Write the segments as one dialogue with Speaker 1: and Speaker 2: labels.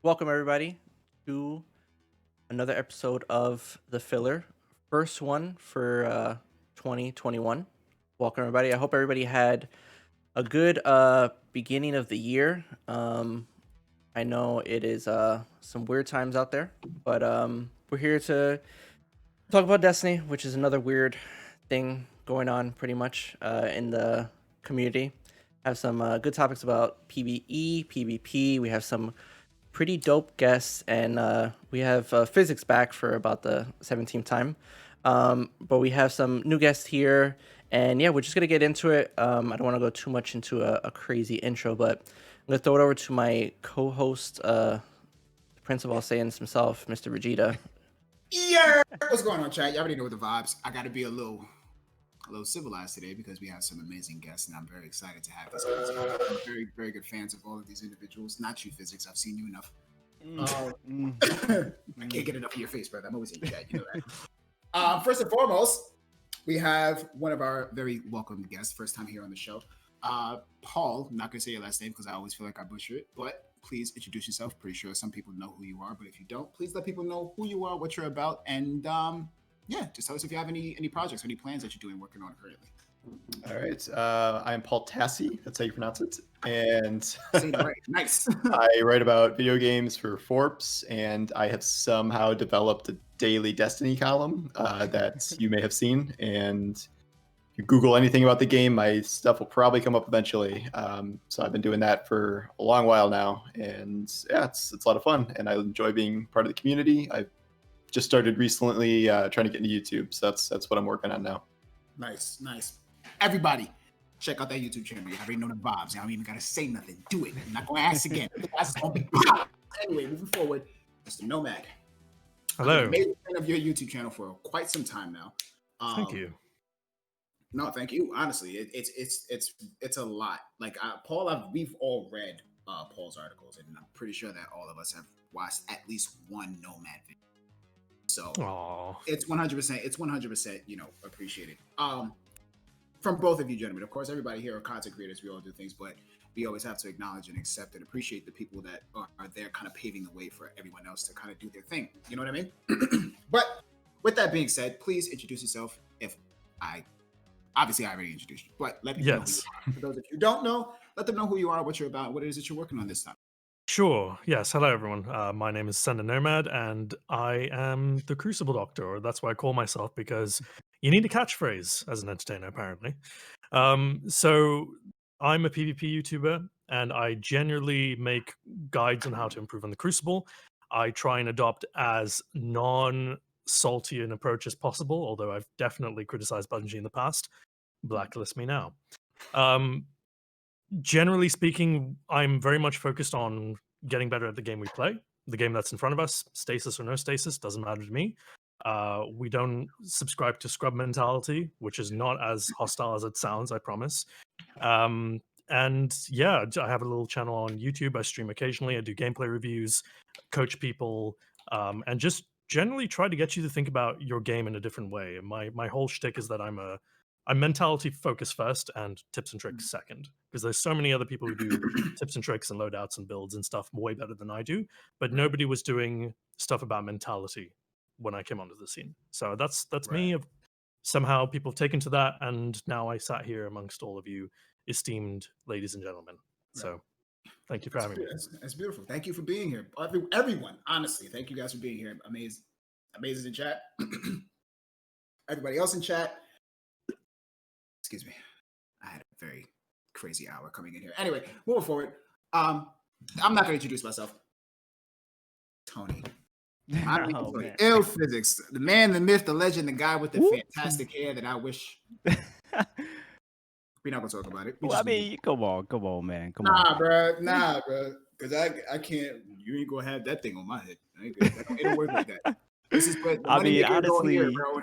Speaker 1: Welcome everybody to another episode of The Filler. First one for 2021. Welcome everybody. I hope everybody had a good beginning of the year. I know it is some weird times out there, but we're here to talk about Destiny, which is another weird thing going on pretty much in the community. Have some good topics about PVE, PVP. We have some pretty dope guests, and we have physics back for about the 17th time. But we have some new guests here, and yeah, we're just gonna get into it. I don't want to go too much into a crazy intro, but I'm gonna throw it over to my co-host, the Prince of All Saiyans himself, Mr. Vegeta.
Speaker 2: Yeah, what's going on, chat? You already know the vibes. I got to be a little civilized today because we have some amazing guests, and I'm very excited to have these guys. I'm very, very good fans of all of these individuals. Not you, physics. I've seen you enough. I can't get enough of your face, brother. I'm always in chat. You know that. First and foremost, we have one of our very welcome guests, first time here on the show. Paul. I'm not gonna say your last name because I always feel like I butcher it, but please introduce yourself. Pretty sure some people know who you are, but if you don't, please let people know who you are, what you're about, and yeah, just tell us if you have any projects, any plans that you're doing, working on currently.
Speaker 3: All right, I'm Paul TASSI. That's how you pronounce it. And
Speaker 2: right. Nice.
Speaker 3: I write about video games for Forbes, and I have somehow developed a daily Destiny column that you may have seen. And if you Google anything about the game, my stuff will probably come up eventually. So I've been doing that for a long while now, and yeah, it's a lot of fun, and I enjoy being part of the community. I've just started recently trying to get into YouTube, so that's what I'm working on now.
Speaker 2: Nice. Everybody, check out that YouTube channel. You already know the vibes. I don't even gotta say nothing. Do it. I'm not gonna ask again. That's gonna be anyway. Moving forward, Mr. Nomad.
Speaker 4: Hello.
Speaker 2: I've been a fan of your YouTube channel for quite some time now.
Speaker 4: Thank you.
Speaker 2: No, thank you. Honestly, it's a lot. Like Paul, we've all read Paul's articles, and I'm pretty sure that all of us have watched at least one Nomad video. So
Speaker 4: Aww.
Speaker 2: it's 100%. It's 100%. Appreciated. From both of you gentlemen. Of course, everybody here are content creators. We all do things, but we always have to acknowledge and accept and appreciate the people that are there, kind of paving the way for everyone else to kind of do their thing. You know what I mean? But with that being said, please introduce yourself. Obviously I already introduced you, but let people know who you are. For those of you who don't know, let them know who you are, what you're about, what it is that you're working on this time.
Speaker 4: Sure. Yes. Hello, everyone. My name is Ascendant Nomad, and I am the Crucible Doctor, or that's what I call myself, because you need a catchphrase as an entertainer, apparently. So I'm a PvP YouTuber, and I generally make guides on how to improve on the Crucible. I try and adopt as non-salty an approach as possible, although I've definitely criticized Bungie in the past. Blacklist me now. Generally speaking, I'm very much focused on getting better at the game we play, the game that's in front of us, stasis or no stasis, doesn't matter to me. We don't subscribe to scrub mentality, which is not as hostile as it sounds, I promise. And yeah, I have a little channel on YouTube. I stream occasionally. I do gameplay reviews, coach people, and just generally try to get you to think about your game in a different way. My whole shtick is that I'm mentality focused first and tips and tricks second, because there's so many other people who do tips and tricks and loadouts and builds and stuff way better than I do, but nobody was doing stuff about mentality when I came onto the scene. So that's me. Somehow people have taken to that, and now I sat here amongst all of you esteemed ladies and gentlemen. So thank you for having me.
Speaker 2: That's beautiful. Thank you for being here. Everyone, honestly, thank you guys for being here. Amazing in chat. Everybody else in chat. Excuse me. I had a very crazy hour coming in here. Anyway, moving forward. I'm not going to introduce myself. Tony. ILLPHYSICS, the man, the myth, the legend, the guy with the fantastic hair that I wish. We're not going to talk about it.
Speaker 5: Come on, man. Come
Speaker 2: on. Nah, bro. Because I can't. You ain't going to have that thing on my head. It don't work like that. This is what
Speaker 5: honestly,
Speaker 2: here, bro.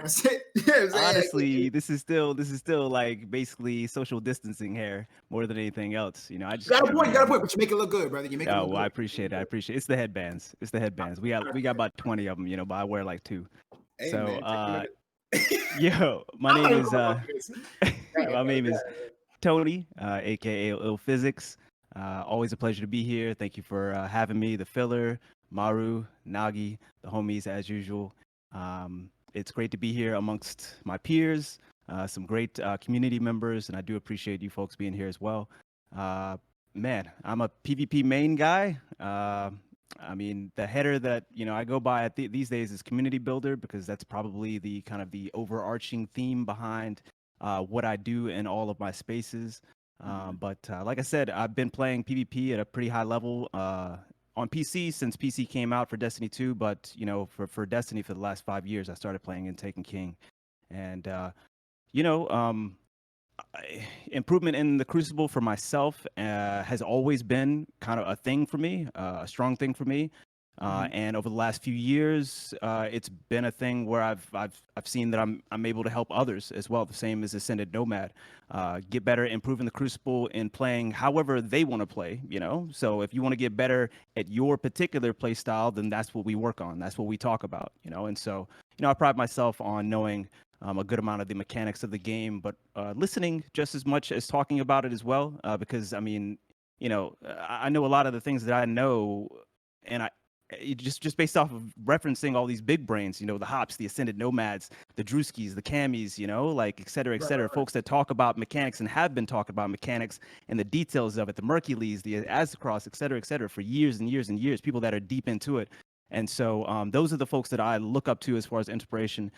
Speaker 5: honestly, this is still like basically social distancing hair more than anything else. I just
Speaker 2: got a point, but you make it look good, brother. You make it look good.
Speaker 5: I appreciate it. It's the headbands. We got about 20 of them, but I wear like 2.
Speaker 2: Hey,
Speaker 5: so,
Speaker 2: man,
Speaker 5: yo, my name is Tony, aka ILLPHYSICS. Always a pleasure to be here. Thank you for having me, the filler, Maru, Nagi, the homies as usual. It's great to be here amongst my peers, some great community members, and I do appreciate you folks being here as well. Man, I'm a PvP main guy. I mean, the header that I go by these days is community builder, because that's probably the kind of the overarching theme behind what I do in all of my spaces. But like I said, I've been playing PvP at a pretty high level on PC since PC came out for Destiny 2. But for Destiny for the last 5 years, I started playing in Taken King, and you know, improvement in the Crucible for myself has always been kind of a thing for me, a strong thing for me. And over the last few years, it's been a thing where I've seen that I'm able to help others as well. The same as Ascendant Nomad, get better, improving the Crucible in playing however they want to play. So if you want to get better at your particular play style, then that's what we work on. That's what we talk about. And so I pride myself on knowing a good amount of the mechanics of the game, but listening just as much as talking about it as well. Because I mean, I know a lot of the things that I know, and just based off of referencing all these big brains, the Hops, the Ascended Nomads, the Drewskis, the Camis, like et cetera, folks that talk about mechanics and have been talking about mechanics and the details of it, the Mercules, the Aztecross, et cetera, for years and years and years, people that are deep into it. And so those are the folks that I look up to as far as inspiration.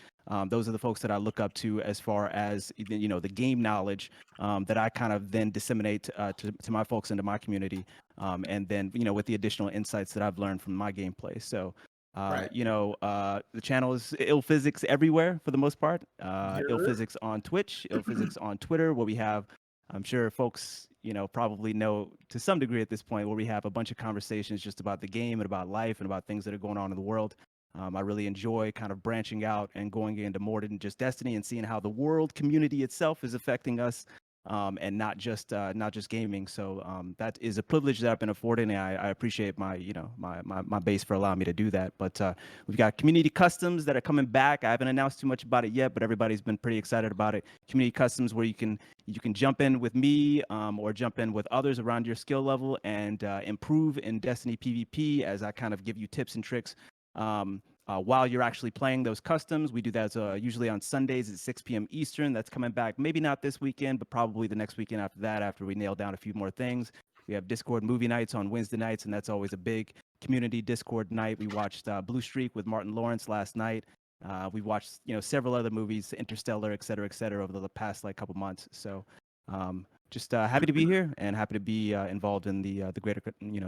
Speaker 5: Those are the folks that I look up to as far as the game knowledge that I kind of then disseminate to my folks into my community, and then with the additional insights that I've learned from my gameplay. So the channel is ILLPHYSICS everywhere for the most part. ILLPHYSICS on Twitch, ILLPHYSICS on Twitter, where we have, I'm sure folks probably know to some degree at this point, where we have a bunch of conversations just about the game and about life and about things that are going on in the world. I really enjoy kind of branching out and going into more than just Destiny and seeing how the world community itself is affecting us, and not just gaming. So that is a privilege that I've been afforded, and I appreciate my my base for allowing me to do that. But we've got community customs that are coming back. I haven't announced too much about it yet, but everybody's been pretty excited about it. Community customs where you can jump in with me, or jump in with others around your skill level and improve in Destiny PvP as I kind of give you tips and tricks while you're actually playing those customs. We do that usually on Sundays at 6 p.m. Eastern. That's coming back maybe not this weekend, but probably the next weekend after that, after we nail down a few more things. We have Discord movie nights on Wednesday nights, and that's always a big community Discord night. We watched Blue Streak with Martin Lawrence last night. We watched several other movies, Interstellar, et cetera, over the past couple months. So just happy to be here and happy to be involved in the greater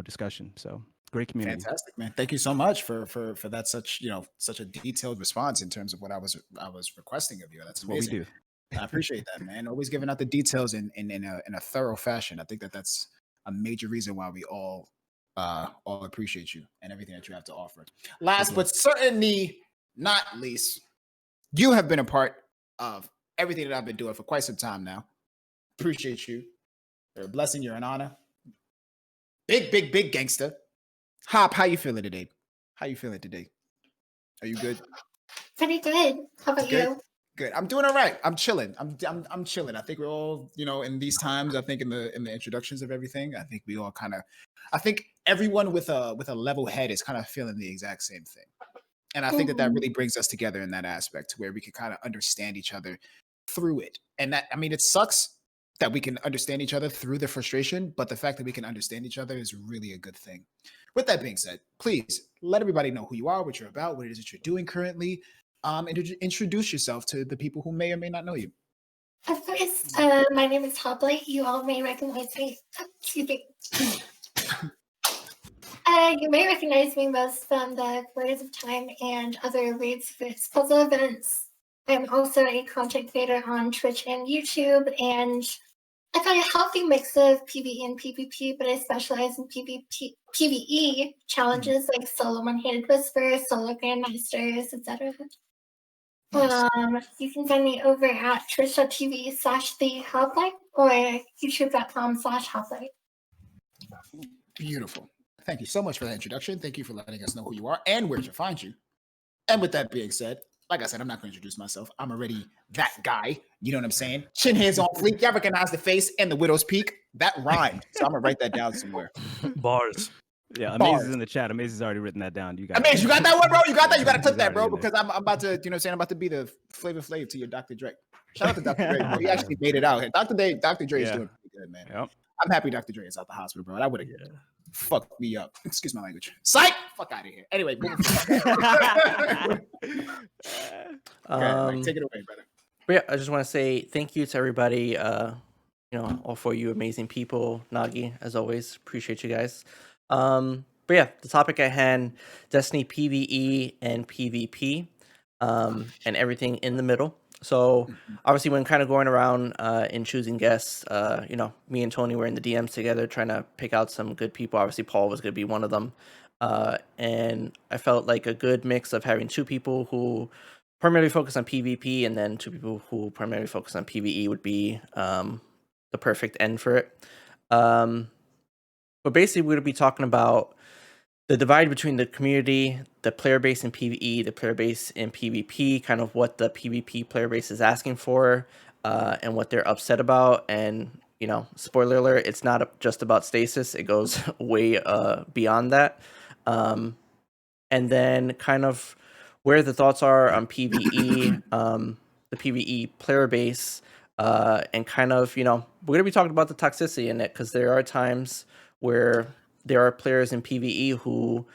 Speaker 5: discussion. So great community.
Speaker 2: Fantastic, man. Thank you so much for that such a detailed response in terms of what I was requesting of you. That's amazing.
Speaker 5: What we do.
Speaker 2: I appreciate that, man. Always giving out the details in a thorough fashion. I think that's a major reason why we all appreciate you and everything that you have to offer. Last but certainly not least, you have been a part of everything that I've been doing for quite some time now. Appreciate you. You're a blessing. You're an honor. Big gangster. Hop, how you feeling today? How you feeling today? Are you good?
Speaker 6: Pretty good. How about you?
Speaker 2: Good. I'm doing all right. I'm chilling. I'm chilling. I think we're all, in these times, I think in the introductions of everything, I think we all I think everyone with a level head is kind of feeling the exact same thing. And I think that really brings us together in that aspect where we can kind of understand each other through it. And that, I mean, it sucks that we can understand each other through the frustration, but the fact that we can understand each other is really a good thing. With that being said, please let everybody know who you are, what you're about, what it is that you're doing currently, and introduce yourself to the people who may or may not know you.
Speaker 6: Of course, my name is HOPLITE. You all may recognize me. Excuse me. You may recognize me most from the Warriors of Time and other raids for puzzle events. I'm also a content creator on Twitch and YouTube, and I've got a healthy mix of PVE and PVP, but I specialize in PVE challenges like solo one-handed whispers, solo grandmasters, etc. You can find me over at twitch.tv/thehoplite or youtube.com/hoplite.
Speaker 2: Beautiful. Thank you so much for that introduction. Thank you for letting us know who you are and where to find you. And with that being said, like I said, I'm not going to introduce myself. I'm already that guy. You know what I'm saying? Chin hairs on fleek. Y'all recognize the face and the widow's peak. That rhymed. So I'm going to write that down somewhere.
Speaker 4: Bars.
Speaker 5: Yeah, Amaze
Speaker 2: Bars.
Speaker 5: is in the chat. Amaze has already written that down. You got
Speaker 2: Amaze, you got that one, bro? You got that? You got to clip
Speaker 5: He's
Speaker 2: that, bro,
Speaker 5: already in there.
Speaker 2: because I'm about to, you know what I'm saying? I'm about to be the Flavor Flav to your Dr. Dre. Shout out to Dr. Dre, bro. He actually made it out. Dr. Dre is
Speaker 5: Yeah.
Speaker 2: doing pretty good, man.
Speaker 5: Yep.
Speaker 2: I'm happy Dr. Dre is out the hospital, bro. That would have
Speaker 4: Yeah.
Speaker 2: fucked me up. Excuse my language. Psych! Fuck out of here. Anyway, moving forward. Take it away, brother.
Speaker 1: But yeah, I just want to say thank you to everybody. You know, all for you amazing people. Nagi, as always, appreciate you guys. But yeah, the topic at hand: Destiny PVE and PVP, and everything in the middle. So obviously, when kind of going around and choosing guests, you know, me and Tony were in the DMs together trying to pick out some good people. Obviously, Paul was going to be one of them, and I felt like a good mix of having two people who primarily focus on PvP and then two people who primarily focus on PvE would be the perfect end for it. But basically, we're going to be talking about the divide between the community, the player base in PvE, the player base in PvP, kind of what the PvP player base is asking for, and what they're upset about. And, you know, spoiler alert, it's not just about stasis. It goes way beyond that. And then kind of where the thoughts are on PvE, the PvE player base, and kind of, you know, we're going to be talking about the toxicity in it, because there are times where there are players in PvE who,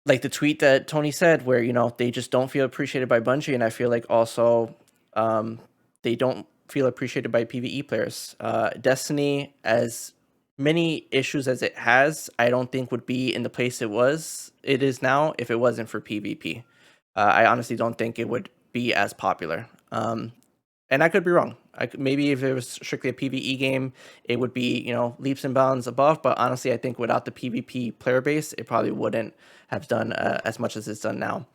Speaker 1: like the tweet that Tony said, where, you know, they just don't feel appreciated by Bungie, and I feel like also they don't feel appreciated by PvE players. Destiny, as many issues as it has, I don't think would be in the place it is now if it wasn't for PvP. I honestly don't think it would be as popular. And I could be wrong. Maybe if it was strictly a PvE game, it would be, you know, leaps and bounds above. But honestly, I think without the PvP player base, it probably wouldn't have done as much as it's done now.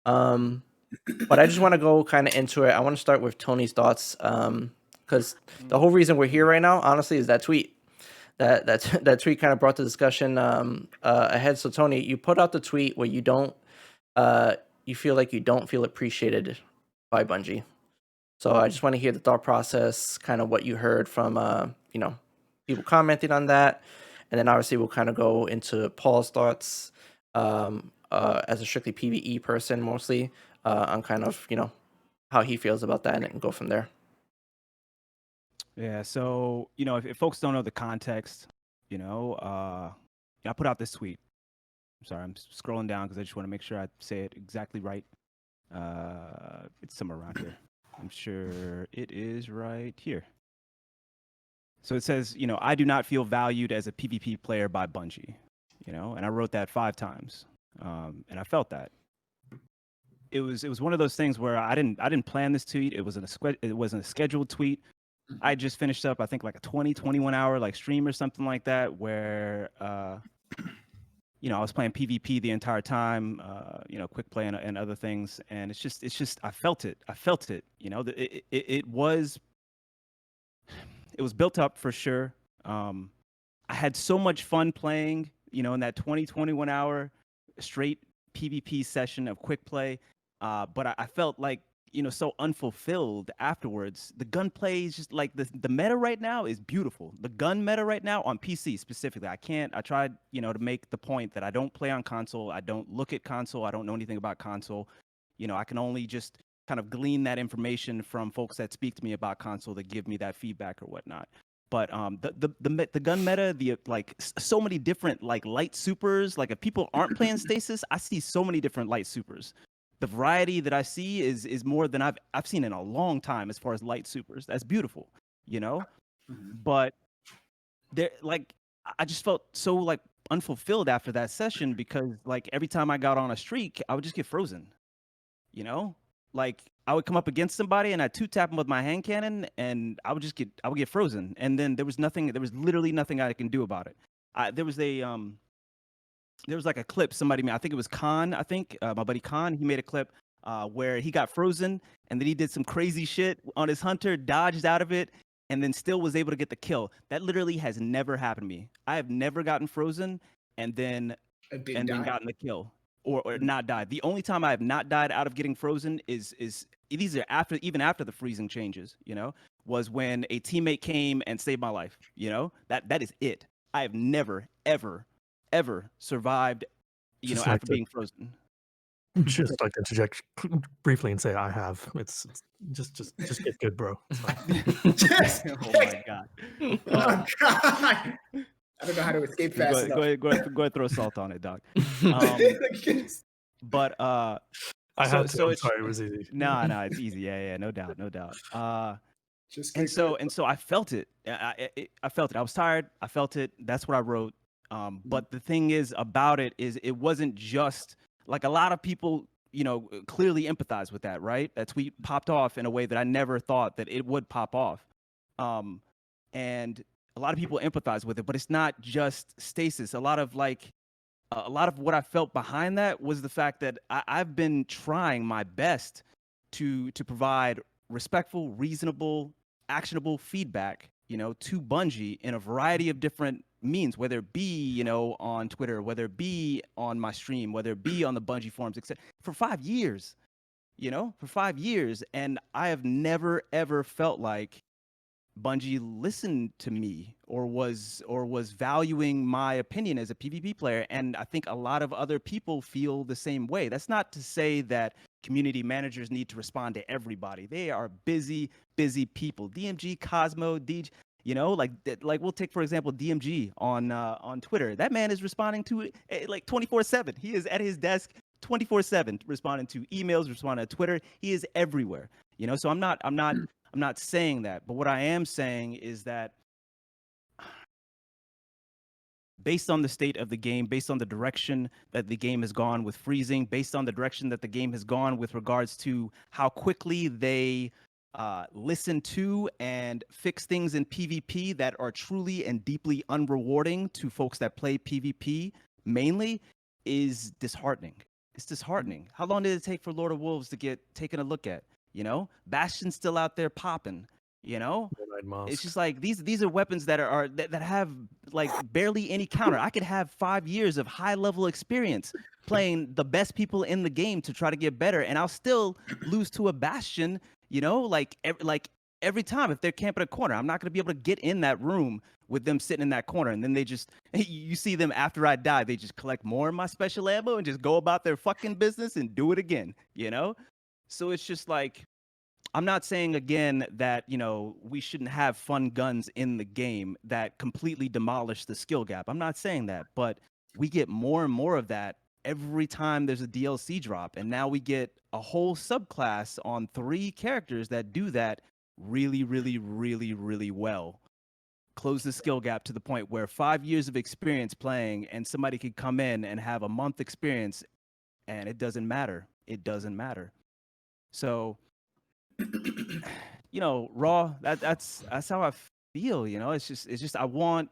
Speaker 1: But I just want to go kind of into it. I want to start with Tony's thoughts, because the whole reason we're here right now, honestly, is that tweet. That tweet kind of brought the discussion ahead. So Tony, you put out the tweet where you don't, you feel like you don't feel appreciated by Bungie. So I just want to hear the thought process, kind of what you heard from, you know, people commenting on that. And then obviously we'll kind of go into Paul's thoughts as a strictly PvE person mostly, on kind of, you know, how he feels about that, and go from there.
Speaker 5: Yeah, so, you know, if folks don't know the context, you know, I put out this tweet. I'm sorry, I'm scrolling down because I just want to make sure I say it exactly right. It's somewhere around here. I'm sure it is right here. So it says, you know, I do not feel valued as a PvP player by Bungie, you know, and I wrote that 5 times, and I felt that. It was one of those things where I didn't plan this tweet. It wasn't a scheduled tweet. I just finished up, I think, like a 21 hour like stream or something like that, where you know, I was playing PvP the entire time, you know, quick play and other things, and it's just I felt it, you know, it was built up for sure. I had so much fun playing, you know, in that 21 hour straight PvP session of quick play, but I felt like, you know, so unfulfilled afterwards. The gunplay is just like the meta right now is beautiful. The gun meta right now on PC specifically, I tried, you know, to make the point that I don't play on console. I don't look at console. I don't know anything about console. You know, I can only just kind of glean that information from folks that speak to me about console that give me that feedback or whatnot. But the gun meta, like so many different like light supers. Like if people aren't playing stasis, I see so many different light supers. The variety that I see is more than I've seen in a long time as far as light supers. That's beautiful, you know. But there, like, I just felt so like unfulfilled after that session, because like every time I got on a streak, I would just get frozen, you know. Like I would come up against somebody and I'd 2-tap them with my hand cannon, and I would get frozen, and then there was literally nothing I can do about it. There was like a clip somebody made. I think it was Khan. My buddy Khan. He made a clip where he got frozen, and then he did some crazy shit on his hunter, dodged out of it, and then still was able to get the kill. That literally has never happened to me. I have never gotten frozen and then gotten the kill. or not died. The only time I have not died out of getting frozen is these are even after the freezing changes, you know, was when a teammate came and saved my life. You know, that is it. I have never, ever survived, you
Speaker 4: Just
Speaker 5: know,
Speaker 4: like
Speaker 5: after
Speaker 4: to-
Speaker 5: being frozen.
Speaker 4: Just like to interject briefly and say I have. It's just get good, bro. It's fine.
Speaker 2: Yes.
Speaker 5: Oh my god.
Speaker 2: Oh God. I don't know how to escape
Speaker 5: Just
Speaker 2: fast
Speaker 5: go
Speaker 2: enough.
Speaker 5: ahead, throw salt on it, dog. But
Speaker 4: I
Speaker 5: so
Speaker 4: had to. I'm
Speaker 5: it's
Speaker 4: sorry, it was easy.
Speaker 5: no, it's easy. Yeah, no doubt.
Speaker 2: Just
Speaker 5: And so I felt it. I felt it. I was tired. I felt it. That's what I wrote. But the thing is about it is it wasn't just like a lot of people, you know, clearly empathize with that, right? That tweet popped off in a way that I never thought that it would pop off. And a lot of people empathize with it, but it's not just stasis. A lot of what I felt behind that was the fact that I've been trying my best to provide respectful, reasonable, actionable feedback, you know, to Bungie in a variety of different means, whether it be, you know, on Twitter, whether it be on my stream, whether it be on the Bungie forums, etc. For 5 years, you know, for 5 years, and I have never ever felt like Bungie listened to me or was valuing my opinion as a PvP player. And I think a lot of other people feel the same way. That's not to say that community managers need to respond to everybody. They are busy people. DMG, Cosmo, DJ, you know, like we'll take, for example, DMG on Twitter. That man is responding to like 24/7. He is at his desk 24/7, responding to emails, responding to Twitter. He is everywhere. You know, so I'm not saying that, but what I am saying is that based on the state of the game, based on the direction that the game has gone with freezing, based on the direction that the game has gone with regards to how quickly they listen to and fix things in PvP that are truly and deeply unrewarding to folks that play PvP mainly, is disheartening. It's disheartening. How long did it take for Lord of Wolves to get taken a look at? You know, Bastion's still out there popping. You know, it's just like these are weapons that that have like barely any counter. I could have 5 years of high level experience playing the best people in the game to try to get better, and I'll still lose to a Bastion. You know, like every time if they're camping a corner, I'm not gonna be able to get in that room with them sitting in that corner, and then they just you see them after I die, they just collect more of my special ammo and just go about their fucking business and do it again. You know. So it's just like, I'm not saying again that, you know, we shouldn't have fun guns in the game that completely demolish the skill gap. I'm not saying that, but we get more and more of that every time there's a DLC drop. And now we get a whole subclass on 3 characters that do that really, really, really, really well. Close the skill gap to the point where 5 years of experience playing and somebody could come in and have a month experience and it doesn't matter. It doesn't matter. So, you know, Raw, that's how I feel, you know. It's just I want,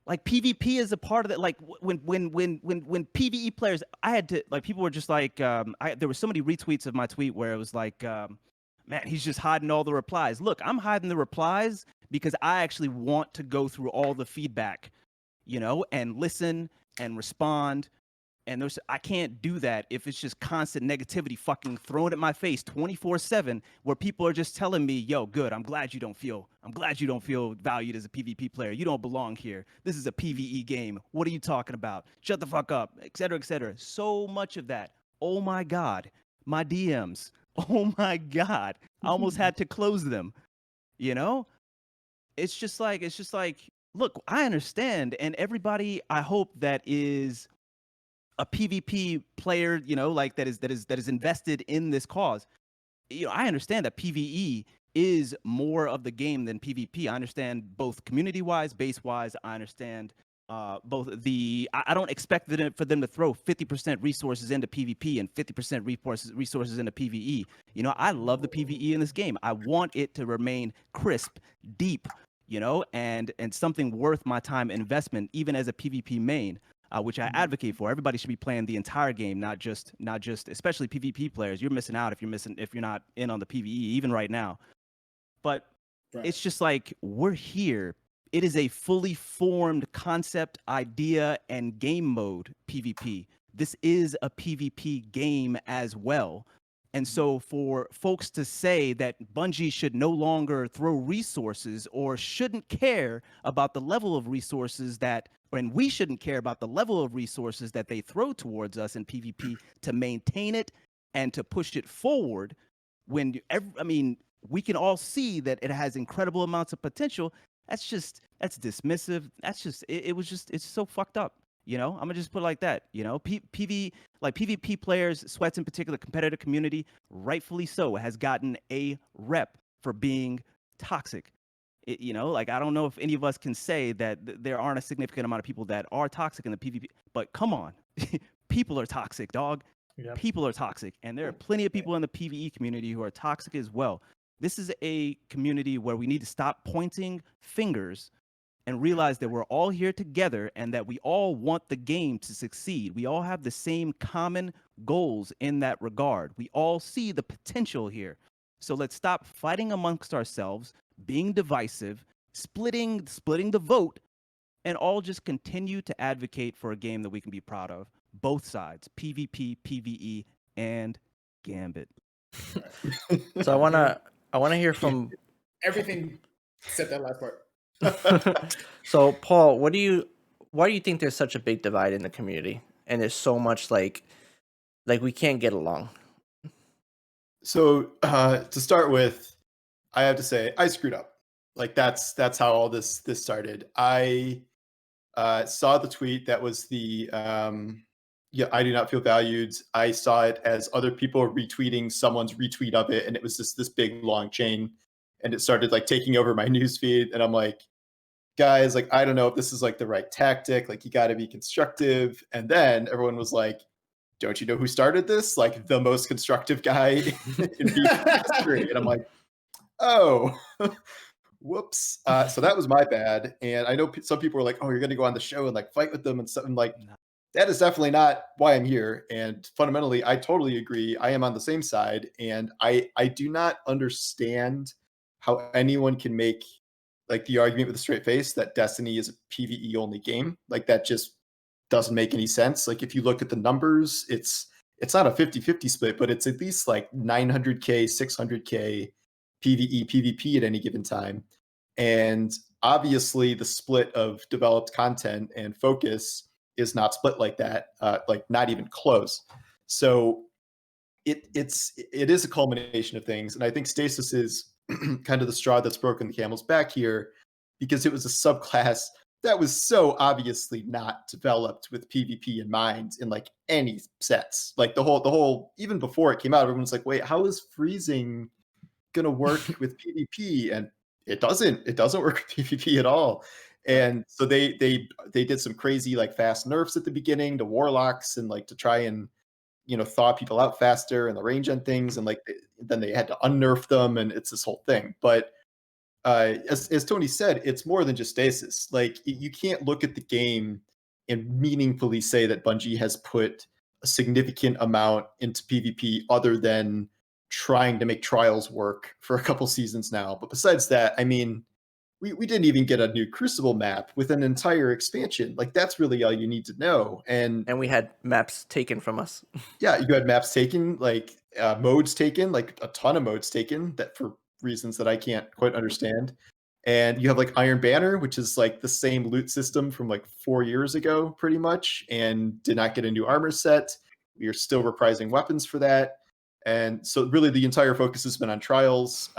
Speaker 5: like, PvP is a part of that. Like when PvE players, I had to, like, people were just like, there were so many retweets of my tweet where it was like, man, he's just hiding all the replies. Look, I'm hiding the replies because I actually want to go through all the feedback, you know, and listen and respond. And I can't do that if it's just constant negativity fucking thrown at my face 24/7, where people are just telling me, yo, good, I'm glad you don't feel valued as a PvP player. You don't belong here. This is a PvE game. What are you talking about? Shut the fuck up, et cetera, et cetera. So much of that. Oh my God. My DMs. Oh my God. I almost had to close them. You know? It's just like, look, I understand. And everybody, I hope, that is a PvP player, you know, like that is invested in this cause. You know, I understand that PvE is more of the game than PvP. I understand both community-wise, base-wise. I understand both the. I don't expect for them to throw 50% resources into PvP and 50% resources into PvE. You know, I love the PvE in this game. I want it to remain crisp, deep, you know, and something worth my time investment, even as a PvP main. Which I advocate for. Everybody should be playing the entire game, not just, especially PvP players. You're missing out if you're not in on the PvE, even right now. But It's just like, we're here. It is a fully formed concept, idea, and game mode PvP this is a PvP game as well. And so for folks to say that Bungie should no longer throw resources or shouldn't care about the level of resources and we shouldn't care about the level of resources that they throw towards us in PvP to maintain it and to push it forward, we can all see that it has incredible amounts of potential. That's dismissive. It's so fucked up. I'm gonna just put it like that. PvP players, Sweats in particular, competitive community, rightfully so, has gotten a rep for being toxic. I don't know if any of us can say that there aren't a significant amount of people that are toxic in the PvP, but come on, people are toxic, dog.
Speaker 4: Yeah.
Speaker 5: People are toxic, and there are plenty of people in the PvE community who are toxic as well. This is a community where we need to stop pointing fingers and realize that we're all here together and that we all want the game to succeed. We all have the same common goals in that regard. We all see the potential here. So let's stop fighting amongst ourselves, being divisive, splitting the vote, and all just continue to advocate for a game that we can be proud of. Both sides, PvP, PvE, and Gambit.
Speaker 1: So I wanna hear from
Speaker 2: Everything except that last part.
Speaker 1: So Paul, why do you think there's such a big divide in the community and there's so much like we can't get along?
Speaker 3: So to start with, I have to say I screwed up. Like that's how all this started. I saw the tweet that was the I do not feel valued. I saw it as other people retweeting someone's retweet of it, and it was just this big long chain, and it started like taking over my newsfeed, and I'm like, guys, like I don't know if this is like the right tactic. Like you got to be constructive. And then everyone was like, don't you know who started this? Like the most constructive guy in PvP history. And I'm like, oh, whoops. So that was my bad. And I know some people were like, oh, you're going to go on the show and like fight with them and something. Like, that is definitely not why I'm here. And fundamentally, I totally agree. I am on the same side. And I do not understand how anyone can make like the argument with a straight face that Destiny is a PvE only game. Like that just doesn't make any sense. Like if you look at the numbers, it's not a 50-50 split, but it's at least like 900K, 600K PvE, PvP at any given time. And obviously the split of developed content and focus is not split like that, like not even close. So it is a culmination of things. And I think Stasis is kind of the straw that's broken the camel's back here, because it was a subclass that was so obviously not developed with PvP in mind in like any sense. Like the whole even before it came out, everyone's like, wait, how is freezing gonna work with PvP? And it doesn't work with PvP at all. And so they did some crazy like fast nerfs at the beginning to warlocks and like to try and thaw people out faster and the range on things, and like then they had to unnerf them, and it's this whole thing. But as Tony said, it's more than just stasis. Like you can't look at the game and meaningfully say that Bungie has put a significant amount into PvP other than trying to make trials work for a couple seasons now. But besides that, I mean, we didn't even get a new Crucible map with an entire expansion. Like that's really all you need to know. And
Speaker 1: we had maps taken from us.
Speaker 3: Yeah, you had maps taken, like modes taken, like a ton of modes taken that for reasons that I can't quite understand. And you have like Iron Banner, which is like the same loot system from like 4 years ago, pretty much, and did not get a new armor set. We are still reprising weapons for that. And so really the entire focus has been on trials,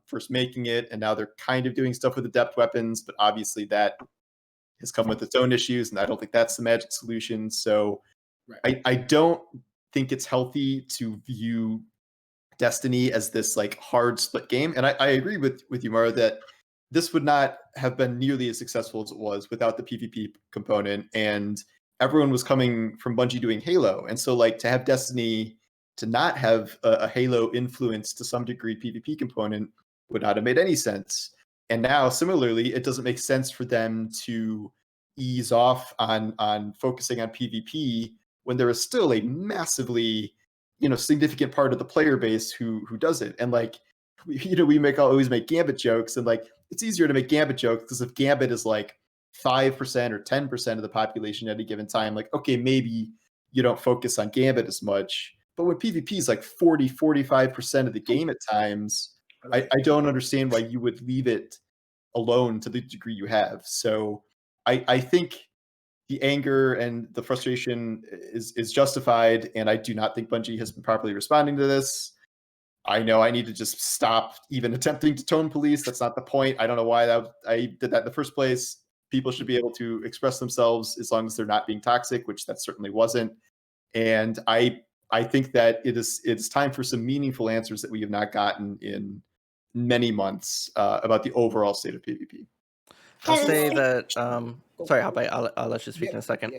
Speaker 3: first making it, and now they're kind of doing stuff with adept weapons, but obviously that has come with its own issues, and I don't think that's the magic solution. So right. I don't think it's healthy to view Destiny as this like hard split game. And I agree with you, Mara, that this would not have been nearly as successful as it was without the PvP component. And everyone was coming from Bungie doing Halo. And so like to have Destiny to not have a Halo influence to some degree PvP component would not have made any sense. And now similarly, it doesn't make sense for them to ease off on focusing on PvP when there is still a massively significant part of the player base who does it. And like we always make Gambit jokes, and like it's easier to make Gambit jokes because if Gambit is like 5% or 10% of the population at a given time, like okay, maybe you don't focus on Gambit as much. But when PvP is like 40, 45% of the game at times, I don't understand why you would leave it alone to the degree you have. So I think the anger and the frustration is justified, and I do not think Bungie has been properly responding to this. I know I need to just stop even attempting to tone police. That's not the point. I don't know why I did that in the first place. People should be able to express themselves as long as they're not being toxic, which that certainly wasn't. And I think that it's time for some meaningful answers that we have not gotten in many months about the overall state of PvP.
Speaker 1: I'll say that. Sorry, I'll let you speak in a second.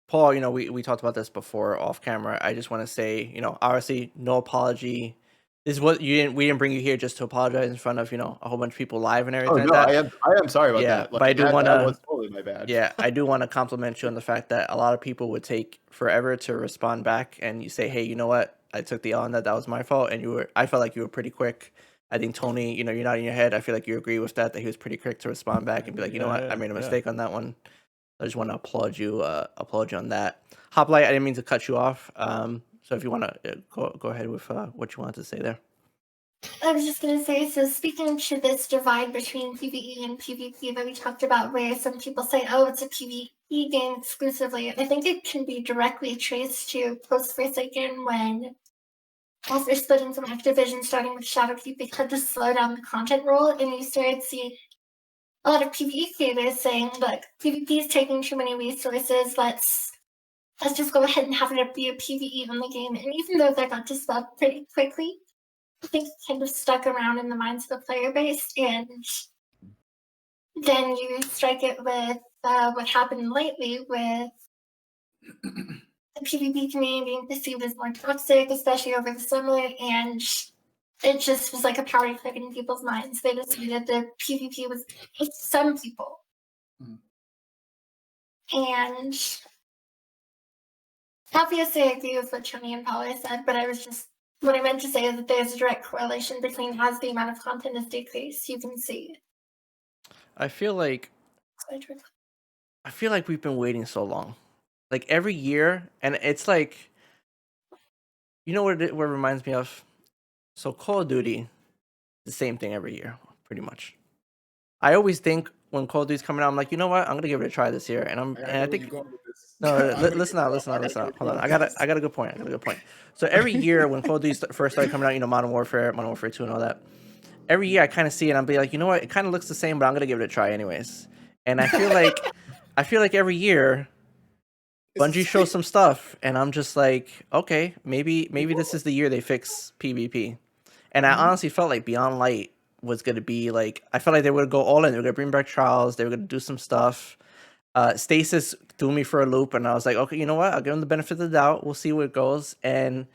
Speaker 1: Paul, we talked about this before off camera. I just want to say, obviously, no apology. This is what we didn't bring you here just to apologize in front of a whole bunch of people live and everything.
Speaker 3: Oh no, I am sorry about that.
Speaker 1: But I do want to.
Speaker 3: That was totally my bad.
Speaker 1: Yeah, I do want to compliment you on the fact that a lot of people would take forever to respond back, and you say, hey, you know what? I took the L on that. That was my fault, and I felt like you were pretty quick. I think Tony, you're not in your head. I feel like you agree with that he was pretty quick to respond back and be like, you know what? I made a mistake on that one. I just want to applaud you on that. Hoplite, I didn't mean to cut you off. So if you want to go ahead with what you wanted to say there.
Speaker 6: I was just going to say, so speaking to this divide between PvE and PvP that we talked about, where some people say, oh, it's a PvE game exclusively, I think it can be directly traced to post-Forsaken when, after splitting from Activision, starting with Shadowkeep, they had to slow down the content roll, and you started seeing a lot of PvE creators saying, look, PvP is taking too many resources, let's just go ahead and have it be a PvE on the game. And even though that got dispelled pretty quickly, I think it kind of stuck around in the minds of the player base. And then you strike it with what happened lately with the PvP community being perceived as more toxic, especially over the summer, and it just was like a powder keg in people's minds. They decided that PvP was some people. And obviously I agree with what Tony and Paula said, but what I meant to say is that there's a direct correlation between as the amount of content is decreased, you can see.
Speaker 1: I feel like we've been waiting so long. Like every year, and it's like, what it reminds me of? So Call of Duty, the same thing every year, pretty much. I always think when Call of Duty's coming out, I'm like, you know what? I'm gonna give it a try this year, and I think. No, listen out. Hold on, I got a good point. So every year when Call of Duty first started coming out, Modern Warfare 2, and all that. Every year I kind of see it, and I'm be like, you know what? It kind of looks the same, but I'm gonna give it a try anyways. And I feel like every year Bungie shows some stuff, and I'm just like, okay, maybe this is the year they fix PvP. And I honestly felt like Beyond Light was going to be like, I felt like they would go all in. They were going to bring back Trials. They were going to do some stuff. Stasis threw me for a loop, and I was like, okay, you know what? I'll give them the benefit of the doubt. We'll see where it goes. And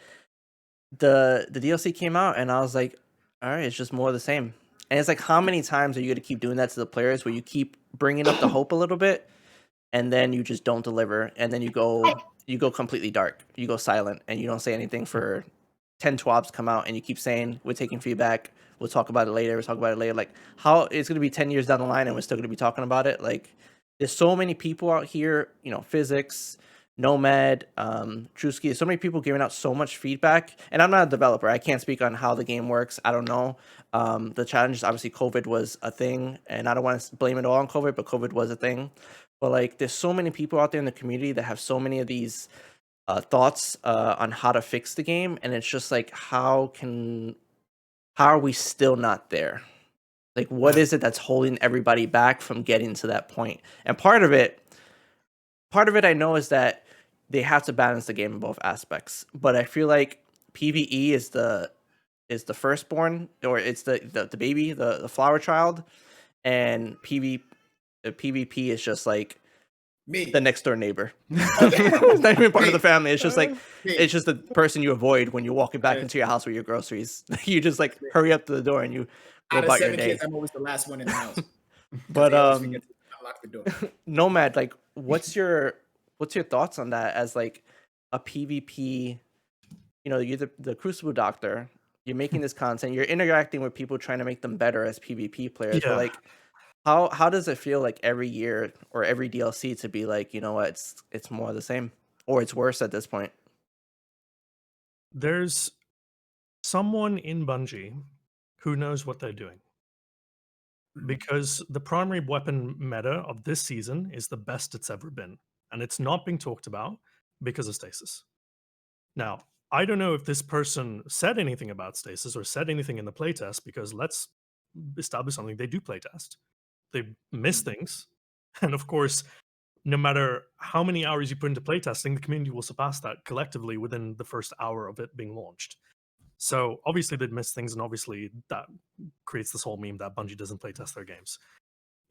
Speaker 1: the DLC came out, and I was like, all right, it's just more of the same. And it's like, how many times are you going to keep doing that to the players where you keep bringing up the hope a little bit, and then you just don't deliver, and then you go completely dark. You go silent, and you don't say anything for 10 TWABs come out, and you keep saying, we're taking feedback. We'll talk about it later. Like, how it's going to be 10 years down the line, and we're still going to be talking about it. Like, there's so many people out here, Physics, Nomad, Drewski, so many people giving out so much feedback. And I'm not a developer. I can't speak on how the game works. I don't know. The challenge is obviously COVID was a thing, and I don't want to blame it all on COVID, but COVID was a thing. But like, there's so many people out there in the community that have so many of these thoughts on how to fix the game, and it's just like, how are we still not there? Like, what is it that's holding everybody back from getting to that point? And part of it I know is that they have to balance the game in both aspects. But I feel like PvE is the firstborn, or it's the baby, the flower child, and PvP is just like the next door neighbor. It's not even part of the family. It's just like, it's just the person you avoid when you're walking back into your house with your groceries. You just like hurry up to the door and you go
Speaker 2: out of
Speaker 1: about
Speaker 2: 7
Speaker 1: your day.
Speaker 2: kids, I'm always the last one in the house.
Speaker 1: But
Speaker 2: unlock the door.
Speaker 1: Nomad, like, what's your thoughts on that as like a PvP? You're the Crucible Doctor. You're making this content. You're interacting with people, trying to make them better as PvP players.
Speaker 4: Yeah.
Speaker 1: But like, How does it feel like every year or every DLC to be like, you know what, it's more of the same or it's worse at this point?
Speaker 4: There's someone in Bungie who knows what they're doing. Because the primary weapon meta of this season is the best it's ever been, and it's not being talked about because of stasis. Now, I don't know if this person said anything about stasis or said anything in the playtest, because let's establish something. They do playtest. They miss things. And of course, no matter how many hours you put into playtesting, the community will surpass that collectively within the first hour of it being launched. So obviously they'd miss things, and obviously that creates this whole meme that Bungie doesn't playtest their games.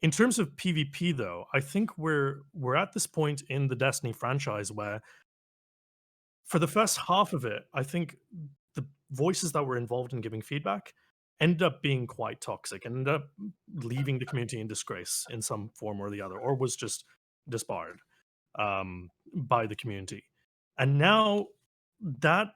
Speaker 4: In terms of PvP, though, I think we're at this point in the Destiny franchise where, for the first half of it, I think the voices that were involved in giving feedback ended up being quite toxic and ended up leaving the community in disgrace in some form or the other, or was just disbarred by the community. And now that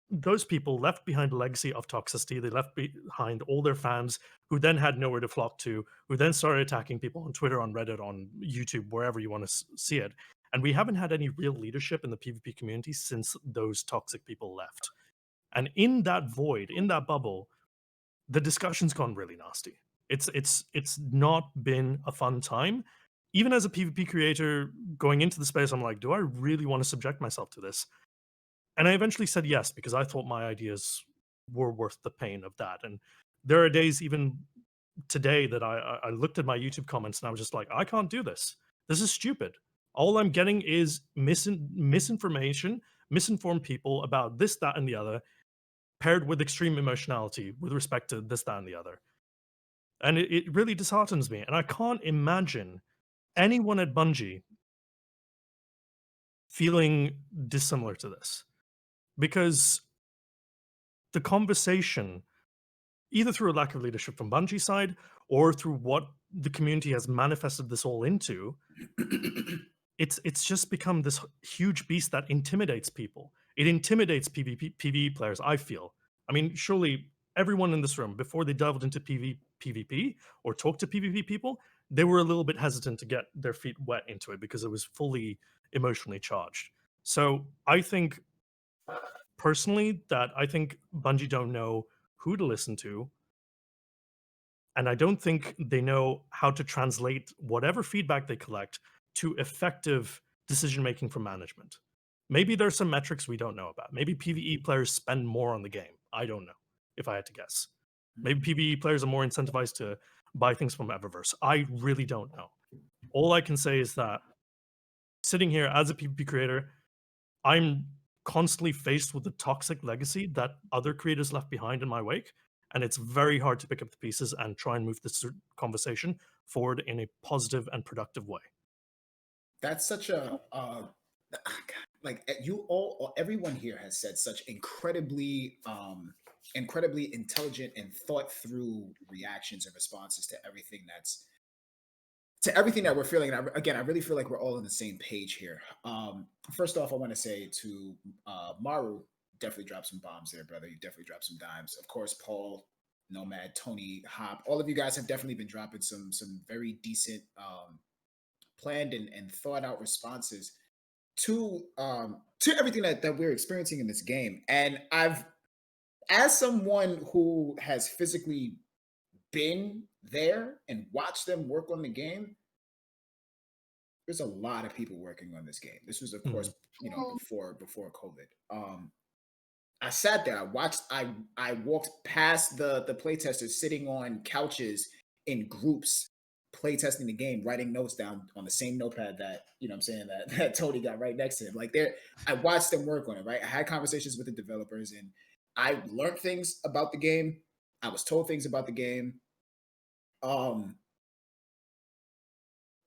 Speaker 4: those people left behind a legacy of toxicity. They left behind all their fans, who then had nowhere to flock to, who then started attacking people on Twitter, on Reddit, on YouTube, wherever you want to see it. And we haven't had any real leadership in the PvP community since those toxic people left. And in that void, in that bubble, the discussion's gone really nasty. It's not been a fun time. Even as a PvP creator going into the space, I'm like, do I really want to subject myself to this? And I eventually said yes, because I thought my ideas were worth the pain of that. And there are days, even today, that I looked at my YouTube comments and I was just like, I can't do this. This is stupid. All I'm getting is misinformation, misinformed people about this, that, and the other, paired with extreme emotionality with respect to this, that, and the other. And it really disheartens me. And I can't imagine anyone at Bungie feeling dissimilar to this. Because the conversation, either through a lack of leadership from Bungie side or through what the community has manifested this all into, it's just become this huge beast that intimidates people. It intimidates PvE players, I feel. I mean, surely everyone in this room, before they delved into PvP or talked to PvP people, they were a little bit hesitant to get their feet wet into it because it was fully emotionally charged. So I think personally that I think Bungie don't know who to listen to, and I don't think they know how to translate whatever feedback they collect to effective decision making from management. Maybe there's some metrics we don't know about. Maybe PvE players spend more on the game. I don't know, if I had to guess. Maybe PvE players are more incentivized to buy things from Eververse. I really don't know. All I can say is that sitting here as a PvP creator, I'm constantly faced with the toxic legacy that other creators left behind in my wake, and it's very hard to pick up the pieces and try and move this conversation forward in a positive and productive way.
Speaker 2: That's such a like you all, everyone here has said such incredibly intelligent and thought through reactions and responses to everything that we're feeling. And I really feel like we're all on the same page here. First off, I want to say to Maru, definitely dropped some bombs there, brother. You definitely dropped some dimes. Of course, Paul, Nomad, Tony, Hop, all of you guys have definitely been dropping some very decent, planned and thought out responses to everything that we're experiencing in this game. And as someone who has physically been there and watched them work on the game, there's a lot of people working on this game. This was, of course, before COVID. I sat there, I watched, I walked past the playtesters sitting on couches in groups, playtesting the game, writing notes down on the same notepad that, I'm saying, that Tony got right next to him. Like, I watched them work on it, right? I had conversations with the developers, and I learned things about the game. I was told things about the game.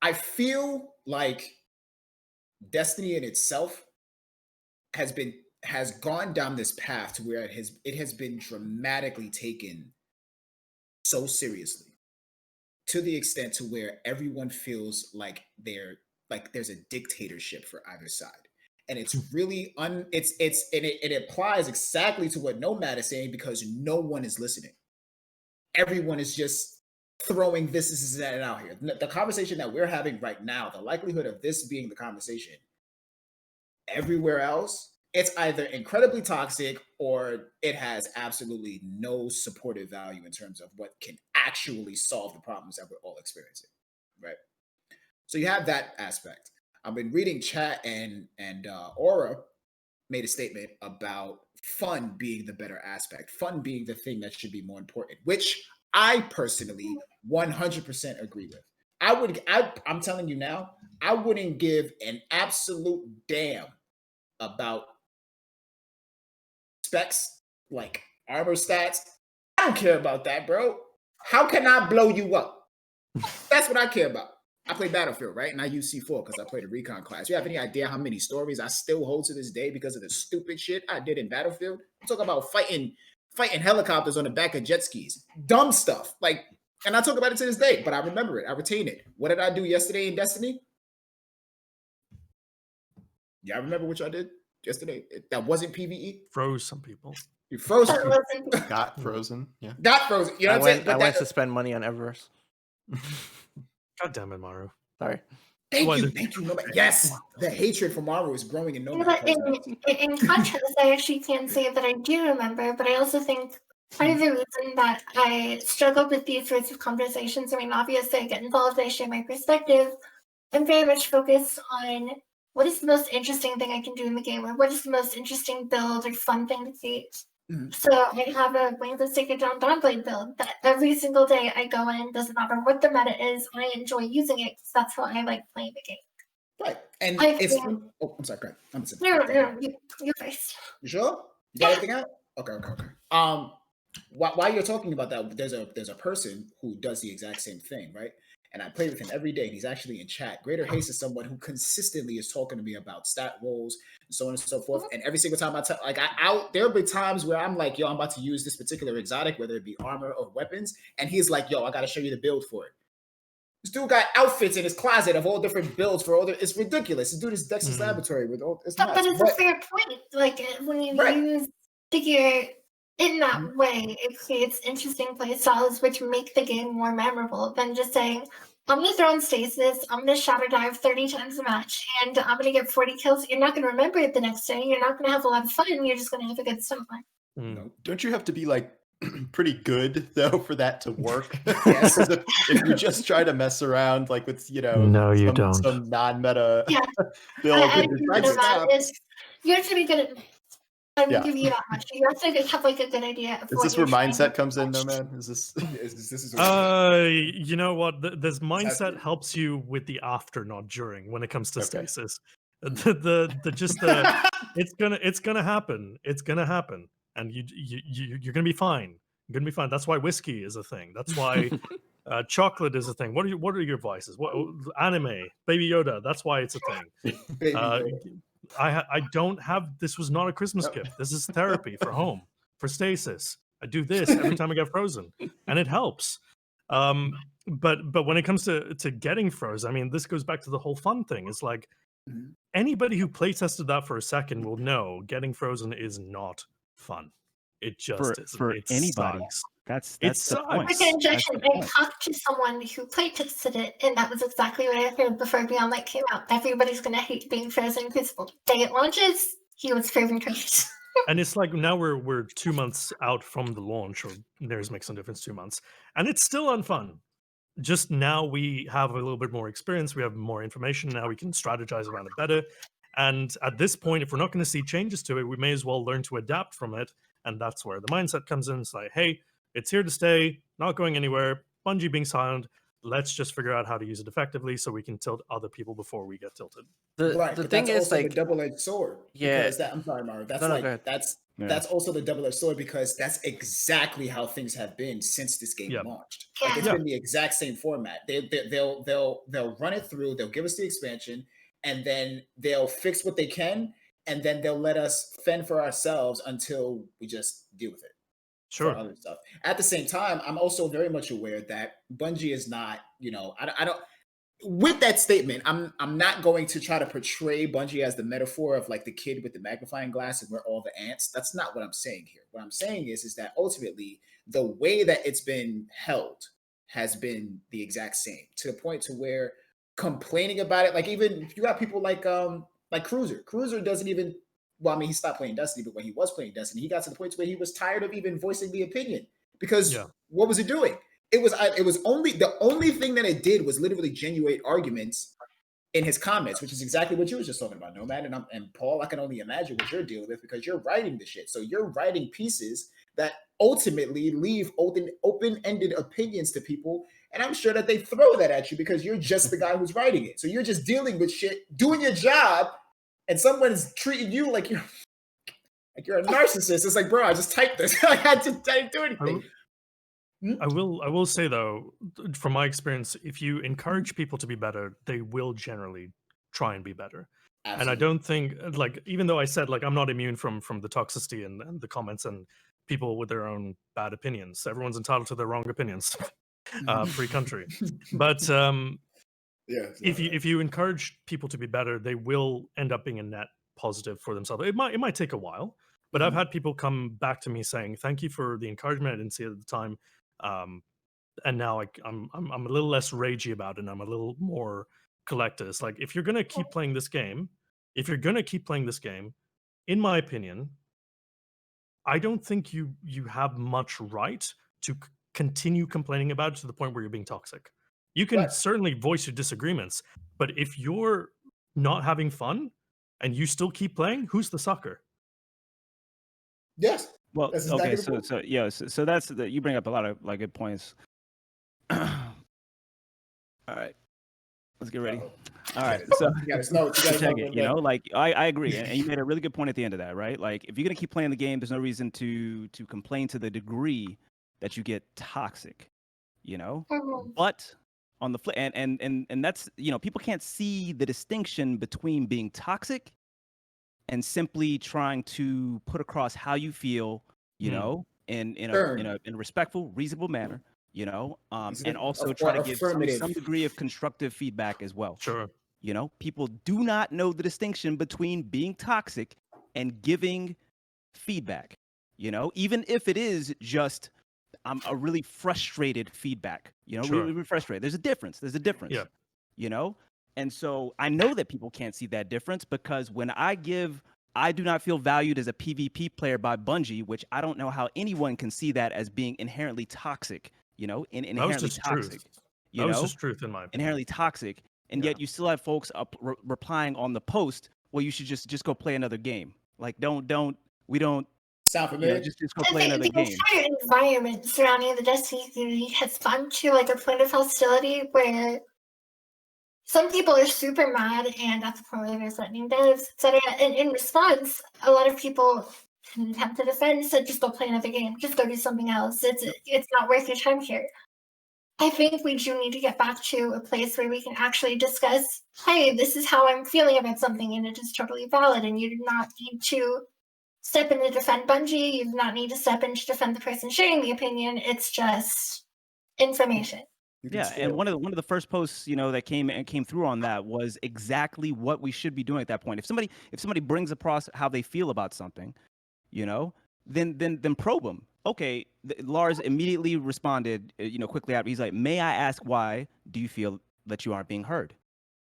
Speaker 2: I feel like Destiny in itself has gone down this path to where it has been dramatically taken so seriously, to the extent to where everyone feels like there's a dictatorship for either side. And it's really it applies exactly to what Nomad is saying, because no one is listening. Everyone is just throwing this and that out here. The conversation that we're having right now, the likelihood of this being the conversation everywhere else, it's either incredibly toxic or it has absolutely no supportive value in terms of what can actually solve the problems that we're all experiencing, right? So you have that aspect. I've been reading chat and Aura made a statement about fun being the better aspect, fun being the thing that should be more important, which I personally 100% agree with. I'm telling you now, I wouldn't give an absolute damn about specs, like armor stats. I don't care about that, bro. How can I blow you up? That's what I care about. I play Battlefield, right? And I use C4 because I played a recon class. You have any idea how many stories I still hold to this day because of the stupid shit I did in Battlefield? I'm talking about fighting helicopters on the back of jet skis. Dumb stuff. Like, and I talk about it to this day, but I remember it. I retain it. What did I do yesterday in Destiny? Yeah, I remember what y'all did yesterday. That wasn't PVE.
Speaker 4: Froze some people.
Speaker 2: You froze.
Speaker 3: Got frozen. Yeah.
Speaker 2: Got frozen. You know what I'm saying?
Speaker 1: I went to spend money on Eververse.
Speaker 4: God damn it, Maru.
Speaker 1: Sorry.
Speaker 2: Thank you, Nomad. Yes, the hatred for MARU is growing in Nomad.
Speaker 6: In contrast, I actually can say that I do remember, but I also think part of the reason that I struggle with these sorts of conversations, I mean, obviously I get involved, I share my perspective. I'm very much focused on what is the most interesting thing I can do in the game, or what is the most interesting build or fun thing to create. Mm-hmm. So I have a Wings of Sacred Dawn Dawnblade build that every single day I go in, doesn't matter what the meta is, I enjoy using it because that's how I like playing the game.
Speaker 2: Right. And I'm sorry, go ahead.
Speaker 6: No, you're first.
Speaker 2: You sure? You got everything out? Okay. While you're talking about that, there's a person who does the exact same thing, right? And I play with him every day, and he's actually in chat. Greater Haste is someone who consistently is talking to me about stat rolls and so on and so forth. And every single time there'll be times where I'm like, yo, I'm about to use this particular exotic, whether it be armor or weapons, and he's like, yo, I got to show you the build for it. This dude got outfits in his closet of all different builds for it's ridiculous. This dude is Dexter's Laboratory with all.
Speaker 6: But it's a fair point. Like when you use figure in that way, it creates interesting play styles which make the game more memorable than just saying, I'm going to throw in stasis, I'm going to shatter dive 30 times a match, and I'm going to get 40 kills. You're not going to remember it the next day. You're not going to have a lot of fun. You're just going to have a good time.
Speaker 3: No. Don't you have to be like pretty good though for that to work? Yes. if you just try to mess around like with
Speaker 4: no, you don't.
Speaker 3: Some non-meta
Speaker 6: build, you have to be good at. I will give you that much. You have to have like a good idea.
Speaker 3: Is this where mindset comes in, Nomad? Is this?
Speaker 4: You know what? There's mindset helps you with the after, not during, when it comes to stasis. It's gonna happen. It's gonna happen, and you're gonna be fine. You're gonna be fine. That's why whiskey is a thing. That's why chocolate is a thing. What are your vices? What anime? Baby Yoda. That's why it's a thing. I don't have. This was not a Christmas gift. This is therapy for home, for stasis. I do this every time I get frozen, and it helps. But when it comes to getting froze, I mean, this goes back to the whole fun thing. It's like anybody who play tested that for a second will know getting frozen is not fun. It just isn't.
Speaker 5: For anybody.
Speaker 4: Sucks.
Speaker 5: That's
Speaker 4: the
Speaker 5: point.
Speaker 6: I talked to someone who play tested it, and that was exactly what I heard before Beyond Light came out. Everybody's gonna hate being frozen because the day it launches, he was proven correct.
Speaker 4: And it's like now we're 2 months out from the launch, or there's makes some difference 2 months, and it's still unfun. Just now we have a little bit more experience, we have more information, now we can strategize around it better. And at this point, if we're not going to see changes to it, we may as well learn to adapt from it. And that's where the mindset comes in. It's like, hey, it's here to stay, not going anywhere. Bungie being silent. Let's just figure out how to use it effectively so we can tilt other people before we get tilted.
Speaker 2: The thing is like a double-edged sword.
Speaker 1: Yeah.
Speaker 2: I'm sorry, Maru. That's also the double-edged sword because that's exactly how things have been since this game launched. Like it's been the exact same format. They'll run it through. They'll give us the expansion, and then they'll fix what they can, and then they'll let us fend for ourselves until we just deal with it.
Speaker 4: Sure.
Speaker 2: Other stuff. At the same time, I'm also very much aware that Bungie is not, I don't. With that statement, I'm not going to try to portray Bungie as the metaphor of like the kid with the magnifying glass and we're all the ants. That's not what I'm saying here. What I'm saying is that ultimately the way that it's been held has been the exact same, to the point to where complaining about it, like even you got people like Cruiser. Cruiser doesn't even, well, I mean, he stopped playing Destiny, but when he was playing Destiny, he got to the point where he was tired of even voicing the opinion, because what was it doing? It was only, the only thing that it did was literally genuine arguments in his comments, which is exactly what you was just talking about, Nomad. And Paul, I can only imagine what you're dealing with, because you're writing the shit. So you're writing pieces that ultimately leave open-ended opinions to people. And I'm sure that they throw that at you because you're just the guy who's writing it. So you're just dealing with shit, doing your job, and someone's treating you like you're a narcissist. It's like, bro, I just typed this. I didn't do anything.
Speaker 4: I will say though, from my experience, if you encourage people to be better, they will generally try and be better. Absolutely. And I don't think, like, even though I said, like, I'm not immune from the toxicity and the comments and people with their own bad opinions. Everyone's entitled to their wrong opinions. Free country. But if you encourage people to be better, they will end up being a net positive for themselves. It might take a while, but I've had people come back to me saying, "Thank you for the encouragement. I didn't see it at the time." And now I'm a little less ragey about it, and I'm a little more collected. It's like, if you're gonna keep playing this game, in my opinion, I don't think you have much right to continue complaining about it to the point where you're being toxic. You can certainly voice your disagreements, but if you're not having fun and you still keep playing, who's the sucker?
Speaker 2: Yes.
Speaker 5: Well, okay, so that's the, you bring up a lot of like good points. All right, let's get ready. All right, so check it. You know, like I agree, and you made a really good point at the end of that, right? Like, if you're gonna keep playing the game, there's no reason to complain to the degree that you get toxic. You know, but on the flip, and that's, you know, people can't see the distinction between being toxic and simply trying to put across how you feel, you know, in a respectful, reasonable manner, you know, and also try to give some degree of constructive feedback as well.
Speaker 4: Sure.
Speaker 5: You know, people do not know the distinction between being toxic and giving feedback, you know, even if it is just a really frustrated feedback, you know, really frustrated. There's a difference. Yeah. You know? And so I know that people can't see that difference, because when I do not feel valued as a PvP player by Bungie, which I don't know how anyone can see that as being inherently toxic, you know, inherently toxic.
Speaker 4: That was just truth in my opinion.
Speaker 5: Inherently toxic. And yet you still have folks replying on the post, well, you should just go play another game. Like, we don't
Speaker 2: sound familiar.
Speaker 5: You know, just go play another game.
Speaker 6: The entire environment surrounding the Destiny community has gone to like a point of hostility where some people are super mad and at the point where they're threatening devs, etc. And in response, a lot of people in attempt to defend said, just go play another game, just go do something else. It's not worth your time here. I think we do need to get back to a place where we can actually discuss, hey, this is how I'm feeling about something, and it is totally valid, and you do not need to step in to defend Bungie, you do not need to step in to defend the person sharing the opinion. It's just information.
Speaker 5: Yeah, and one of the first posts, you know, that came through on that was exactly what we should be doing at that point. If somebody brings across how they feel about something, you know, then probe them. Okay, Lars immediately responded, you know, quickly after. He's like, "May I ask why do you feel that you aren't being heard?"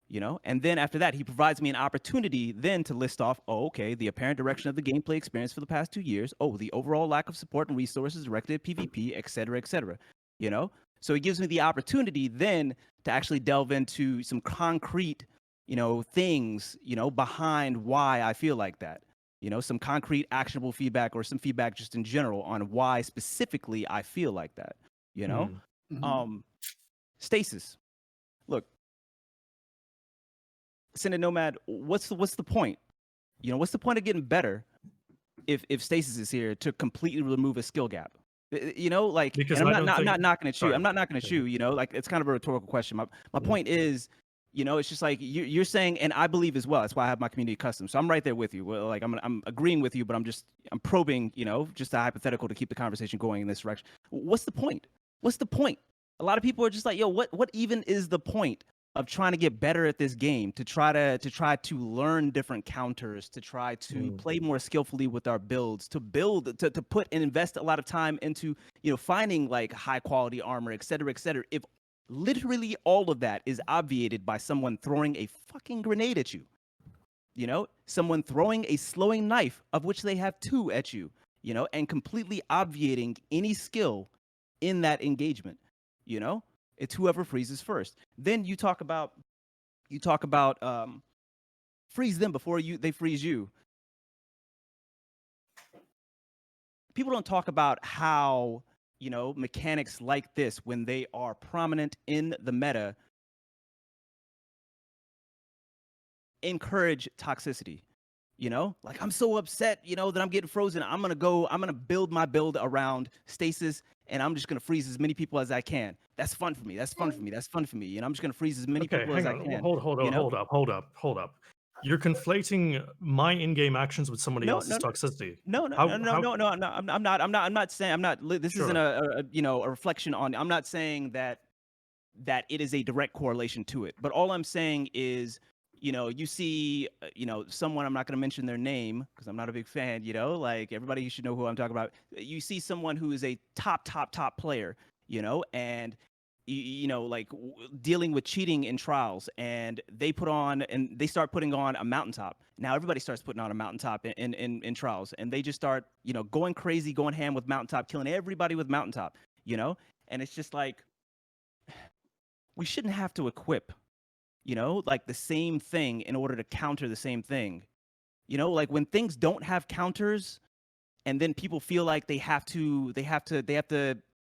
Speaker 5: You know, and then after that, he provides me an opportunity then to list off, oh, okay, the apparent direction of the gameplay experience for the past 2 years. Oh, the overall lack of support and resources directed at PvP, et cetera, you know? So it gives me the opportunity then to actually delve into some concrete, you know, things, you know, behind why I feel like that. You know, some concrete actionable feedback or some feedback just in general on why specifically I feel like that, you know? Stasis. Look, Ascendant Nomad, what's the point? You know, what's the point of getting better if Stasis is here to completely remove a skill gap? You know, like, because I'm not knocking at you. I'm not knocking at you. You know, like, it's kind of a rhetorical question. My point is, you know, it's just like you're saying, and I believe as well. That's why I have my community custom. So I'm right there with you. Well, like, I'm agreeing with you, but I'm probing. You know, just a hypothetical to keep the conversation going in this direction. What's the point? What's the point? A lot of people are just like, yo, what even is the point of trying to get better at this game, to try to learn different counters, to try to play more skillfully with our builds, to build, to put and invest a lot of time into, you know, finding like high quality armor, et cetera, et cetera. If literally all of that is obviated by someone throwing a fucking grenade at you, you know, someone throwing a slowing knife, of which they have 2 at you, you know, and completely obviating any skill in that engagement, you know, it's whoever freezes first. Then you talk about freeze them before they freeze you. People don't talk about how, you know, mechanics like this, when they are prominent in the meta, encourage toxicity. You know, like, I'm so upset, you know, that I'm getting frozen. I'm gonna build my build around stasis, and I'm just gonna freeze as many people as I can. That's fun for me. That's fun for me. That's fun for me. And I'm just gonna freeze as many
Speaker 4: Okay,
Speaker 5: people
Speaker 4: hang
Speaker 5: as I
Speaker 4: on.
Speaker 5: can.
Speaker 4: Hold up. You're conflating my in-game actions with somebody else's toxicity.
Speaker 5: No. I'm not saying. This isn't a reflection on. I'm not saying that it is a direct correlation to it. But all I'm saying is, you know, you see, you know, someone, I'm not going to mention their name because I'm not a big fan, you know, like, everybody should know who I'm talking about. You see someone who is a top player, you know, and, you know, like, dealing with cheating in trials, and they start putting on a mountaintop. Now everybody starts putting on a mountaintop in trials, and they just start, you know, going crazy, going ham with mountaintop, killing everybody with mountaintop, you know, and it's just like, we shouldn't have to equip, you know, like, the same thing in order to counter the same thing. You know, like, when things don't have counters, and then people feel like they have to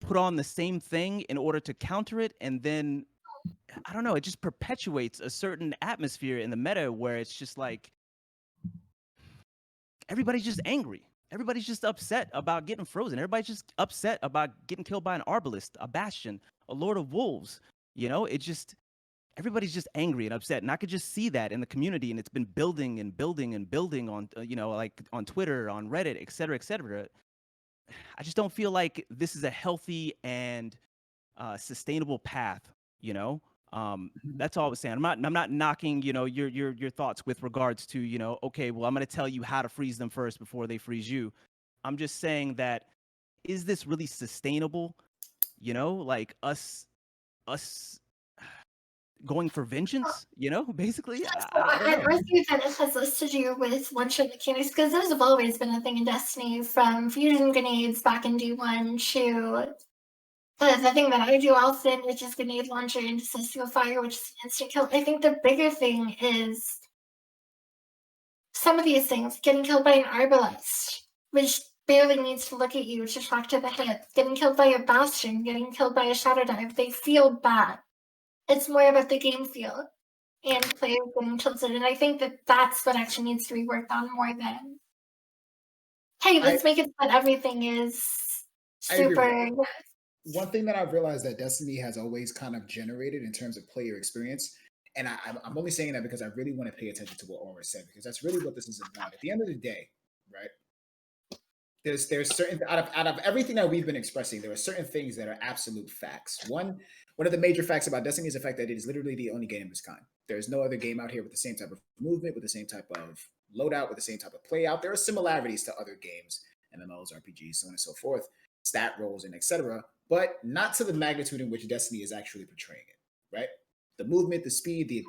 Speaker 5: put on the same thing in order to counter it, and then, I don't know, it just perpetuates a certain atmosphere in the meta where it's just like, everybody's just angry. Everybody's just upset about getting frozen. Everybody's just upset about getting killed by an Arbalist, a Bastion, a Lord of Wolves. You know, it just, everybody's just angry and upset, and I could just see that in the community, and it's been building and building and building on, you know, like, on Twitter, on Reddit, et cetera, et cetera. I just don't feel like this is a healthy and sustainable path, you know. That's all I was saying. I'm not knocking, you know, your thoughts with regards to, you know, okay, well, I'm going to tell you how to freeze them first before they freeze you. I'm just saying that, is this really sustainable? You know, like, us going for vengeance, you know, basically.
Speaker 6: I argue that it has less to do with one-shot mechanics, because those have always been a thing in Destiny, from fusion grenades back in D1 to the thing that I do often, which is grenade launcher into celestial fire, which is instant kill. I think the bigger thing is some of these things, getting killed by an Arbalest, which barely needs to look at you to talk to the hip, getting killed by a Bastion, getting killed by a Shadow Dive, they feel bad. It's more about the game feel and players getting tilted, and I think that that's what actually needs to be worked on more than, hey, let's make it so that everything is super.
Speaker 2: One thing that I've realized that Destiny has always kind of generated in terms of player experience, and I'm only saying that because I really want to pay attention to what Aura said, because that's really what this is about. At the end of the day, right? There's certain, out of everything that we've been expressing, there are certain things that are absolute facts. One of the major facts about Destiny is the fact that it is literally the only game of its kind. There's no other game out here with the same type of movement, with the same type of loadout, with the same type of play out. There are similarities to other games, MMOs, RPGs, so on and so forth, stat rolls, and etc., but not to the magnitude in which Destiny is actually portraying it, right? The movement, the speed, the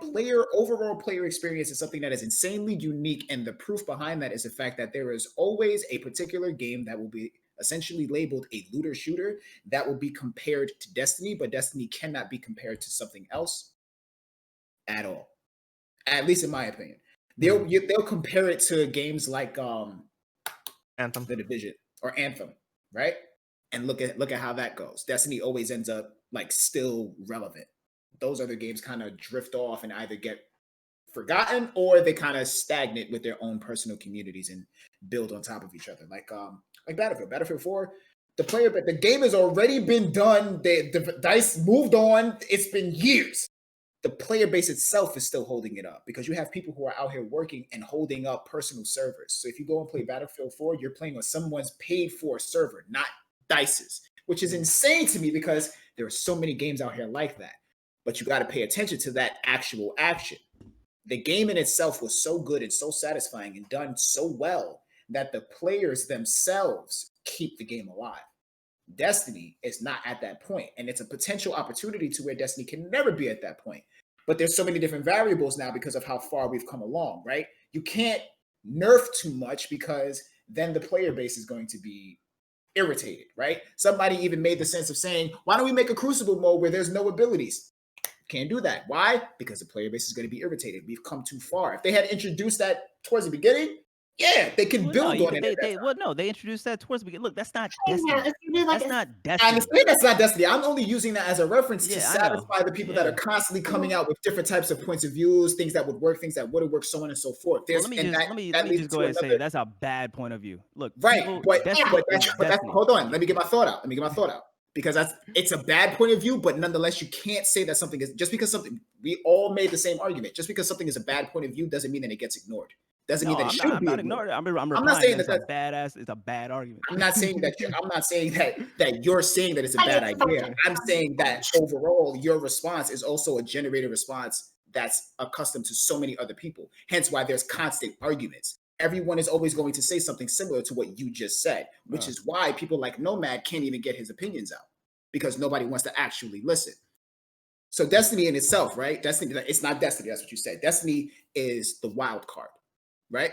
Speaker 2: overall player experience is something that is insanely unique. And the proof behind that is the fact that there is always a particular game that will be essentially labeled a looter shooter that will be compared to Destiny, but Destiny cannot be compared to something else at all. At least in my opinion. They'll compare it to games like
Speaker 1: Anthem,
Speaker 2: The Division, or Anthem, right? And look at how that goes. Destiny always ends up like still relevant. Those other games kind of drift off and either get forgotten or they kind of stagnate with their own personal communities and build on top of each other. Like Battlefield 4, the game has already been done. The DICE moved on. It's been years. The player base itself is still holding it up because you have people who are out here working and holding up personal servers. So if you go and play Battlefield 4, you're playing on someone's paid for server, not DICE's, which is insane to me because there are so many games out here like that. but you got to pay attention to that actual action. The game in itself was so good and so satisfying and done so well that the players themselves keep the game alive. Destiny is not at that point, and it's a potential opportunity to where Destiny can never be at that point. But there's so many different variables now because of how far we've come along, right? You can't nerf too much because then the player base is going to be irritated, right? Somebody even made the sense of saying, why don't we make a Crucible mode where there's no abilities? Can't do that. Why? Because the player base is going to be irritated. We've come too far. If they had introduced that towards the beginning, yeah, they can build on it.
Speaker 5: They introduced that towards the beginning. Look, that's not
Speaker 6: Yeah,
Speaker 5: Destiny.
Speaker 6: if you did like
Speaker 5: That's
Speaker 6: a,
Speaker 5: not
Speaker 2: I
Speaker 5: Destiny.
Speaker 2: understand that's not Destiny. I'm only using that as a reference to
Speaker 5: Yeah, I know.
Speaker 2: satisfy the people that are constantly coming out with different types of points of views, things that would work, things that wouldn't work, so on and so forth.
Speaker 5: Well,
Speaker 2: There's
Speaker 5: let me
Speaker 2: and
Speaker 5: just
Speaker 2: that,
Speaker 5: let me
Speaker 2: that
Speaker 5: let me
Speaker 2: leads
Speaker 5: just go
Speaker 2: to
Speaker 5: ahead and say
Speaker 2: another
Speaker 5: that's a bad point of view. Look,
Speaker 2: right,
Speaker 5: people,
Speaker 2: but
Speaker 5: Destiny
Speaker 2: that's
Speaker 5: is Destiny.
Speaker 2: hold on. Let me get my thought out. Because it's a bad point of view, but nonetheless, you can't say that something is just because something. We all made the same argument. Just because something is a bad point of view doesn't mean that it gets ignored. Doesn't mean that it should
Speaker 5: I'm
Speaker 2: be
Speaker 5: not
Speaker 2: ignored.
Speaker 5: ignoring it. I'm
Speaker 2: not
Speaker 5: replying
Speaker 2: saying
Speaker 5: that it's a bad argument.
Speaker 2: I'm not saying that you're saying that it's a bad idea. I'm saying that overall your response is also a generated response that's accustomed to so many other people. Hence why there's constant arguments. Everyone is always going to say something similar to what you just said, which is why people like Nomad can't even get his opinions out because nobody wants to actually listen. So Destiny in itself, right? Destiny, it's not Destiny, that's what you said. Destiny is the wild card, right?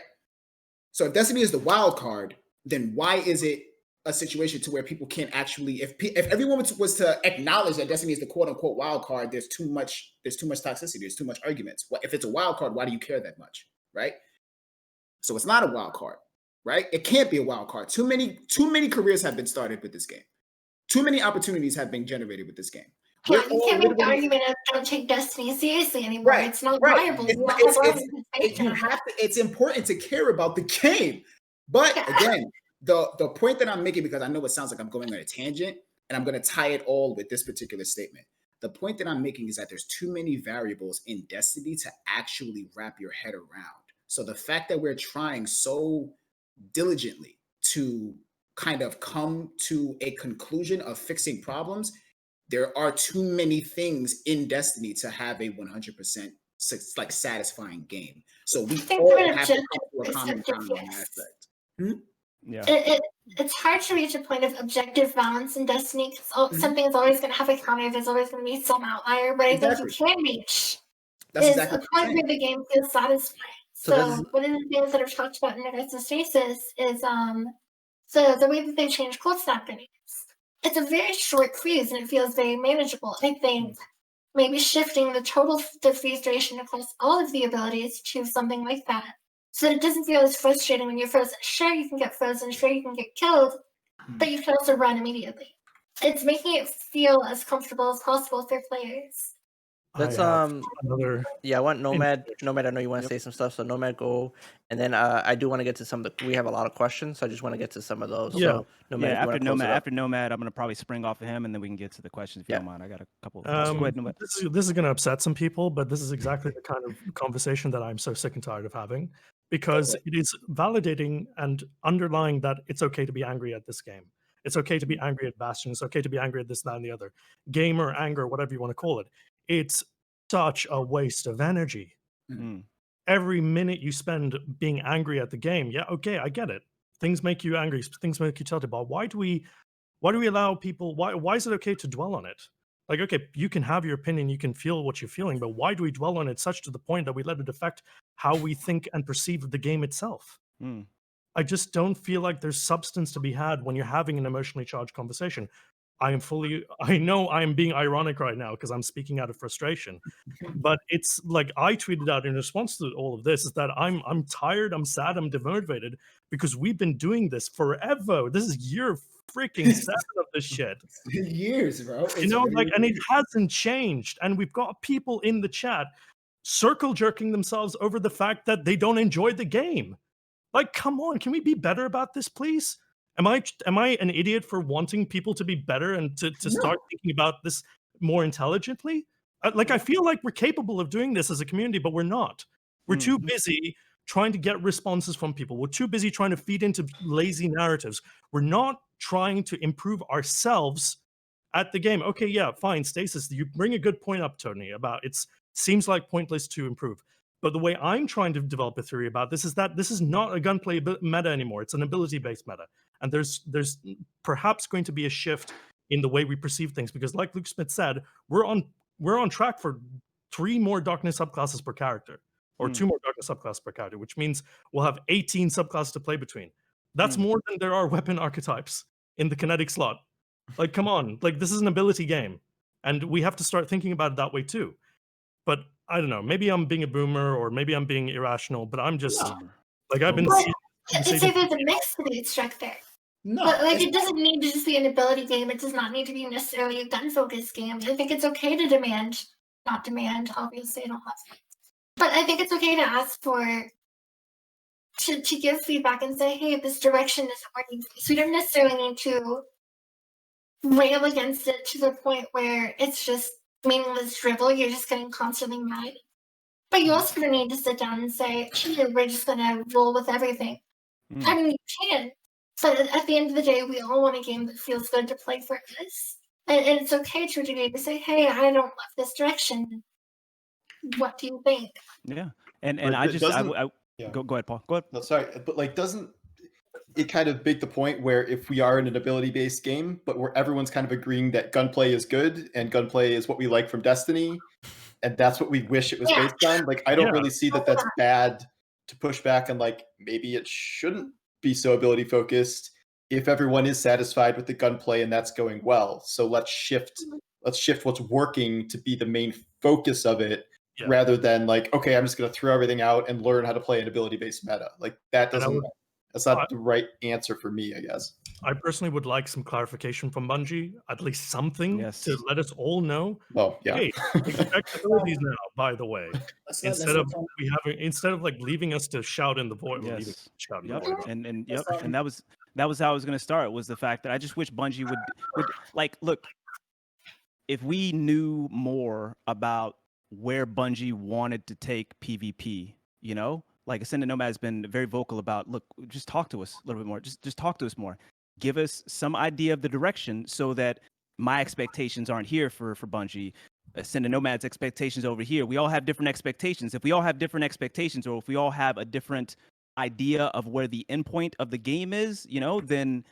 Speaker 2: So if Destiny is the wild card, then why is it a situation to where people can't actually, if everyone was to acknowledge that Destiny is the quote unquote wild card, there's too much toxicity, there's too much arguments. If it's a wild card, why do you care that much, right? So it's not a wild card, right? It can't be a wild card. Too many careers have been started with this game. Too many opportunities have been generated with this game.
Speaker 6: yeah, you can't make the argument of don't take Destiny seriously anymore.
Speaker 2: Right,
Speaker 6: It's not
Speaker 2: right.
Speaker 6: viable.
Speaker 2: It's important to care about the game. But again, the point that I'm making, because I know it sounds like I'm going on a tangent, and I'm going to tie it all with this particular statement. The point that I'm making is that there's too many variables in Destiny to actually wrap your head around. So the fact that we're trying so diligently to kind of come to a conclusion of fixing problems, there are too many things in Destiny to have a 100% like satisfying game. So we all have to come to a common ground on that aspect.
Speaker 5: Yeah.
Speaker 6: It's hard to reach a point of objective balance in Destiny because something's always going to have a counter. There's always going to be some outlier, but I think you can reach is a point where the game feels satisfying. So one of the things that I've talked about in Regards Stasis is so the way that they change cold snap grenades. It's a very short freeze and it feels very manageable. I think maybe shifting the total freeze duration across all of the abilities to something like that, so that it doesn't feel as frustrating when you're frozen. Sure, you can get frozen, sure, you can get killed, but you can also run immediately. It's making it feel as comfortable as possible for players.
Speaker 1: Let's
Speaker 4: another.
Speaker 1: Yeah, I want Nomad. Nomad, I know you want to say some stuff, so Nomad, go. And then I do want to get to some of the. We have a lot of questions, so I just want to get to some of those.
Speaker 4: Yeah.
Speaker 1: So, Nomad,
Speaker 5: after Nomad, I'm gonna probably spring off of him, and then we can get to the questions if you don't mind. I got a couple. Go ahead, Nomad.
Speaker 4: This is gonna upset some people, but this is exactly the kind of conversation that I'm so sick and tired of having, because it is validating and underlying that it's okay to be angry at this game. It's okay to be angry at Bastion. It's okay to be angry at this, that, and the other. Gamer anger, whatever you want to call it. It's such a waste of energy. Every minute you spend being angry at the game, yeah, okay, I get it. Things make you angry. Things make you tilted. But why do we allow people? Why is it okay to dwell on it? Like, okay, you can have your opinion, you can feel what you're feeling, but why do we dwell on it such to the point that we let it affect how we think and perceive the game itself? I just don't feel like there's substance to be had when you're having an emotionally charged conversation. I know I am being ironic right now because I'm speaking out of frustration, but it's like I tweeted out in response to all of this is that I'm tired, I'm sad, I'm demotivated because we've been doing this forever. This is year freaking 7 of this shit.
Speaker 2: Years, bro.
Speaker 4: You know, like, and it hasn't changed. And we've got people in the chat circle jerking themselves over the fact that they don't enjoy the game. Like, come on, can we be better about this, please? Am I an idiot for wanting people to be better and to start thinking about this more intelligently? Like, I feel like we're capable of doing this as a community, but we're not. We're too busy trying to get responses from people. We're too busy trying to feed into lazy narratives. We're not trying to improve ourselves at the game. Okay, yeah, fine, stasis. You bring a good point up, Tony, about seems like pointless to improve. But the way I'm trying to develop a theory about this is that this is not a gunplay meta anymore. It's an ability-based meta. And there's perhaps going to be a shift in the way we perceive things, because like Luke Smith said, we're on track for 3 more darkness subclasses per character, or 2 more darkness subclasses per character, which means we'll have 18 subclasses to play between. That's more than there are weapon archetypes in the kinetic slot. Like, come on, like this is an ability game, and we have to start thinking about it that way too. But I don't know, maybe I'm being a boomer, or maybe I'm being irrational, but I'm just like I've been.
Speaker 6: But it's either the mix to be struck there.
Speaker 2: No,
Speaker 6: But like, it doesn't need to just be an ability game. It does not need to be necessarily a gun-focused game. I think it's okay to not demand, obviously, I don't have. But I think it's okay to ask to give feedback and say, hey, this direction isn't working for me. So we don't necessarily need to rail against it to the point where it's just meaningless drivel. You're just getting constantly mad. But you also don't need to sit down and say, hey, we're just going to roll with everything. I mean, you can. But at the end of the day, we all want a game that feels good to play for us. And it's okay to a degree to say, hey, I don't love this direction. What do you think?
Speaker 5: Yeah. And
Speaker 3: But
Speaker 5: I just,
Speaker 3: yeah.
Speaker 5: Go ahead, Paul. Go ahead.
Speaker 3: No, sorry, but like, doesn't it kind of make the point where if we are in an ability-based game, but where everyone's kind of agreeing that gunplay is good and gunplay is what we like from Destiny, and that's what we wish it was based on, like, I don't really see that that's bad to push back on, like, maybe it shouldn't be so ability-focused if everyone is satisfied with the gunplay and that's going well. So let's shift what's working to be the main focus of it, rather than like, okay, I'm just going to throw everything out and learn how to play an ability-based meta. Like that doesn't. That's not the right answer for me, I guess. I
Speaker 4: personally would like some clarification from Bungie, at least something to let us all know.
Speaker 3: Well, yeah.
Speaker 4: Hey, expect abilities now, by the way. Instead of like leaving us to shout in the void.
Speaker 5: Yes. And that was how I was going to start, was the fact that I just wish Bungie would like, look, if we knew more about where Bungie wanted to take PvP, you know, like Ascendant Nomad has been very vocal about, look, just talk to us a little bit more. Just talk to us more. Give us some idea of the direction so that my expectations aren't here for Bungie. Ascendant Nomad's expectations over here. We all have different expectations. If we all have different expectations, or if we all have a different idea of where the endpoint of the game is, you know, then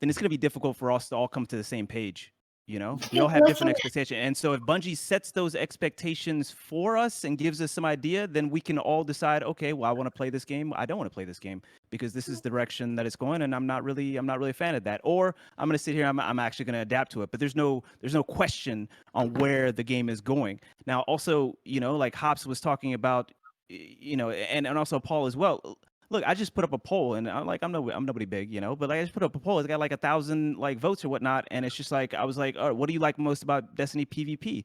Speaker 5: it's going to be difficult for us to all come to the same page. You know, we all have different expectations. And so if Bungie sets those expectations for us and gives us some idea, then we can all decide, okay, well, I want to play this game. I don't want to play this game because this is the direction that it's going, and I'm not really a fan of that. Or I'm going to sit here, I'm actually going to adapt to it. But there's no question on where the game is going. Now, also, you know, like Hops was talking about, you know, and also Paul as well. Look, I just put up a poll, and I'm nobody big, you know, but like I just put up a poll. It's got like 1,000 like votes or whatnot, and it's just like I was like, oh, what do you like most about Destiny PvP?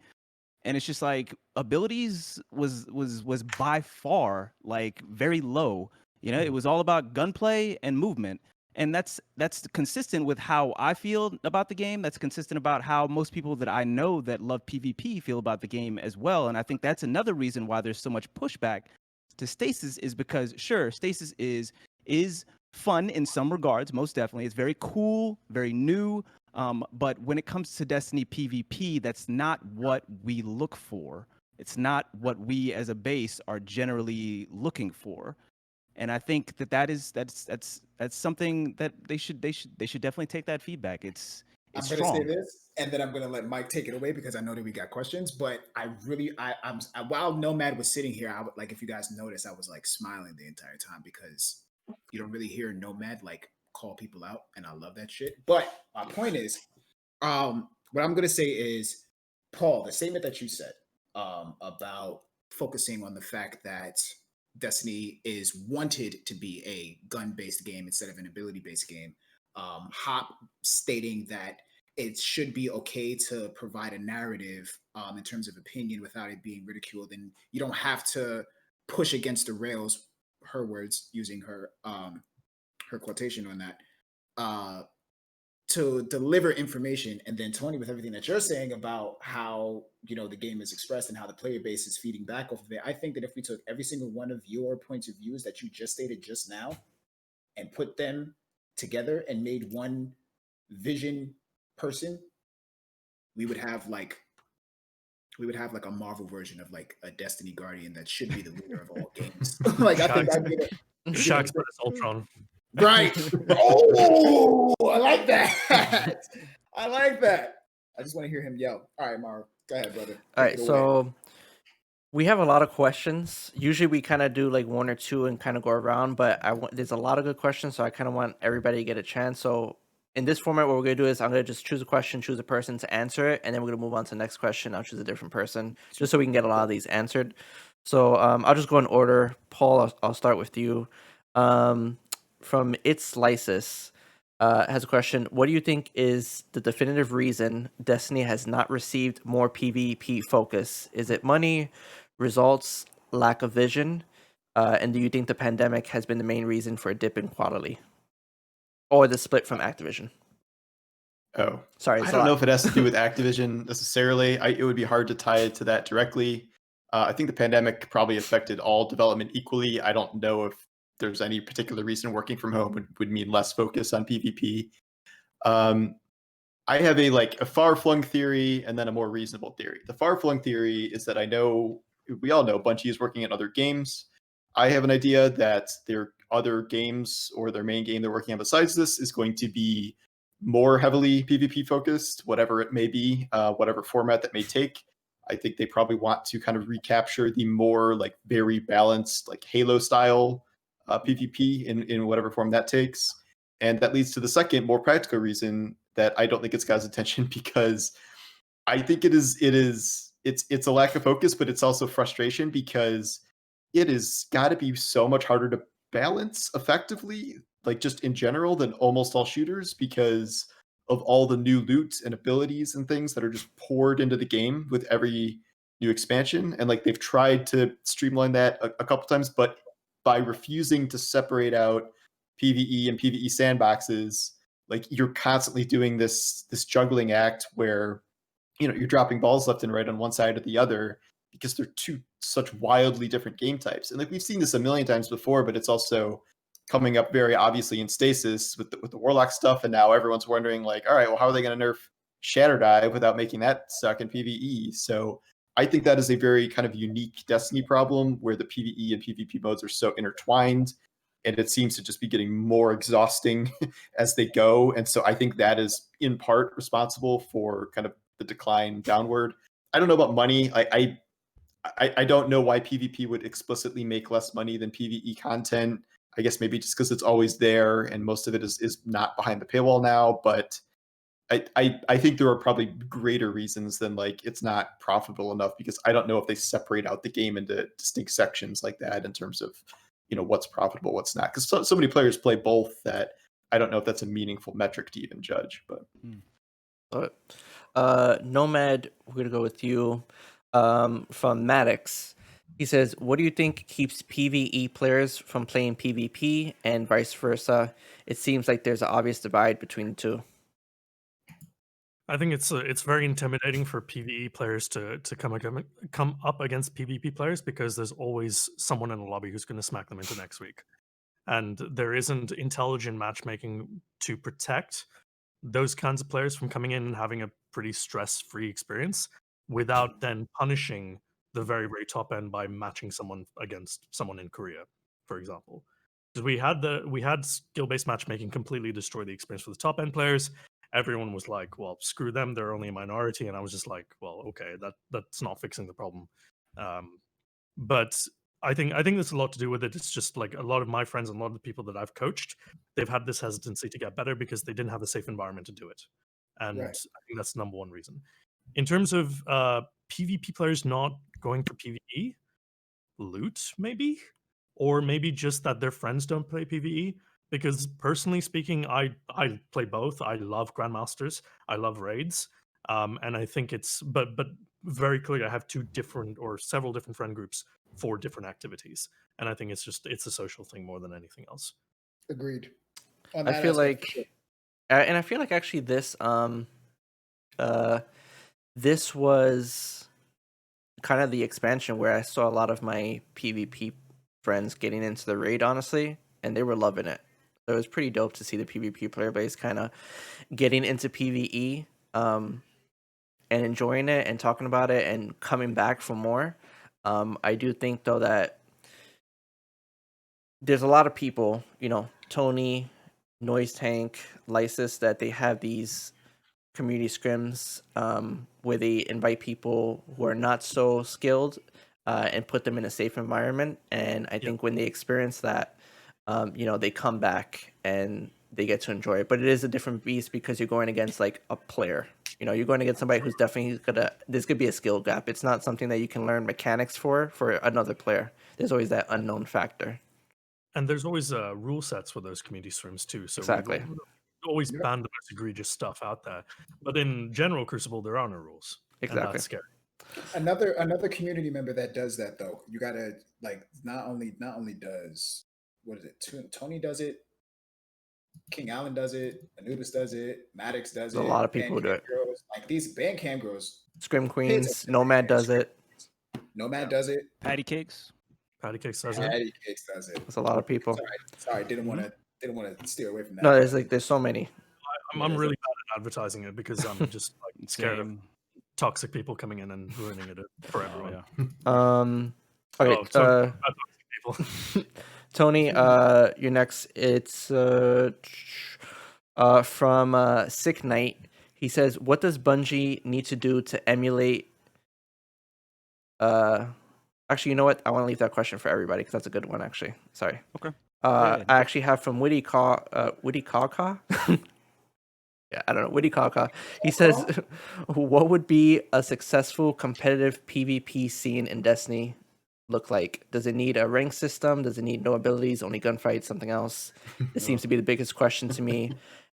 Speaker 5: And it's just like abilities was by far like very low. You know, it was all about gunplay and movement, and that's consistent with how I feel about the game. That's consistent about how most people that I know that love PvP feel about the game as well. And I think that's another reason why there's so much pushback to stasis, is because sure, stasis is fun in some regards, most definitely. It's very cool, very new. But when it comes to Destiny PvP, that's not what we look for. It's not what we as a base are generally looking for. And I think that's something that they should definitely take that feedback. It's
Speaker 2: I'm
Speaker 5: strong.
Speaker 2: going to say this, and then I'm going to let Mike take it away because I know that we got questions. But I'm while Nomad was sitting here, I would, like, if you guys notice, I was like smiling the entire time because you don't really hear Nomad like call people out, and I love that shit. But my point is, what I'm going to say is, Paul, the statement that you said about focusing on the fact that Destiny is wanted to be a gun-based game instead of an ability-based game. Hop stating that it should be okay to provide a narrative in terms of opinion without it being ridiculed, and you don't have to push against the rails, her words, using her quotation on that, to deliver information. And then Tony, with everything that you're saying about how, you know, the game is expressed and how the player base is feeding back off of it, I think that if we took every single one of your points of views that you just stated just now and put them together and made one vision person, we would have like a Marvel version of like a Destiny Guardian that should be the leader of all games. Like I think that'd be
Speaker 4: Shaq's Ultron.
Speaker 2: right. Oh, I like that. I like that. I just want to hear him yell. All right, Maru, go ahead, brother.
Speaker 1: All right, so we have a lot of questions. Usually we kind of do like one or two and kind of go around, but there's a lot of good questions, so I kind of want everybody to get a chance. So in this format, what we're going to do is I'm going to just choose a question, choose a person to answer it, and then we're going to move on to the next question. I'll choose a different person just so we can get a lot of these answered. So I'll just go in order. Paul, I'll start with you. From It's Lysis has a question. What do you think is the definitive reason Destiny has not received more PvP focus? Is it money, results, lack of vision? And do you think the pandemic has been the main reason for a dip in quality? Or the split from Activision?
Speaker 3: Oh,
Speaker 1: sorry.
Speaker 3: I don't know if it has to do with Activision necessarily. It would be hard to tie it to that directly. I think the pandemic probably affected all development equally. I don't know if there's any particular reason working from home would mean less focus on PvP. I have a far-flung theory and then a more reasonable theory. The far-flung theory is that we all know Bungie is working on other games. I have an idea that their other games or their main game they're working on besides this is going to be more heavily PvP focused, whatever it may be, whatever format that may take. I think they probably want to kind of recapture the more very balanced Halo style PvP in whatever form that takes. And that leads to the second, more practical reason that I don't think it's got his attention, because I think it's a lack of focus, but it's also frustration because it has got to be so much harder to balance effectively, just in general, than almost all shooters, because of all the new loot and abilities and things that are just poured into the game with every new expansion. And they've tried to streamline that a couple times, but by refusing to separate out PvE and PvE sandboxes, you're constantly doing this juggling act where you're dropping balls left and right on one side or the other, because they're two such wildly different game types. And we've seen this a million times before, but it's also coming up very obviously in Stasis with the Warlock stuff. And now everyone's wondering all right, well, how are they going to nerf Shatter Dive without making that suck in PvE? So I think that is a very kind of unique Destiny problem, where the PvE and PvP modes are so intertwined, and it seems to just be getting more exhausting as they go. And so I think that is in part responsible for kind of the decline downward. I don't know about money. I don't know why PvP would explicitly make less money than PvE content. I guess maybe just because it's always there and most of it is not behind the paywall now. But I think there are probably greater reasons than it's not profitable enough, because I don't know if they separate out the game into distinct sections like that in terms of what's profitable, what's not. Because so many players play both that I don't know if that's a meaningful metric to even judge. But
Speaker 1: Nomad, we're gonna go with you. From Maddox, he says, "What do you think keeps PvE players from playing PvP and vice versa? It seems like there's an obvious divide between the two."
Speaker 4: I think it's very intimidating for PvE players to come up against PvP players, because there's always someone in the lobby who's going to smack them into next week, and there isn't intelligent matchmaking to protect those kinds of players from coming in and having a pretty stress-free experience without then punishing the very, very top end by matching someone against someone in Korea, for example. Because we had skill-based matchmaking completely destroy the experience for the top end players. Everyone was like, well, screw them, they're only a minority. And I was just like, well, okay, that's not fixing the problem. But I think there's a lot to do with it. It's just a lot of my friends and a lot of the people that I've coached, they've had this hesitancy to get better because they didn't have a safe environment to do it. And
Speaker 2: Right.
Speaker 4: I think that's the number one reason. In terms of PvP players not going for PvE, loot maybe? Or maybe just that their friends don't play PvE? Because personally speaking, I play both. I love Grandmasters. I love raids. And I think but very clearly I have several different friend groups for different activities. And I think it's a social thing more than anything else.
Speaker 2: Agreed.
Speaker 1: I feel like actually this was kind of the expansion where I saw a lot of my PvP friends getting into the raid, honestly, and they were loving it. So it was pretty dope to see the PvP player base kind of getting into PvE and enjoying it and talking about it and coming back for more. I do think though that there's a lot of people, Tony, Noise Tank, Lysis, that they have these community scrims where they invite people who are not so skilled and put them in a safe environment. And I think when they experience that, they come back and they get to enjoy it. But it is a different beast because you're going against like a player. You're going to get somebody who's definitely there's gonna be a skill gap. It's not something that you can learn mechanics for another player. There's always that unknown factor.
Speaker 4: And there's always rule sets for those community streams too. So
Speaker 1: Exactly.
Speaker 4: we always ban the most egregious stuff out there. But in general Crucible, there are no rules. And
Speaker 1: Exactly.
Speaker 4: that's scary.
Speaker 2: Another community member that does that though, you gotta like not only does what is it? Tony does it, King Allen does it, Anubis does it, Maddox does
Speaker 1: There's
Speaker 2: it.
Speaker 1: a lot of people who do it.
Speaker 2: Girls, like these Bandcamp girls.
Speaker 1: Scrim Queens, Nomad does it.
Speaker 2: Nomad does it.
Speaker 5: Patty Cakes.
Speaker 4: Patty Cakes does it.
Speaker 2: Patty Cakes does it.
Speaker 1: There's a lot of people.
Speaker 2: Sorry, didn't want to steer away from that.
Speaker 1: No, there's so many.
Speaker 4: I'm really bad at advertising it because I'm just like scared of toxic people coming in and ruining it for everyone.
Speaker 1: Okay.
Speaker 4: Toxic people.
Speaker 1: Tony, you're next. It's from Sick Knight. He says, "What does Bungie need to do to emulate?" Actually, you know what? I want to leave that question for everybody because that's a good one. Actually, sorry.
Speaker 5: Okay.
Speaker 1: I actually have from Witty Kaka. Yeah, I don't know. Witty Kaka. He says, "What would be a successful competitive PvP scene in Destiny look like? Does it need a rank system? Does it need no abilities, only gunfights, something else?" It seems to be the biggest question to me,